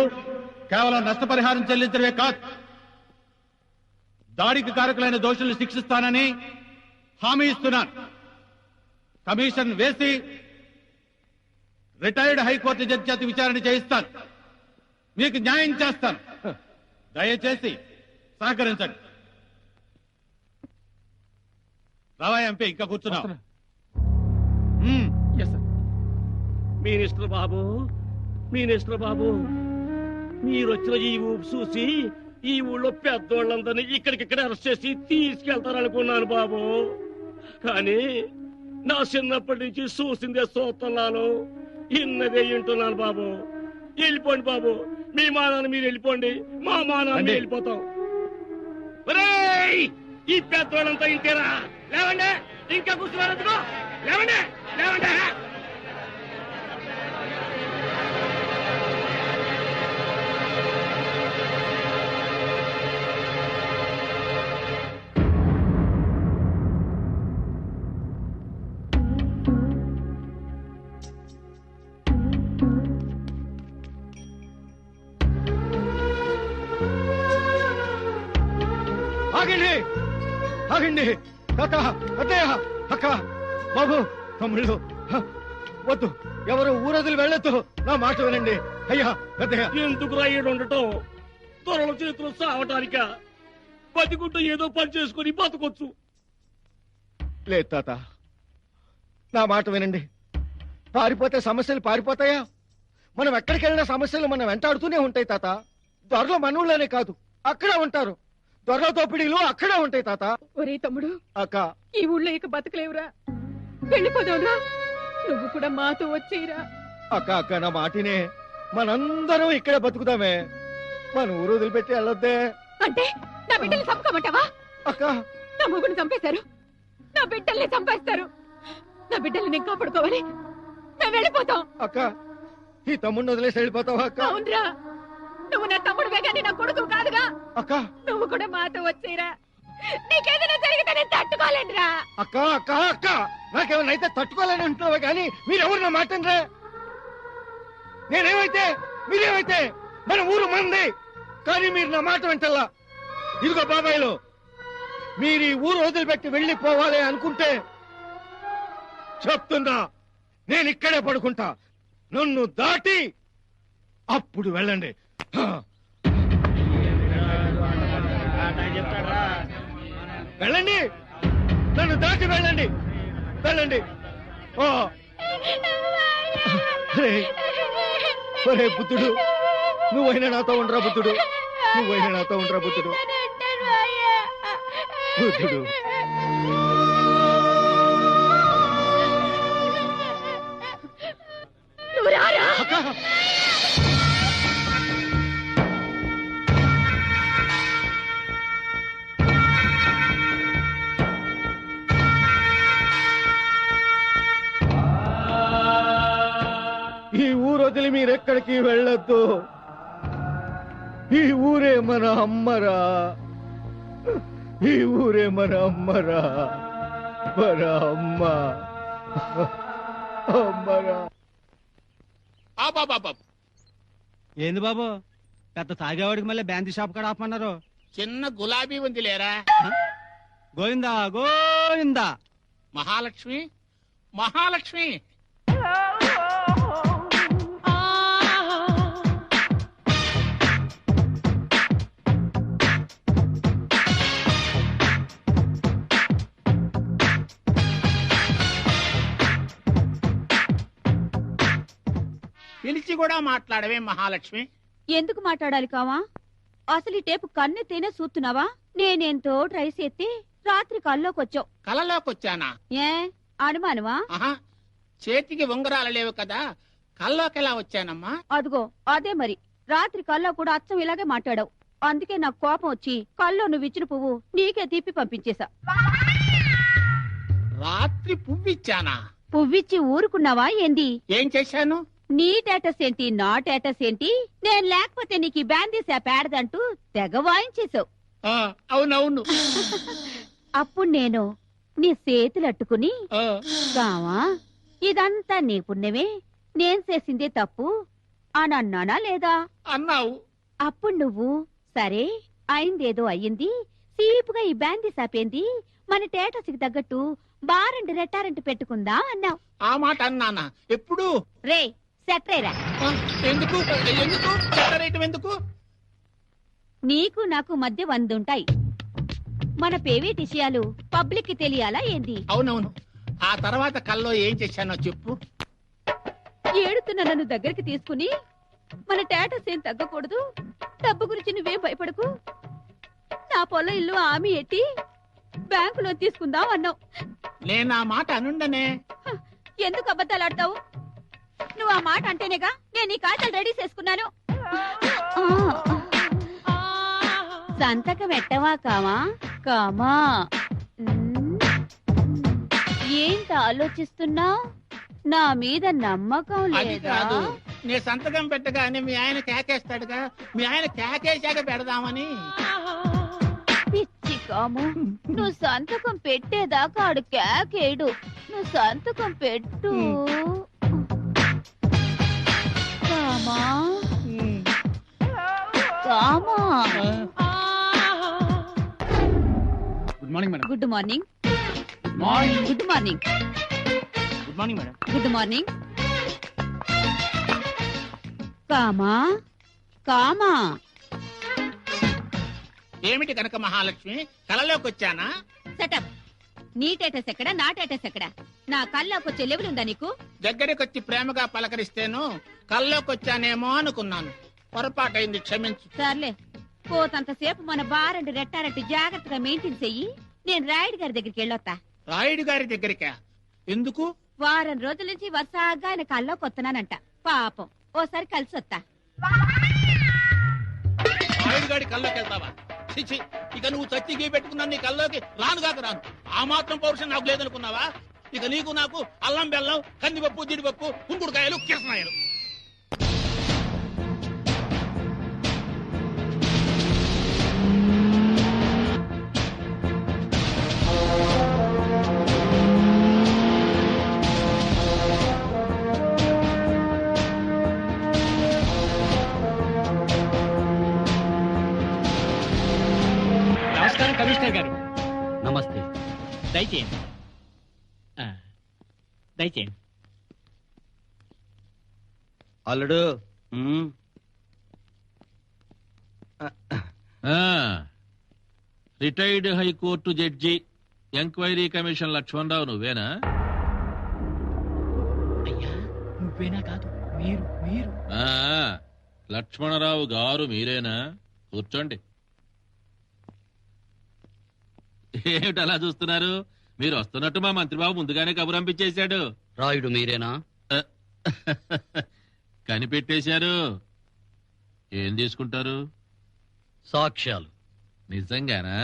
కేవలం నష్టపరిహారం చెల్లించడమే కాదు, దాడికి కారకులైన దోషుల్ని శిక్షిస్తానని హామీ ఇస్తున్నాను. కమిషన్ వేసి రిటైర్డ్ హైకోర్టు జడ్జి చేత విచారణ చేయిస్తాను. మీకు న్యాయం చేస్తాను. దయచేసి సహకరించండి. రావా ఎంపీ, ఇంకా కూర్చున్నావు. మినిస్టర్ బాబు, మినిస్టర్ బాబు, మీరొచ్చిన ఈ ఊపు చూసి ఈ ఊళ్ళో పెద్దోళ్ళందరినీ ఇక్కడికిక్కడ అరెస్ట్ చేసి తీసుకెళ్తారనుకున్నాను బాబు. కానీ నా చిన్నప్పటి నుంచి చూసిందే చూస్తున్నాను, ఇన్నదే వింటున్నాను బాబు. వెళ్ళిపోండి బాబు, మీ మానాన్ని మీరు వెళ్ళిపోండి, మా మానాన్ని మేము వెళ్ళిపోతాం. ఒరేయ్, ఈ పెద్దోళ్ళంతా ఇంతేరా? లేవండి, ఇంకా కూర్చున్నారందుకో. లేవండి, లేవండి. ఆగండి, ఆగండి. తాత, అత్తయ్య, అక్క, బాబు, తమ్ముళ్ళు, వద్దు, ఎవరు ఊరొదిలి వెళ్ళొద్దు. నా మాట వినండి. అయ్యా, అత్తయ్య. ఎందుకు రాయుడు ఉండటం? దొరల చేతులు సావటానిక? బతికుంటూ ఏదో పని చేసుకుని బతకొచ్చు. లేదు తాత, నా మాట వినండి. పారిపోతే సమస్యలు పారిపోతాయా? మనం ఎక్కడికి వెళ్ళిన సమస్యలు మనం వెంటాడుతూనే ఉంటాయి తాత. దొరల మనవుల్లోనే కాదు, అక్కడే ఉంటారు. దొరల దోపిడీలు అక్కడే ఉంటాయి తాత. ఒరే తమ్ముడు, అక్క, ఈ ఊళ్ళో ఇక బతకలేవురా, వెళ్ళిపోదావురా. నువ్వు కూడా మాతో వచ్చేయరా. అక్క, అక్క, నా మాటినే. మనందరం ఇక్కడే బతుకుదామే, మన ఊరు వదిలిపెట్టి వెళ్ళొద్దే. అంటే నా బిడ్డల్ని చంపుకోమంటావా? అక్క, నా మొగుడిని చంపేశారు, నా బిడ్డల్ని చంపేస్తారు. నా బిడ్డల్ని నేను కాపాడుకోవాలి. మేము వెళ్ళిపోతాం. అక్క, ఈ తమ్ముడిని వదిలేసి వెళ్ళిపోతావా అక్క? అవునరా, నువ్వు నా తమ్ముడువే గాని నా కొడుకు కాదుగా. అక్క, నువ్వు కూడా మాతో వచ్చేయరా. నీకేదైనా జరిగితే నేను తట్టుకోలేనురా. అక్క, అక్క, అక్క, నాకేమైనా అయితే తట్టుకోలేని ఉంటున్నావా కానీ మీరెవరు నా మాట రే? నేనేమైతే మీరేమైతే మన ఊరు మంది, కానీ మీరు నా మాట వింటల్లా. ఇదిగో బాబాయ్లు, మీరు ఈ ఊరు వదిలిపెట్టి వెళ్ళిపోవాలి అనుకుంటే చెప్తున్నా, నేను ఇక్కడే పడుకుంటా. నన్ను దాటి అప్పుడు వెళ్ళండి. వెళ్ళండి, నన్ను దాటి వెళ్ళండి, వెళ్ళండి. ఒరే బుద్ధుడు, నువ్వైనా నాతో ఉండరా బుద్ధుడు, నువ్వైనా నాతో ఉండరా బుద్ధుడు, బుద్ధుడు. నువ్వు రారా. ఈ ఊరు వదిలి మీరెక్కడికి వెళ్ళొద్దు. ఈ ఊరే మన అమ్మరా, ఈ ఊరే మన అమ్మరా, మన అమ్మ, అమ్మరా. ఏంది బాబు, పెద్ద తాగేవాడికి మళ్ళీ బ్యాంతి షాప్ కాడ ఆపమన్నారు? చిన్న గులాబీ ఉంది లేరా? గోవిందా గోవిందా. మహాలక్ష్మి, మహాలక్ష్మి. పిలిచి కూడా మాట్లాడవే మహాలక్ష్మి? ఎందుకు మాట్లాడాలి కావా? అసలు ఈ టేపు కన్నెత్తేనే చూస్తున్నావా? నేనెంతో ట్రై చేస్తే రాత్రి కల్లోకొచ్చావు. కలలోకి వచ్చానా? ఏ అనుమానమా? చేతికి ఉంగరాలు లేవు కదా, కల్లోకి ఎలా వచ్చానమ్మా? అదిగో అదే మరి. రాత్రి కల్లో కూడా అచ్చం ఇలాగే మాట్లాడావు. అందుకే నాకు కోపం వచ్చి కల్లో నువ్వు ఇచ్చిన పువ్వు నీకే తీపి పంపించేశా. రాత్రి పువ్విచ్చానా? పువ్విచ్చి ఊరుకున్నావా ఏంది? ఏం చేశాను? నీ టేటస్ ఏంటి, నా టేటస్ ఏంటి, నేను లేకపోతే నీకు ఈ బ్యాందీ శాపేడదంటూ తెగ వాయించేశావు. అవునవును. అప్పుడు నేను నీ చేతులట్టుకుని, కావా ఇదంతా నీ పుణ్యమే, నేను చేసిందే తప్పు అని అన్నానా లేదా? అన్నావు. అప్పుడు నువ్వు సరే అయిందేదో అయ్యింది, సీపుగా ఈ బ్యాందీ సాపేంది, మన టేటస్ కి తగ్గట్టు బారెంట్ రెట్టారెంట్ పెట్టుకుందా అన్నావు. ఆ మాట అన్నానా? ఎప్పుడు? రే సెట్రేరా. ఎందుకు ఎందుకు సెటరేయటం ఎందుకు? నీకు నాకు మధ్య 100 ఉంటాయి. మన పేవేట్ విషయాలు పబ్లిక్ కి తెలియాలా ఏంది? అవునవును. ఆ తర్వాత కల్లో ఏం చేశానో చెప్పు. ఏడుతున్న నన్ను దగ్గరికి తీసుకుని, మన టేటస్ ఏం తగ్గకూడదు, డబ్బు గురించి నువ్వేం భయపడకు, నా పొలం ఇల్లు ఆమె ఎట్టి బ్యాంకులో తీసుకుందాం అన్నావు. నేను ఆ మాట అనుండనే. ఎందుకు అబద్ధాలు ఆడతావు? నువ్వు ఆ మాట అంటేనేగా నేను ఈ కాగితాలు రెడీ చేసుకున్నాను. సంతకం ఎట్టవా కామా? కామా ఏంట ఆలోచిస్తున్నావు? నా మీద నమ్మకం అది లేదా? కాదు, నీ సంతకం పెట్టగానే మీ ఆయన కేకేస్తాడుగా, మీ ఆయన కేకేశాక పెడదామని. పిచ్చి కాము, నువ్వు సంతకం పెట్టేదాకా ఆడు కేకేడు. నువ్వు సంతకం పెట్టు comma. Comma. Good morning madam. Good morning. Morning. Good morning. Good morning madam. Good morning. Comma. Comma. ఏమిటి కనుక మహాలక్ష్మి, కలలోకి వచ్చానా? సెటప్. నీ టేటస్ ఎక్కడ, నా టేటస్ ఎక్కడ? నా కల్లోకి వచ్చే లెవెల్ ఉందా నీకు? దగ్గరికి వచ్చి ప్రేమగా పలకరిస్తేను కల్లోకి వచ్చానేమో అనుకున్నాను. పొరపాటైంది, క్షమించు. సర్లే, పోతంతసేపు మన బారెంట్ రెట్టారెంట్ జాగ్రత్తగా మెయింటైన్ చెయ్యి. నేను రాయుడు గారి దగ్గరికి వెళ్ళొత్తా. రాయుడు గారి దగ్గరికా? ఎందుకు? వారం రోజుల నుంచి వరుసగా ఆయన కల్లోకి వస్తున్నానంట. పాపం, ఓసారి కలిసి వస్తా. రాయుడు గారి కల్లోకి వెళ్తావా? చిచి, ఇక నువ్వు చచ్చికి పెట్టుకున్నా నీ కల్లోకి రానుగాక రాను. ఆ మాత్రం పౌరుషం నాకు లేదనుకున్నావా? ఇక నీకు నాకు అల్లం బెల్లం, కందిపప్పు, జీడిపప్పు, కుంకుడుకాయలు, కిరసనాయలు. నమస్కారం కమిషనర్ గారు. నమస్తే. దయచేయండి. దయచేయండి. అల్లుడు. Retired high court judge enquiry commission Lakshmanarao నువ్వేనా? అయ్యా నువ్వేనా? కాదు, మీరు మీరు ఆ, లక్ష్మణరావు గారు మీరేనా? కూర్చోండి. ఏమిటి అలా చూస్తున్నారు? మీరు వస్తున్నట్టు మా మంత్రిబాబు ముందుగానే కబురు పంపించేశాడు. రాయుడు మీరేనా? కనిపెట్టేశారు. ఏం తీసుకుంటారు? సాక్ష్యాలు. నిజంగానా?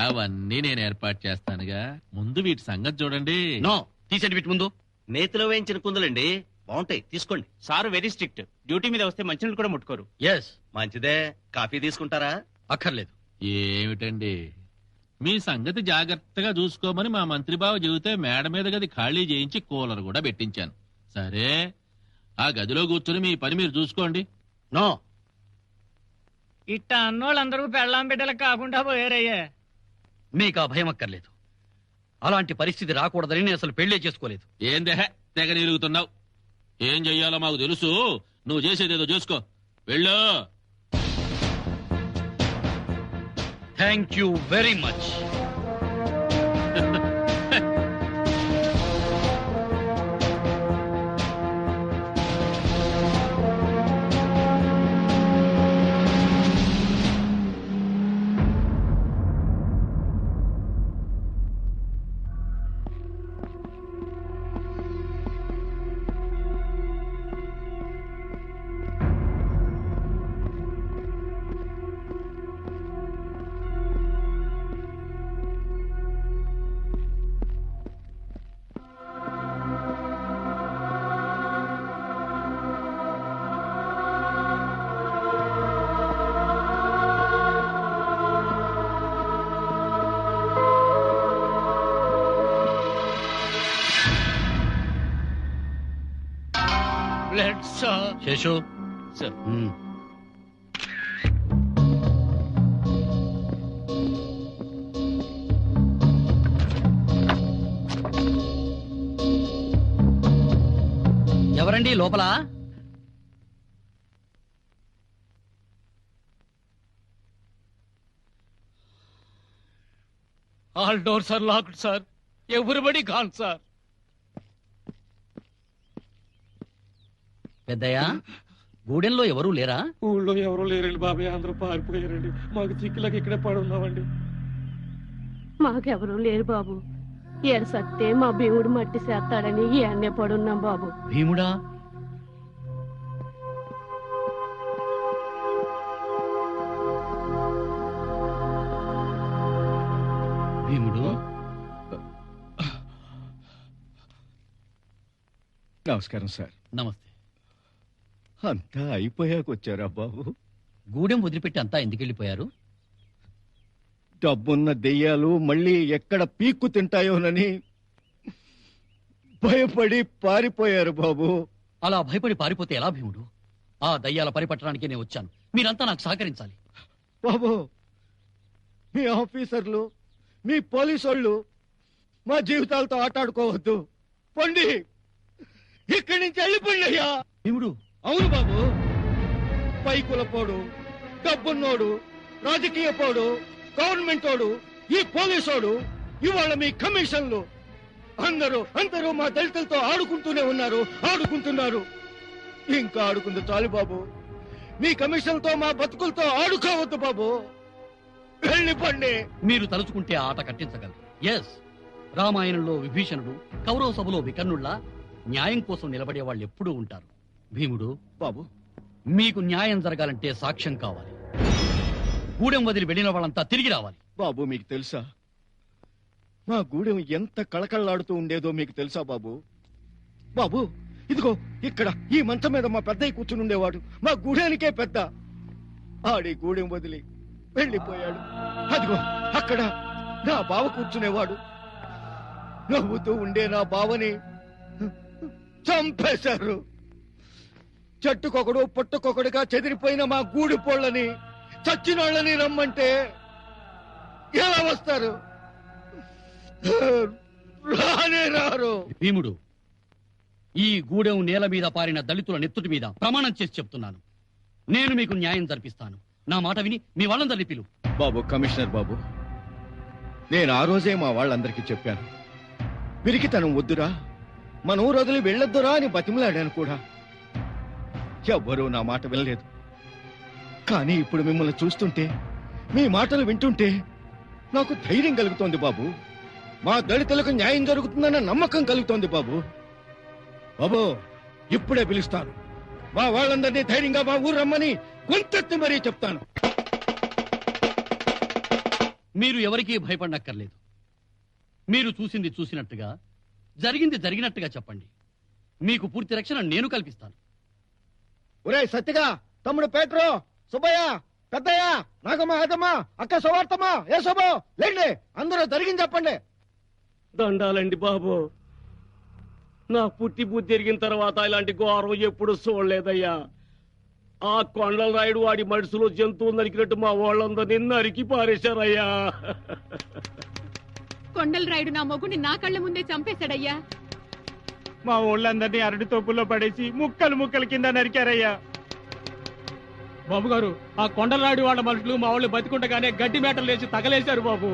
అవన్నీ నేను ఏర్పాటు చేస్తానుగా. ముందు వీటి సంగతి చూడండి. నో, తీసేటి వీటి ముందు. నేతిలో వేయించిన కుందులండి, బాగుంటాయి, తీసుకోండి. Sir very strict. డ్యూటీ మీద వస్తే మంచినీళ్ళు కూడా ముట్టుకోరు. ఎస్. మంచిదే. కాఫీ తీసుకుంటారా? అక్కర్లేదు. ఏమిటండి మీ సంగతి జాగ్రత్తగా చూసుకోమని మా మంత్రిబాబు చెబితే మేడ మీద గది ఖాళీ చేయించి కూలర్ కూడా పెట్టించాను. సరే, ఆ గదిలో కూర్చొని మీ పని మీరు చూసుకోండి. నో. ఇట్ట అన్నోళ్ళందరూ పెళ్ళాం బిడ్డలకు కాకుండా పోయారయ్యా. మీకు ఆ భయం అక్కర్లేదు. అలాంటి పరిస్థితి రాకూడదని నేను అసలు పెళ్లే చేసుకోలేదు. ఏం దేహ తెగ నిలుగుతున్నావు? ఏం చెయ్యాలో మాకు తెలుసు. నువ్వు చేసేదేదో చూసుకో. వెళ్ళు. Thank you very much. రెడ్ సార్. శేషు సార్. ఎవరండి లోపల? All doors are locked sir. Everybody gone sir. పెద్దయ్యా, గూడెంలో ఎవరూ లేరా? ఊళ్ళో ఎవరూ లేరండి బాబాయ్, అందరూ పారిపోయారండి. మాకు చిక్కులకి ఇక్కడే పడి ఉన్నామండి. మాకెవరూ లేరు బాబు. ఎడసత్తే మా భీముడు మట్టి చేస్తాడని ఎన్నే పడున్నాం బాబు. భీముడా? భీముడు? నమస్కారం సార్. నమస్తే. అంతా అయిపోయాక వచ్చారా బాబు? గూడెం వదిలిపెట్టి అంతా ఎందుకు వెళ్ళిపోయారు? డబ్బున్న దెయ్యాలు మళ్ళీ ఎక్కడ పీక్కు తింటాయోనని భయపడి పారిపోయారు బాబు. అలా భయపడి పారిపోతే ఎలా భీముడు? ఆ దయ్యాల పరిపట్టడానికి నేను వచ్చాను. మీరంతా నాకు సహకరించాలి. బాబు, మీ ఆఫీసర్లు, మీ పోలీసు వాళ్ళు మా జీవితాలతో ఆటాడుకోవద్దు. పండి, ఇక్కడి నుంచి వెళ్ళిపోండి అయ్యా. భీముడు? అవును బాబు. పైకులపోడు, డబ్బున్నోడు, రాజకీయ పోడు, గవర్నమెంట్ వాడు, ఈ పోలీసోడు, ఇవాళ మీ కమిషన్లు, అందరూ మా దళితులతో ఆడుకుంటూనే ఆడుకుంటున్నారు. ఇంకా ఆడుకుంది చాలు బాబు. మీ కమిషన్తో మా బతుకులతో ఆడుకోవద్దు బాబు. వెళ్ళిపోండి. మీరు తలుచుకుంటే ఆట కట్టించగలరు. ఎస్, రామాయణంలో విభీషణుడు, కౌరవ సభలో వికర్ణుల్లా న్యాయం కోసం నిలబడే వాళ్ళు ఎప్పుడూ ఉంటారు. భీముడు బాబు, మీకు న్యాయం జరగాలంటే సాక్ష్యం కావాలి. గూడెం వదిలి వెళ్ళిన వాళ్ళంతా తిరిగి రావాలి. బాబు, మీకు తెలుసా మా గూడెం ఎంత కళకళలాడుతూ ఉండేదో మీకు తెలుసా బాబు? బాబు, ఇదిగో ఇక్కడ ఈ మంచం మీద మా పెద్దయ్య కూర్చుని ఉండేవాడు. మా గూడెనికే పెద్ద. ఆడి గూడెం వదిలి వెళ్ళిపోయాడు. అదిగో అక్కడ నా బావ కూర్చునేవాడు. నవ్వుతూ ఉండే నా బావని చంపేశారు. చెట్టుకొకడు పుట్టుకొకడుగా చెదిరిపోయిన మా గూడి పోళ్ళని, చచ్చినోళ్ళని రమ్మంటే ఎలా వస్తారు? రానే రారు. భీముడు, ఈ గూడెం నేల మీద పారిన దళితుల నెత్తుటి మీద ప్రమాణం చేసి చెప్తున్నాను, నేను మీకు న్యాయం జరిపిస్తాను. నా మాట విని మీ వాళ్ళందరినీ పిలువు. బాబు, కమిషనర్ బాబు, నేను ఆ రోజే మా వాళ్ళందరికీ చెప్పాను, పిరికితనం వద్దురా, మన ఊరు వదిలి వెళ్ళొద్దురా అని బతిమలాడాను కూడా. ఎవ్వరూ నా మాట వినలేదు. కానీ ఇప్పుడు మిమ్మల్ని చూస్తుంటే, మీ మాటలు వింటుంటే నాకు ధైర్యం కలుగుతోంది బాబు. మా దళితులకు న్యాయం జరుగుతుందన్న నమ్మకం కలుగుతోంది బాబు. బాబు, ఇప్పుడే పిలుస్తాను. మా వాళ్ళందరినీ ధైర్యంగా మా ఊరు రమ్మని గొంతెత్తి మరీ చెప్తాను. మీరు ఎవరికీ భయపడనక్కర్లేదు. మీరు చూసింది చూసినట్టుగా, జరిగింది జరిగినట్టుగా చెప్పండి. మీకు పూర్తి రక్షణ నేను కల్పిస్తాను. ఒరే సత్తిగా, తమ్ముడు పేట్రో, సుబ్బయ్య, పెద్దయ్య, నాగమ్మ, ఆదమ్మ, అక్క సువార్తమ్మ, ఏ శుభో, లేండి, అందరూ జరిగింది చెప్పండి. దండాలండి బాబు. నా పుట్టి బుద్ధి తిరిగిన తర్వాత ఇలాంటి ఘోరం ఎప్పుడు చూడలేదయ్యా. ఆ కొండల రాయుడు వాడి మనుషులు జంతువులు నరికినట్టు మా వాళ్ళందరినీ నరికి పారేశారయ్యా. కొండల రాయుడు నా మొగుని నా కళ్ళ ముందే చంపేశాడయ్యా. మా ఊళ్ళందరినీ అరటి తోపుల్లో పడేసి ముక్కలు కింద నరికారయ్యా. బాబు గారు, ఆ కొండలరాయుడు వాళ్ళ మనుషులు మా వాళ్ళు బతికుండగానే గడ్డి మేటలు వేసి తగలేశారు బాబు.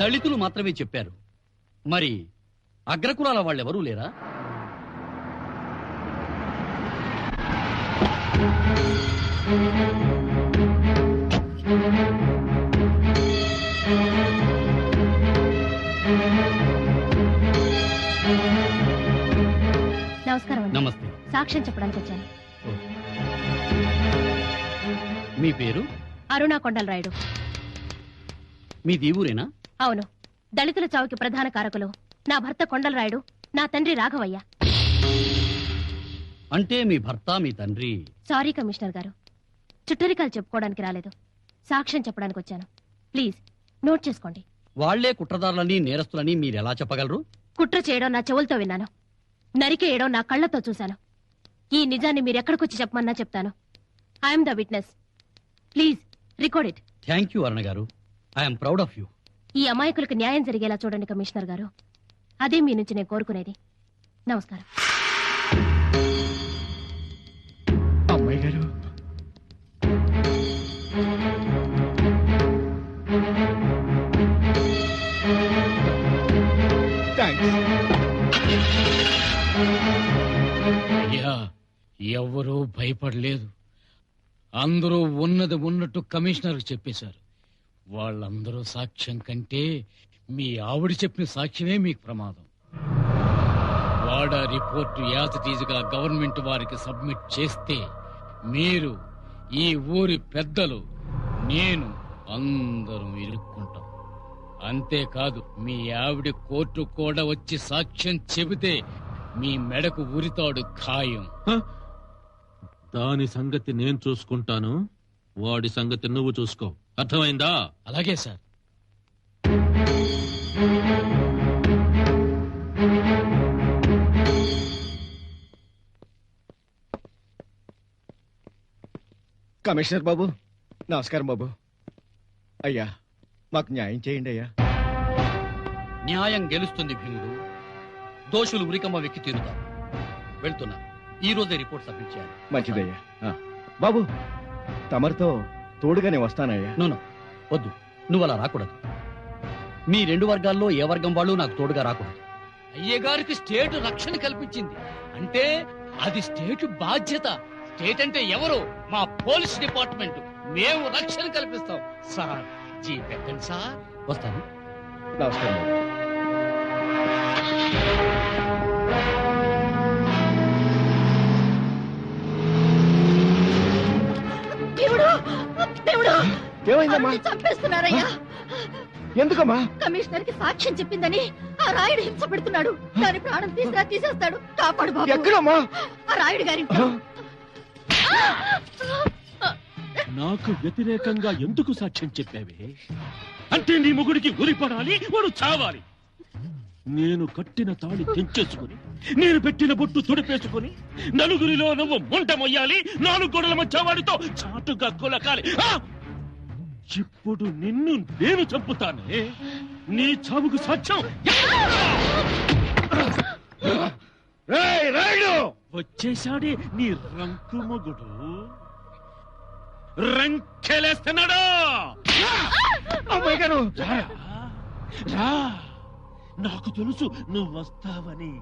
దళితులు మాత్రమే చెప్పారు, మరి అగ్రకులాల వాళ్ళెవరూ లేరా? నమస్కారం అండి. నమస్తే. సాక్ష్యం చెప్పడానికి వచ్చాను. మీ పేరు? అరుణా కొండలరాయుడు. మీ దేవురేనా? అవును. దళితుల చావుకి ప్రధాన కారకులు నా భర్త కొండలరాయుడు, నా తండ్రి రాఘవయ్య. అంటే మీ భర్త మీ తండ్రి. సారీ కమిషనర్ గారు, చుట్టరికాలు చెప్పుకోవడానికి రాలేదు, సాక్ష్యం చెప్పడానికి వచ్చాను. ప్లీజ్ నోట్ చేసుకోండి. వాళ్లే కుట్రదారులని నేరస్తులని మీరెలా చెప్పగలరు? కుట్ర చేయడం నా చెవులతో విన్నాను, నరికేయడం నా కళ్ళతో చూశాను. ఈ నిజాన్ని మీరు ఎక్కడికొచ్చి చెప్పమన్నా చెప్తాను. I'm the witness. Please record it. Thank you Aruna గారు. I'm proud of you. ఈ అమాయకులకు న్యాయం జరిగేలా చూడండి కమిషనర్ గారు. అదే మీ నుంచి నేను కోరుకునేది. నమస్కారం. అమ్మాయి గారు, అయ్యా, ఎవ్వరూ భయపడలేదు. అందరూ ఉన్నది ఉన్నట్టు కమిషనర్కి చెప్పేశారు. వాళ్ళందరూ సాక్ష్యం కంటే మీ ఆవిడ చెప్పిన సాక్ష్యమే మీకు ప్రమాదం. వాడా రిపోర్టు యాజిటీజుగా గవర్నమెంట్ వారికి సబ్మిట్ చేస్తే మీరు, ఈ ఊరి పెద్దలు, నేను అందరం ఇరుక్కుంటాం. అంతేకాదు, మీ ఆవిడ కోర్టు కూడా వచ్చి సాక్ష్యం చెబితే మీ మెడకు ఉరితాడు ఖాయం. దాని సంగతి నేను చూసుకుంటాను, వాడి సంగతి నువ్వు చూసుకో. అర్థమైందా? అలాగే సార్. కమిషనర్ బాబు, నమస్కారం బాబు. అయ్యా, మాకు న్యాయం చేయండి అయ్యా. న్యాయం గెలుస్తుంది భీముడు. దోషులు ఉరికమ్మ వెక్కి తీరుతారు. వెళ్తున్నా. ఈ రోజే రిపోర్ట్ సబ్మిట్ చేయాలి. మంచిదయ్యా. బాబు, తమరితో తోడుగానే వస్తానయ్యా. నో, వద్దు. నువ్వు అలా రాకూడదు. మీ రెండు వర్గాల్లో ఏ వర్గం వాళ్ళు నాకు తోడుగా రాకూడదు. అయ్యగారికి స్టేట్ రక్షణ కల్పించింది అంటే అది స్టేట్ బాధ్యత. స్టేట్ అంటే ఎవరు? మా పోలీస్ డిపార్ట్మెంట్. మేము రక్షణ కల్పిస్తాం సార్. జీ పెట్టండి సార్. వస్తాను. నమస్కారం బాబు. ఏమైందమ్మా? చంపేస్తున్నారయ్యా. ఎందుకమ్మా? కమిషనర్ కి సాక్ష్యం చెప్పిందని ఆ రాయుడు హింస పెడుతున్నాడు. దాని ప్రాణం తీసేస్తాడు. కాపాడు బాబు. ఎక్కడమ్మా? ఆ రాయుడు గారి నాకు వ్యతిరేకంగా ఎందుకు సాక్ష్యం చెప్పావే? అంటే నీ మొగుడికి ఉరిపడాలి, వాడు చావాలి. నేను కట్టిన తాళి తెంచేసుకుని, నేను పెట్టిన బొట్టు తుడిపేసుకుని, నలుగురిలో నువ్వు ముంట మొయ్యాలి, 4 గోడల మధ్య వాడితో చాటుగా కొలకాలి. ఇప్పుడు నిన్ను నేను చంపుతానే. నీ చావుకు సాక్ష్యం వచ్చేశాడే నీ రంకు మొగుడు. రంకెలేస్తున్నాడు. అమ్మాయి గారు, రా, నాకు తెలుసు నువ్వు వస్తావని.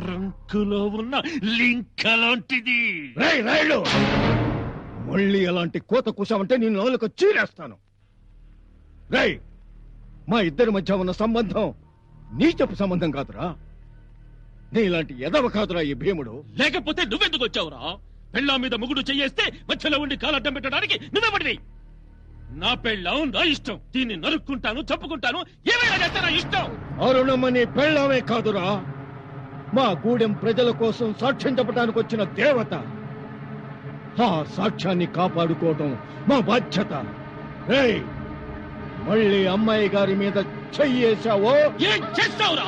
రంకులో ఉన్న లింక్ అలాంటిది. రాయుడు, మళ్ళీ అలాంటి కోత కూసామంటే నేను నోలుకు చీరేస్తాను. రై, మా ఇద్దరి మధ్య ఉన్న సంబంధం నీచపు సంబంధం కాదురా. నీలాంటి ఎదవ కాదురా ఈ భీముడు. లేకపోతే నువ్వెందుకు వచ్చావురా? పెళ్ళాం మీద మొగుడు చెయ్యేస్తే మధ్యలో ఉండి కాలడ్డం పెట్టడానికి నువ్వెవడివి? నా పెళ్ళాం నా ఇష్టం. దీన్ని నరుక్కుంటాను, చంపుకుంటాను, ఏమైనా చేస్తా నా ఇష్టం. అరుణమ్మని పెళ్ళామే కాదురా, మా గూడెం ప్రజల కోసం సాక్ష్యం చెప్పడానికి వచ్చిన దేవత. ఆ సాక్ష్యాన్ని కాపాడుకోవటం మా బాధ్యత. రేయ్, మళ్ళీ అమ్మాయి గారి మీద చెయ్యేశావో ఏం చేస్తావురా?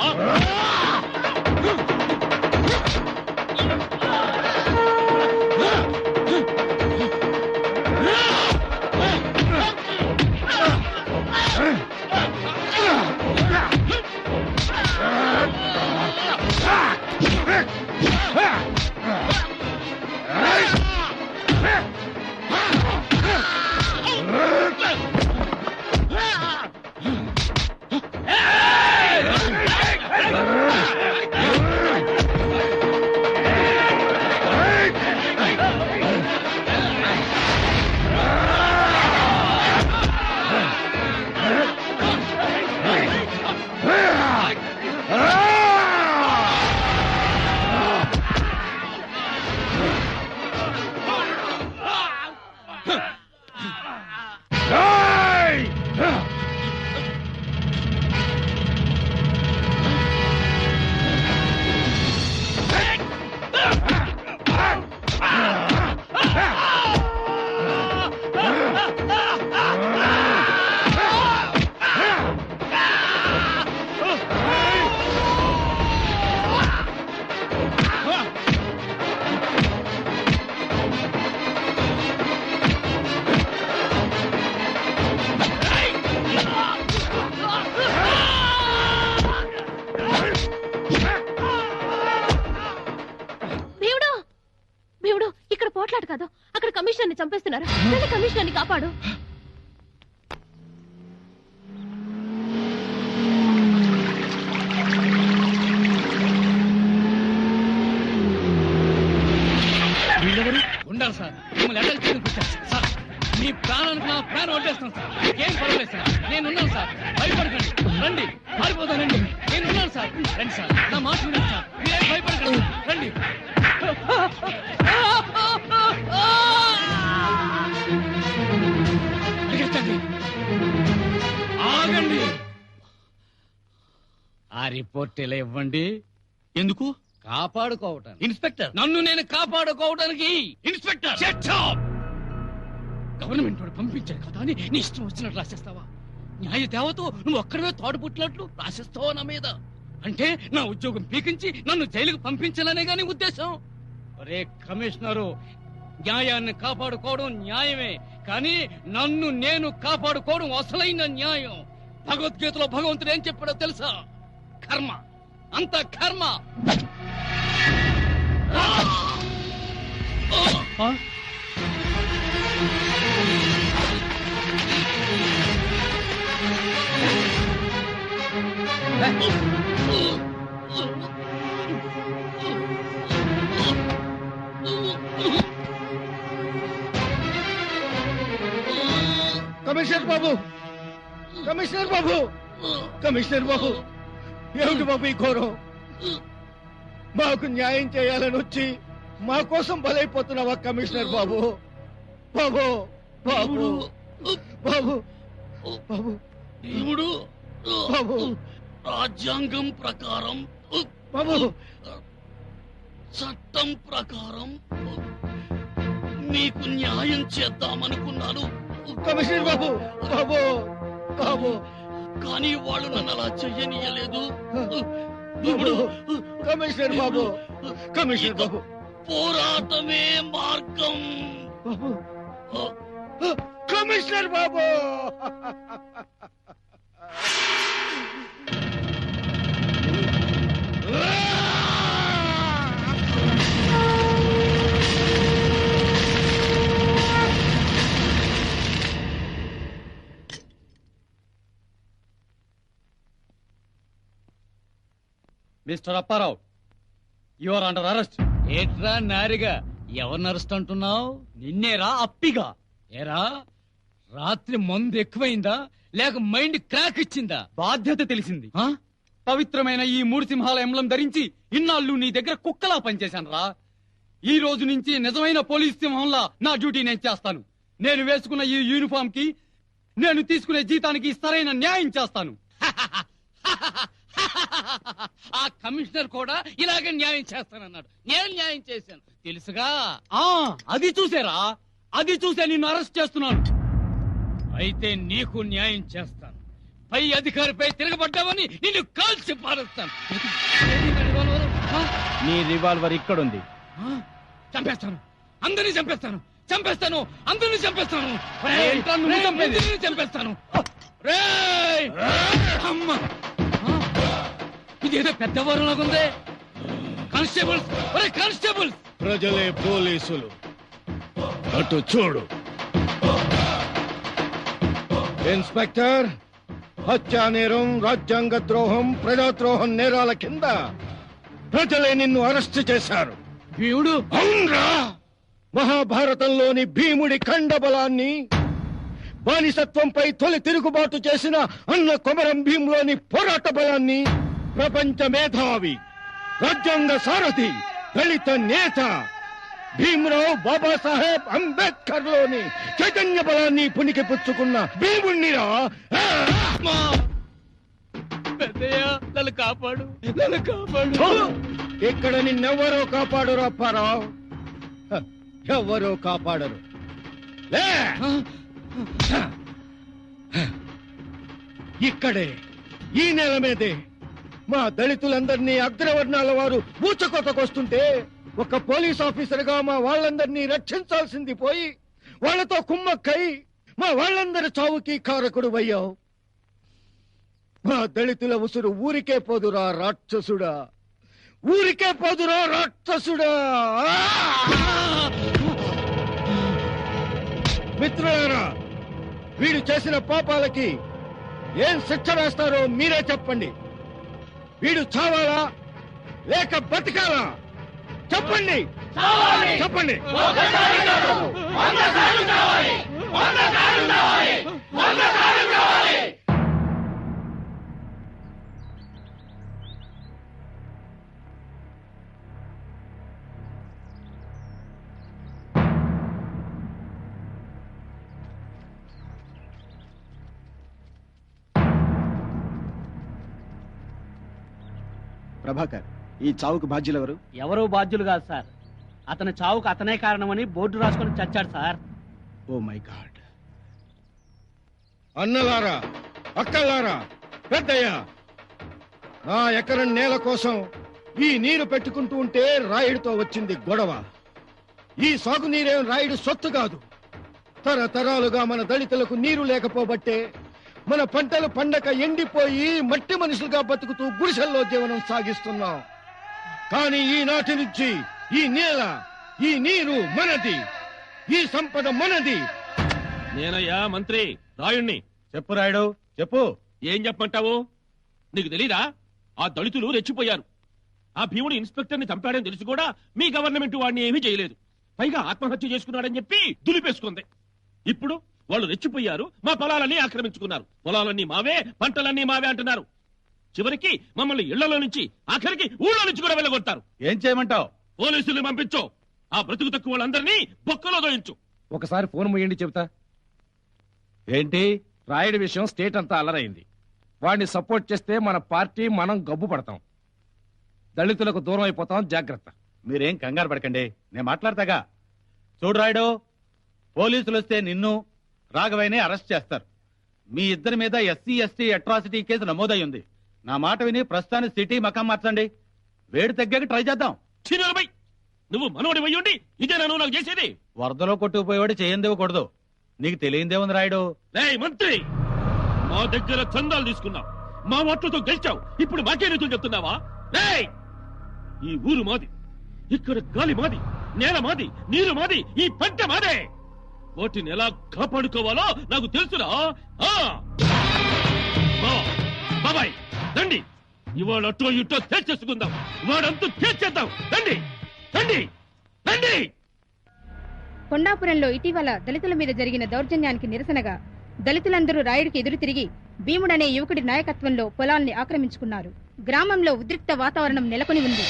కమిషనర్ని చంపేస్తున్నారు. వెళ్ళి కమిషనర్ని కాపాడు. వీళ్ళెవరు? ఉండాలి సార్, మిమ్మల్ని అటాక్ చేయడానికి సార్. మీ ప్రాణానికి నా ప్రాణం వడ్డేస్తాను సార్. ఏం పర్వాలేదు సార్, నేనున్నాను సార్. భయపడకండి, రండి. పారిపోతానండి, నేనున్నాను సార్. రండి సార్, నా మాట వినండి సార్. మీరేం భయపడకండి, రండి. ఆగండి. ఆ రిపోర్ట్ ఇలా ఇవ్వండి. ఎందుకు? కాపాడుకోవటానికి. ఇన్స్పెక్టర్, నన్ను నేను కాపాడుకోవడానికి. ఇన్స్పెక్టర్, గవర్నమెంట్ వాడు పంపించాడు కదా అని నీ ఇష్టం వచ్చినట్టు రాసేస్తావా? న్యాయ దేవతో నువ్వు ఒక్కడవే తోడుపుట్టినట్లు రాసేస్తావా నా మీద? అంటే నా ఉద్యోగం పీకించి నన్ను జైలుకు పంపించాలనే గాని ఉద్దేశం? ఒరే కమిషనరు, న్యాయాన్ని కాపాడుకోవడం న్యాయమే, కానీ నన్ను నేను కాపాడుకోవడం అసలైన న్యాయం. భగవద్గీతలో భగవంతుడు ఏం చెప్పాడో తెలుసా? కర్మ, అంత కర్మ. కమిషనర్ బాబు, కమిషనర్ బాబు, కమిషనర్ బాబు, ఏమిటి బాబు ఈ ఘోరం? మాకు న్యాయం చేయాలని వచ్చి మా కోసం బలైపోతున్నావా కమిషనర్ బాబు? బాబు బాబు బాబు బాబు దేవుడు, బాబు రాజ్యాంగం ప్రకారం, బాబు చట్టం ప్రకారం మీకు న్యాయం చేద్దామనుకున్నాను కమిషనర్ బాబు. బాబు బాబు కానీ వాళ్ళు నన్ను అలా చెయ్యనీయలేదు. దేవుడు, కమిషనర్ బాబు, కమిషనర్ బాబు, పోరాటమే మార్గం. బాబు కమిషనర్ బాబు. Mister Apparao, you are under arrest. ఏట్రా నారిగా, ఎవరిని అరెస్ట్ అంటున్నావు? నిన్నేరా అప్పిగా. ఏరా, రాత్రి మందు ఎక్కువైందా లేక మైండ్ క్రాక్ ఇచ్చిందా? బాధ్యత తెలిసింది. పవిత్రమైన ఈ 3 సింహాల ఎంబ్లం ధరించి ఇన్నాళ్ళు నీ దగ్గర కుక్కలా పనిచేశాను రా. ఈ రోజు నుంచి నిజమైన పోలీస్ సింహంలా నా డ్యూటీ నేను చేస్తాను. నేను వేసుకున్న ఈ యూనిఫామ్ కి, నేను తీసుకునే జీతానికి సరైన న్యాయం చేస్తాను. ఆ కమిషనర్ కూడా ఇలాగే న్యాయం చేస్తానన్నాడు. నేను న్యాయం చేశాను తెలుసుగా. అది చూసారా, అది చూసే నిన్ను అరెస్ట్ చేస్తున్నాను. అయితే నీకు న్యాయం చేస్తాను. పై అధికారిపై తిరగబడ్డావని నిన్ను కాల్చి పారేస్తాను. నీ రివాల్వర్ ఇక్కడుంది. చంపేస్తాను, అందరినీ చంపేస్తాను, చంపేస్తాను, అందరినీ చంపేస్తాను. చంపేస్తాను. అమ్మా, ఇదేదో పెద్దవారులాగుందే. కానిస్టేబుల్స్, ఒరే కానిస్టేబుల్స్. ప్రజలే పోలీసులు, అటు చూడు. ఇన్స్పెక్టర్, హత్యా నేరం, రాజ్యాంగ ద్రోహం, ప్రజాద్రోహం నేరాల కింద ప్రజలే నిన్ను అరెస్ట్ చేశారు. భీముడు? అవునరా, మహాభారతంలోని భీముడి ఖండబలాన్ని, బానిసత్వంపై తొలి తిరుగుబాటు చేసిన అన్న కొమరం భీములోని పోరాట బలాన్ని, ప్రపంచ మేధావి, రాజ్యాంగ సారథి, దళిత నేత భీమరావు బాబాసాహెబ్ అంబేద్కర్ లోని చైతన్య బలాన్ని పునికి పుచ్చుకున్న భీముణ్ణిరా. పెద్దయ్య, నన్ను కాపాడు, నన్ను కాపాడు. ఇక్కడ నిన్నెవ్వరో కాపాడరు అప్పారావు, ఎవ్వరూ కాపాడరు. లే, ఇక్కడే ఈ నేల మీదే మా దళితులందరినీ అగ్రవర్ణాల వారు ఊచకోతకొస్తుంటే ఒక పోలీస్ ఆఫీసర్ గా మా వాళ్ళందరినీ రక్షించాల్సింది పోయి వాళ్లతో కుమ్మక్కై మా వాళ్ళందరి చావుకి కారకుడు అయ్యావు. మా దళితుల ఉసురు ఊరికే పోదురా రాక్షసుడా, ఊరికే పోదురా రాక్షసుడా. మిత్రులారా, వీడు చేసిన పాపాలకి ఏం శిక్ష వేస్తారో మీరే చెప్పండి. వీడు చావాలా లేక బతకాలా? చెప్పండి, చెప్పండి. ప్రభాకర్, ఈ చావుకు బాధ్యులెవరు? ఎవరూ బాధ్యులు కాదు సార్. అతని చావుకు అతనే కారణమని బోర్డు రాసుకొని చచ్చాడు సార్. Oh my god. అన్నలారా, అక్కలారా, పెద్దయ్య, నా ఎకరం నేల కోసం ఈ నీరు పెట్టుకుంటూ ఉంటే రాయుడితో వచ్చింది గొడవ. ఈ సాగునీరేం రాయుడు సొత్తు కాదు. తరతరాలుగా మన దళితులకు నీరు లేకపోబట్టే మన పంటలు పండక ఎండిపోయి మట్టి మనుషులుగా బతుకుతూ గుడిసెల్లో జీవనం సాగిస్తున్నాం. కానీ ఈనాటి నుంచి ఈ నేల, ఈ నీరు మనది, ఈ సంపద మనది. నేనయ్యా మంత్రి రాయుణ్ణి. చెప్పు రాయుడు, చెప్పు. ఏం చెప్పమంటావు? నీకు తెలీదా? ఆ దళితులు రెచ్చిపోయారు. ఆ భీముడు ఇన్స్పెక్టర్ని చంపాడని తెలిసి కూడా మీ గవర్నమెంట్ వాడిని ఏమీ చేయలేదు. పైగా ఆత్మహత్య చేసుకున్నాడని చెప్పి దులిపేసుకుంది. ఇప్పుడు వాళ్ళు రెచ్చిపోయారు, మా పొలాలన్నీ ఆక్రమించుకున్నారు. పొలాలన్నీ మావే, పంటలన్నీ మావే అంటున్నారు. చివరికి మమ్మల్ని ఇళ్లలో నుంచి, ఆఖరికి ఊళ్ళో నుంచి కూడా వెళ్ళగొడతారు. ఏం చేయమంటావు? పోలీసుల్ని పంపించు. ఆ బ్రతుకు తక్కువ వాళ్ళందరినీ బొక్కలో దోయించు. ఒకసారి ఫోన్ ముయ్యండి చెబుతా. ఏంటి? రాయుడి విషయం స్టేట్ అంతా అల్లరైంది. వాడిని సపోర్ట్ చేస్తే మన పార్టీ మనం గబ్బు పడతాం. దళితులకు దూరం అయిపోతాం, జాగ్రత్త. మీరేం కంగారు పడకండి, నేను మాట్లాడతాగా. చూడు రాయుడు, పోలీసులు వస్తే నిన్ను రాఘవయ్యని అరెస్ట్ చేస్తారు. మీ ఇద్దరి మీద ఎస్సీ ఎస్టీ అట్రాసిటీ కేసు నమోదై ఉంది. నా మాట విని ప్రస్తుతానికి సిటీ మకాం మార్చండి. వేడి తగ్గాక ట్రై చేద్దాం. చిన్నరబై, నువ్వు మనోడి వయ్యుండి ఇదేనా నువ్వు నాకు చేసేది? వరదలో కొట్టుకుపోయేవాడు చేయందేవకూడదు. నీకు తెలియందేముంది రాయుడు. రేయ్ మంత్రి, మా దగ్గర చందాలు తీసుకున్నావు, మా ఓట్లతో గెలిచావు. ఇప్పుడు మాకే నీతులు చెప్తున్నావా? రేయ్, ఈ ఊరు మాది, ఇక్కడ గాలి మాది, నేల మాది, నీరు మాది, ఈ పంట మాదే. వాటిని ఎలా కాపాడుకోవాలో నాకు తెలుసురా. బాబాయ్ రండి, ఇవాళ అటో ఇటో తేల్చేసుకుందాం. వాడంతా తేల్చేద్దాం. రండి రండి రండి. కొండాపురంలో ఇటీవల దళితుల మీద జరిగిన దౌర్జన్యానికి నిరసనగా దళితులందరూ రాయుడికి ఎదురు తిరిగి భీముడనే యువకుడి నాయకత్వంలో పొలాల్ని ఆక్రమించుకున్నారు. గ్రామంలో ఉద్రిక్త వాతావరణం నెలకొని ఉంది.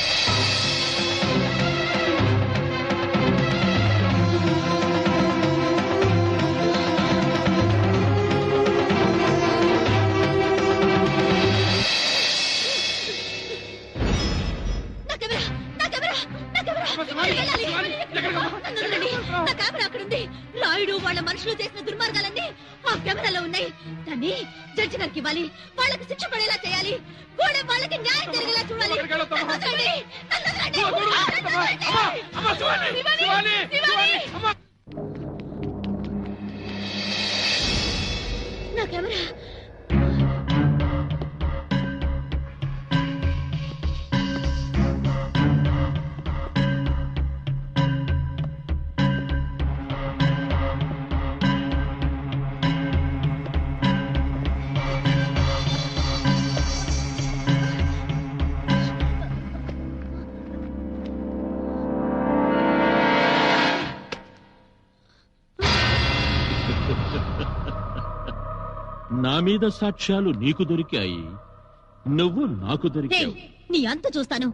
రాయుడు వాళ్ళ మనుషులు చేసిన దుర్మార్గాలన్నీ ఆ కెమెరాలో ఉన్నాయి. దాన్ని జడ్జి గారికి ఇవ్వాలి, వాళ్ళకి శిక్ష పడేలా చేయాలి, కూడా వాళ్ళకి న్యాయం జరిగేలా చూడాలి. నా కెమెరా నా మీద సాక్ష్యాలు నీకు దొరికాయి, నువ్వు నాకు దొరికావు. నీ అంత చూస్తాను.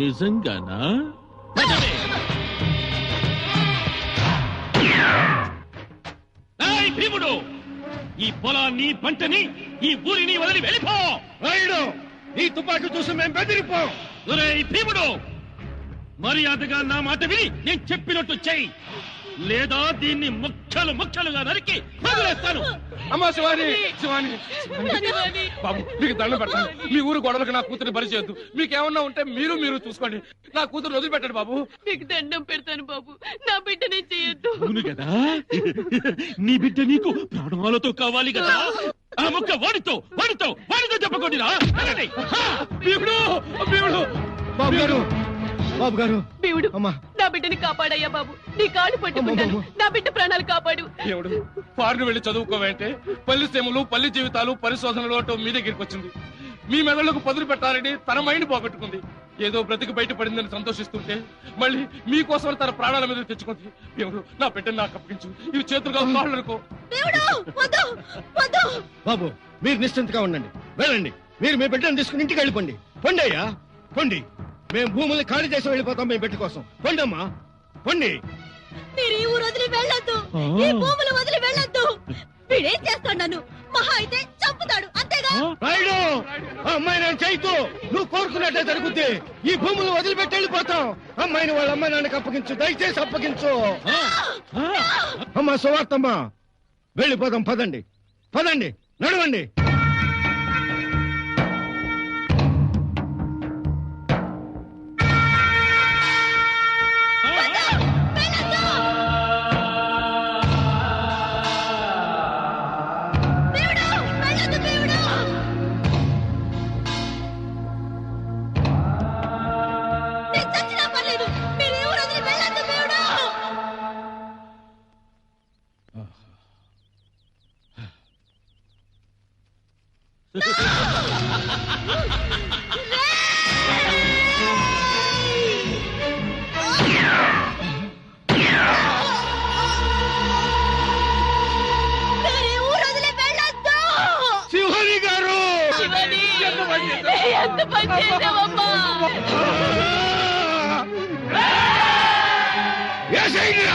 నిజంగానా? భీముడు, ఈ పొలాన్ని, పంటని, ఈ ఊరిని వదిలి వెళ్ళిపో. రాయుడు, నీ తుపాకీ చూసి మేము బెదిరిపోం. భీముడు, మర్యాదగా నా మాట విని నేను చెప్పినట్టు చెయ్యి, లేదా దీన్ని ముక్కలు ముక్కలుగా నరికి వదిలేస్తాను. అమ్మా శివాని, శివాని బాబు, మీకు దండం పెడతాను. మీ ఊరు గొడవలకు నా కూతురు బలి చేయొద్దు. మీకేమన్నా ఉంటే మీరు చూసుకోండి. నా కూతురు వదిలిపెట్టండి బాబు. మీకు దండం పెడతాను బాబు, నా బిడ్డనే చేయొద్దు. అవును కదా, నీ బిడ్డ నీకు ప్రాణాలతో కావాలి కదా. ఆ ముక్క వాడితో చెప్పకండిరా. భీముడు, భీముడు బాబు గారు, బాబు గారు దేవుడు అమ్మా నా బిడ్డని కాపాడయ్యా బాబు నీ కాళ్ళు పట్టుకుంటాను నా బిడ్డ ప్రాణాలు కాపాడు దేవుడు ఫారిన్ వెళ్ళి చదువుకోవంటే పల్లి సీమలు పల్లి జీవితాలు పరిశోధనలు అంటూ మీ దగ్గరికి వచ్చింది. మీ మెదళ్లకు పదులు పెట్టాలని తన మైండ్ పోగొట్టుకుంది. ఏదో బ్రతికి బయటపడిందని సంతోషిస్తుంటే మళ్ళీ మీకోసం తన ప్రాణాల మీద తెచ్చుకుంది. దేవుడు నా బిడ్డని నాకు అప్పగించు. ఇవి చేతులుగా కాళ్ళనుకో. బాబు మీరు నిశ్చింతగా ఉండండి, వెళ్ళండి. మీరు మీ బిడ్డను తీసుకుని ఇంటికి వెళ్ళిపోండి. పొండి అయ్యా పొండి. మేము భూముల్ని ఖాళీ చేసి వెళ్ళిపోతాం మీ బిడ్డ కోసం. పొండి అమ్మా పొండి. మీరు ఈ ఊరు వదిలి వెళ్ళొద్దు, ఈ భూములు వదిలి వెళ్ళొద్దు. వీడేం చేస్తాడు? నన్ను మహా అయితే చంపుతాడు, అంతేగా? రాయుడు అమ్మాయి నేను చేయకు. నువ్వు కోరుకున్నట్టే జరుగుద్ది. ఈ భూములు వదిలిపెట్టి వెళ్ళిపోతాం. అమ్మాయిని వాళ్ళ అమ్మాయి నాన్నకి అప్పగించు, దయచేసి అప్పగించు. అమ్మా సువార్తమ్మా వెళ్ళిపోదాం. పదండి పదండి, నడవండి.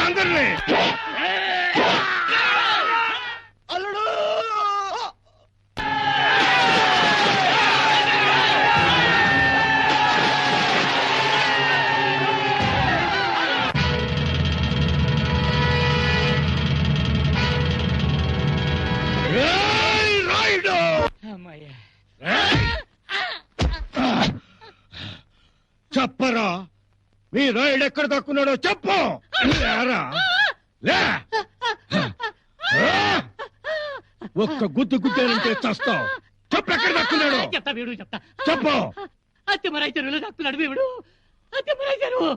అందరినీ చెప్పరా మీ రాయుడు ఎక్కడ దక్కున్నాడో చెప్పు. ఒక్క గుద్దు గుద్దానంటే చస్తావు. చెప్పు ఎక్కడ దక్కున్నాడో. చెప్తా వీడు చెప్తా. చెప్పు. అత్తిమరాయి చెరువులో దక్కున్నాడు వీడు. అత్తిమరాయి చెరువు.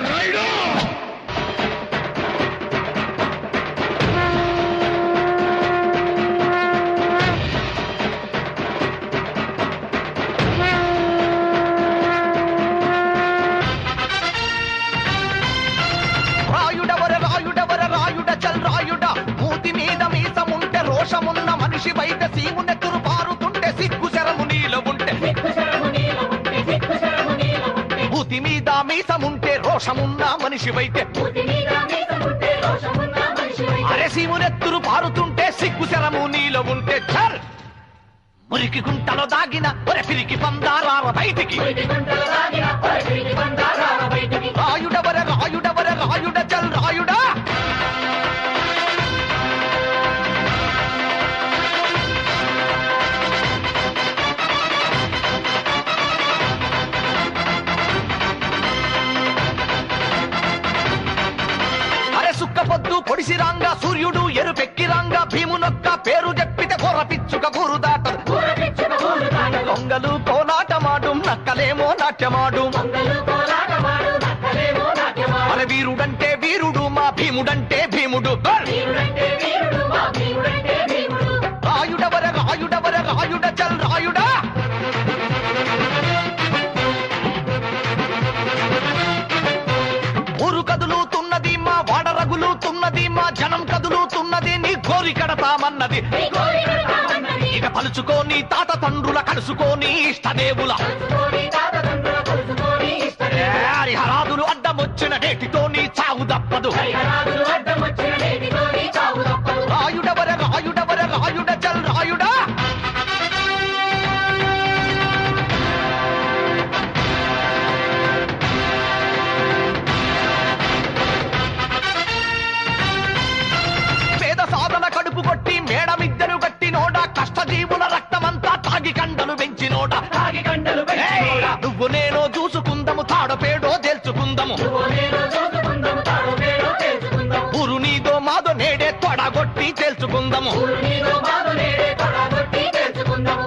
రాయుడు రోషమున్న మనిషి బయట సీమునెత్తురు పారుతుంటే సిగ్గు శరము నీలో ఉంటే భూతి మీద మీసముంటే రోషమున్న మనిషి బయట అరే సీమునెత్తురు పారుతుంటే సిగ్గు శరము నీలో ఉంటే చల్ మురికి గుంటలో దాగిన ఒరే పిరికి పందారార బయటికి. రాయుడవర రాయుడవర రాయుడ చల్ రాయుడా. పొద్దు పొడిసిరాంగా సూర్యుడు ఎరుపెక్కిరాంగా భీమునొక్క పేరు చెప్పితే కొర పిచ్చుక గురు దాటదు. దొంగలు కోలాటమాడు నక్కలేమో నాట్యమాడు. మన వీరుడంటే వీరుడు మా భీముడంటే భీముడు. రాయుడవర రాయుడవర రాయుడ చల్ రాయుడా. ఊరు కదులుతున్నది మా వాడ రగులుతున్నది మా జనం కదులుతున్నది నీ కోరి కడతామన్నది. ఇక పలుచుకోని తాత తండ్రుల కలుసుకోని ఇష్టదేవుల హరిహరాదులు అడ్డమొచ్చిన నేటితో నీ చావు తప్పదు. రాయుడవర రాయుడవర రాయుడ చల్ రాయుడా. కడుపు కొట్టి మేడమిద్దరు గట్టినోడా కష్టజీవుల రక్తమంతా తాగి కండలు పెంచినోడా. నువ్వు నేను చూసుకుందము తాడపేడో తేల్చుకుందము. ఊరు నీదో మాదో నేడే తొడగొట్టి తేల్చుకుందము.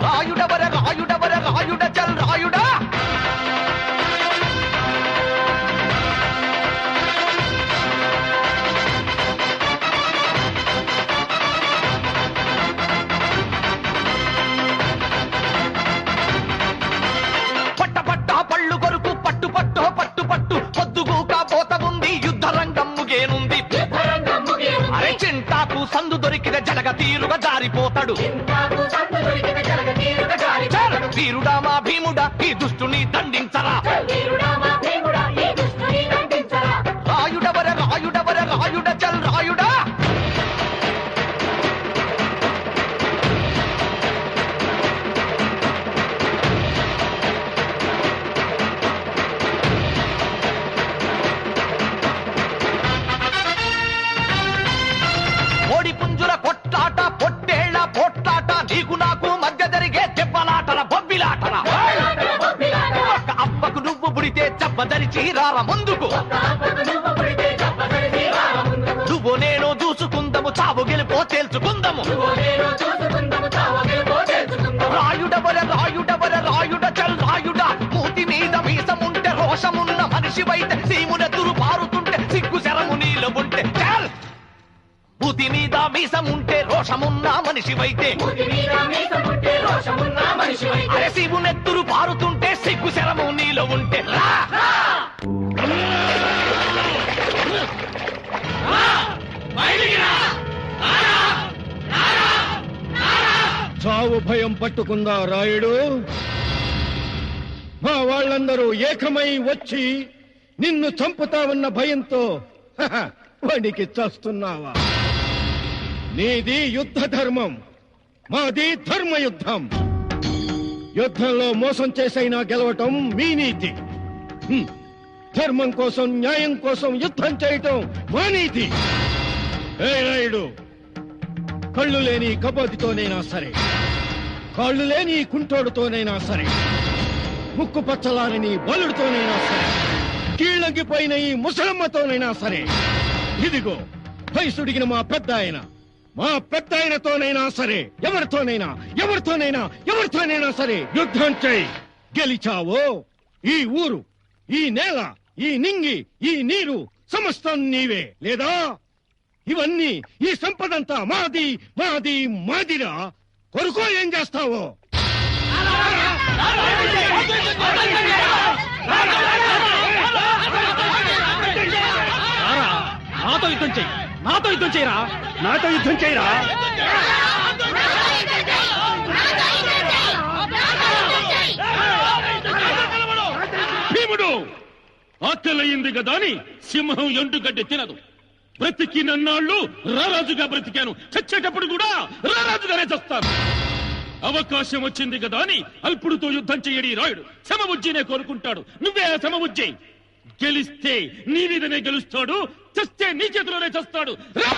రాయుడవర రాయుడవర రాయుడ చల్ రాయుడా. చింటాకు సందు దొరికిన జలగ తీరుగా జారిపోతాడు వీరుడా మా భీముడా ఈ దుష్టుని దండించరా రాయుడవర రాయుడవర రాయుడ చల్ రాయుడా కోడి పుంజుల కొట్లాట పొట్టేళ్ల పొట్లాట నీకు నాకు మధ్య జరిగే దెబ్బలాటల బొబ్బిలాటల ఒక్క అప్పకు నువ్వు పుడితే చెప్పదరిచి రార ముందుకు నువ్వు నేను చూసుకుందాము చావు గెలిపో తేల్చుకుందాము రాయుడవర రాయుడవర రాయుడ చల్ రాయుడ మూతి మీద మీసముంటే రోషమున్న మనిషివైతే సీమునెదురు పారుతుంటే సిగ్గు శరము నీలో ఉంటే చల్ మూతి మీద మీసముంటే రోషమున్న మనిషివైతే అరే శివునెత్తురు పారుతుంటే సిగ్గు శరము నీలో ఉంటే రా చావు భయం పట్టుకుందా రాయుడు మా వాళ్ళందరూ ఏకమై వచ్చి నిన్ను చంపుతావన్న భయంతో వాడికి చస్తున్నావా నీది యుద్ధ ధర్మం మాది ధర్మయుద్ధం యుద్ధంలో మోసం చేసైనా గెలవటం మీ నీతి ధర్మం కోసం న్యాయం కోసం యుద్ధం చేయటం మా నీతి ఏ రాయుడు కళ్ళు లేని కబోదితోనైనా సరే కాళ్ళు లేని కుంటోడుతోనైనా సరే ముక్కు పచ్చలారని బలుడితోనైనా సరే కీళ్ళగిపోయిన ఈ ముసలమ్మతోనైనా సరే ఇదిగో వయసుడిగిన మా పెద్ద ఆయనతోనైనా సరే ఎవరితోనైనా సరే యుద్ధం చేయి గెలిచావో ఈ ఊరు ఈ నేల ఈ నింగి ఈ నీరు సమస్తం నీవే లేదా ఇవన్నీ ఈ సంపదంతా మాది మాది మాదిరా కొరుకో ఏం చేస్తావో నాతో యుద్ధం చెయ్యి నాతో యుద్ధం చేయరా నాతో యుద్ధం చేయరా భీముడు ఆకలయ్యింది కదా అని సింహం ఎండుగడ్డి తినదు బ్రతికినన్నాళ్ళు రారాజుగా బ్రతికాను చచ్చేటప్పుడు కూడా రారాజుగానే చస్తాను అవకాశం వచ్చింది కదా అని అల్పుడితో యుద్ధం చెయ్యడి రాయుడు సమబుజ్జినే కోరుకుంటాడు నువ్వే సమబుజ్జి గెలిస్తే నీ మీదనే గెలుస్తాడు చస్తే నీ చేతిలోనే చస్తాడు రా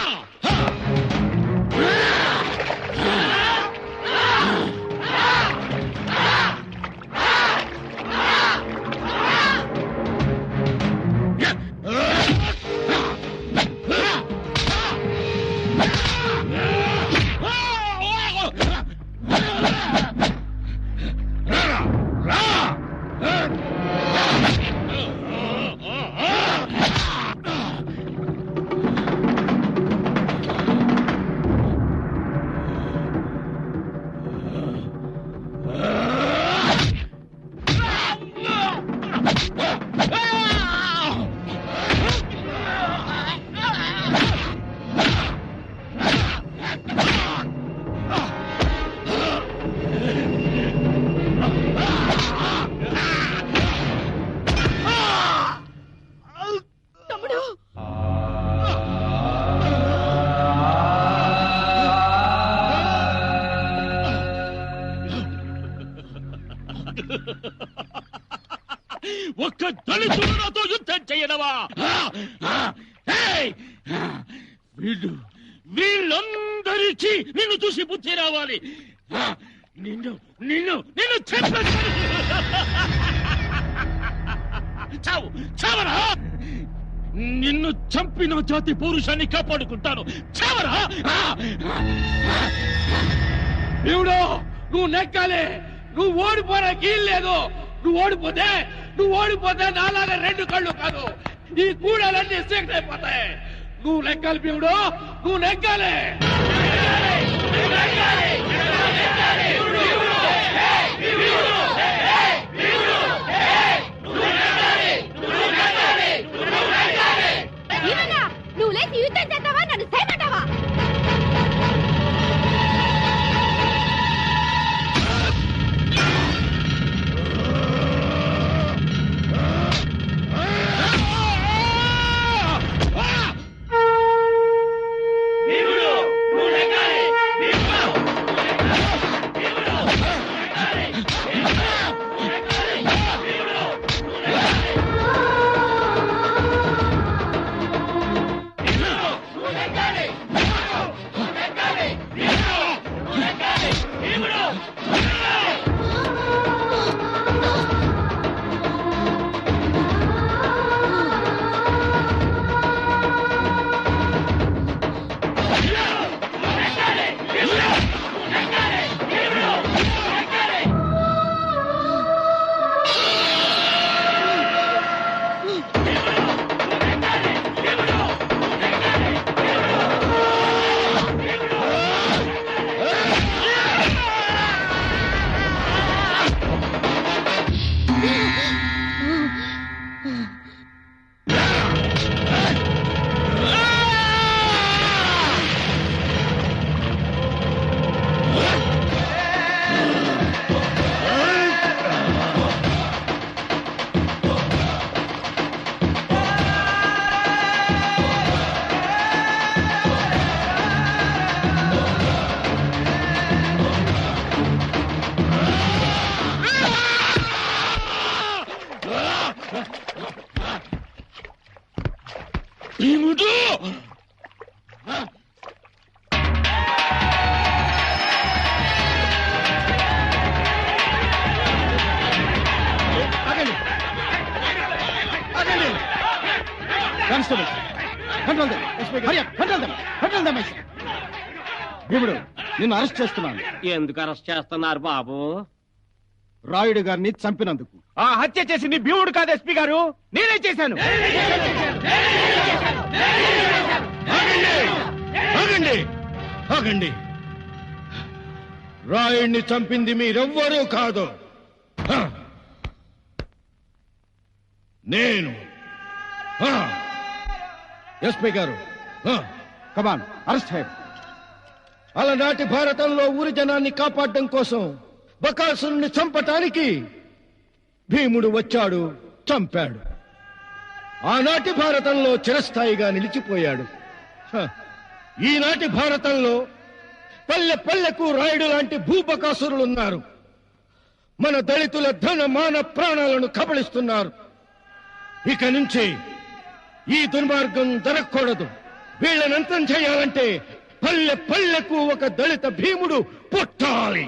ఒక్క దళితుడు నాతో యుద్ధం చేయడవా వీళ్ళందరికీ నిన్ను చూసి బుద్ధి రావాలి నిన్ను నిన్ను నిన్ను చావు చావరా నిన్ను చంపిన జాతి పౌరుషాన్ని కాపాడుకుంటాను చావరా దేవుడు నువ్వు నెక్కాలి నువ్వు ఓడిపోవడానికి లేదు నువ్వు ఓడిపోతే నాలాగా రెండు కళ్ళు కాదు ఈ కూడలన్నీ సీక్రెట్ అయిపోతాయి నువ్వు నెక్కాలి భీముడు నువ్వు నెక్కాలి నువ్వు లేచి యుద్ధం నువ్వేం చేద్దావా నన్ను చేయమంటావా భీముడు constable control them Hari up control them భీముడు నిన్ను అరెస్ట్ చేస్తున్నాను. ఎందుకు అరెస్ట్ చేస్తున్నారు బాబు? రాయుడు గారిని చంపినందుకు. ఆ హత్య చేసింది భీముడు కాదు ఎస్పీ గారు, నేనే చేశాను. ఆగండి ఆగండి, రాయుడిని చంపింది మీరెవ్వరూ కాదు, నేను. ఎస్పీ గారు కమాన్ అరెస్ట్ హైర్. అలనాటి భారతంలో ఊరి జనాన్ని కాపాడడం కోసం బకాసురుణ్ణి చంపటానికి భీముడు వచ్చాడు, చంపాడు. ఆనాటి భారతంలో చిరస్థాయిగా నిలిచిపోయాడు. ఈనాటి భారతంలో పల్లె పల్లెకు రాయుడు లాంటి భూబకాసురులున్నారు. మన దళితుల ధన మాన ప్రాణాలను కబళిస్తున్నారు. ఇక నుంచి ఈ దుర్మార్గం జరగకూడదు. వీళ్ళని అంతం చేయాలంటే పల్లె పల్లెకు ఒక దళిత భీముడు పుట్టాలి.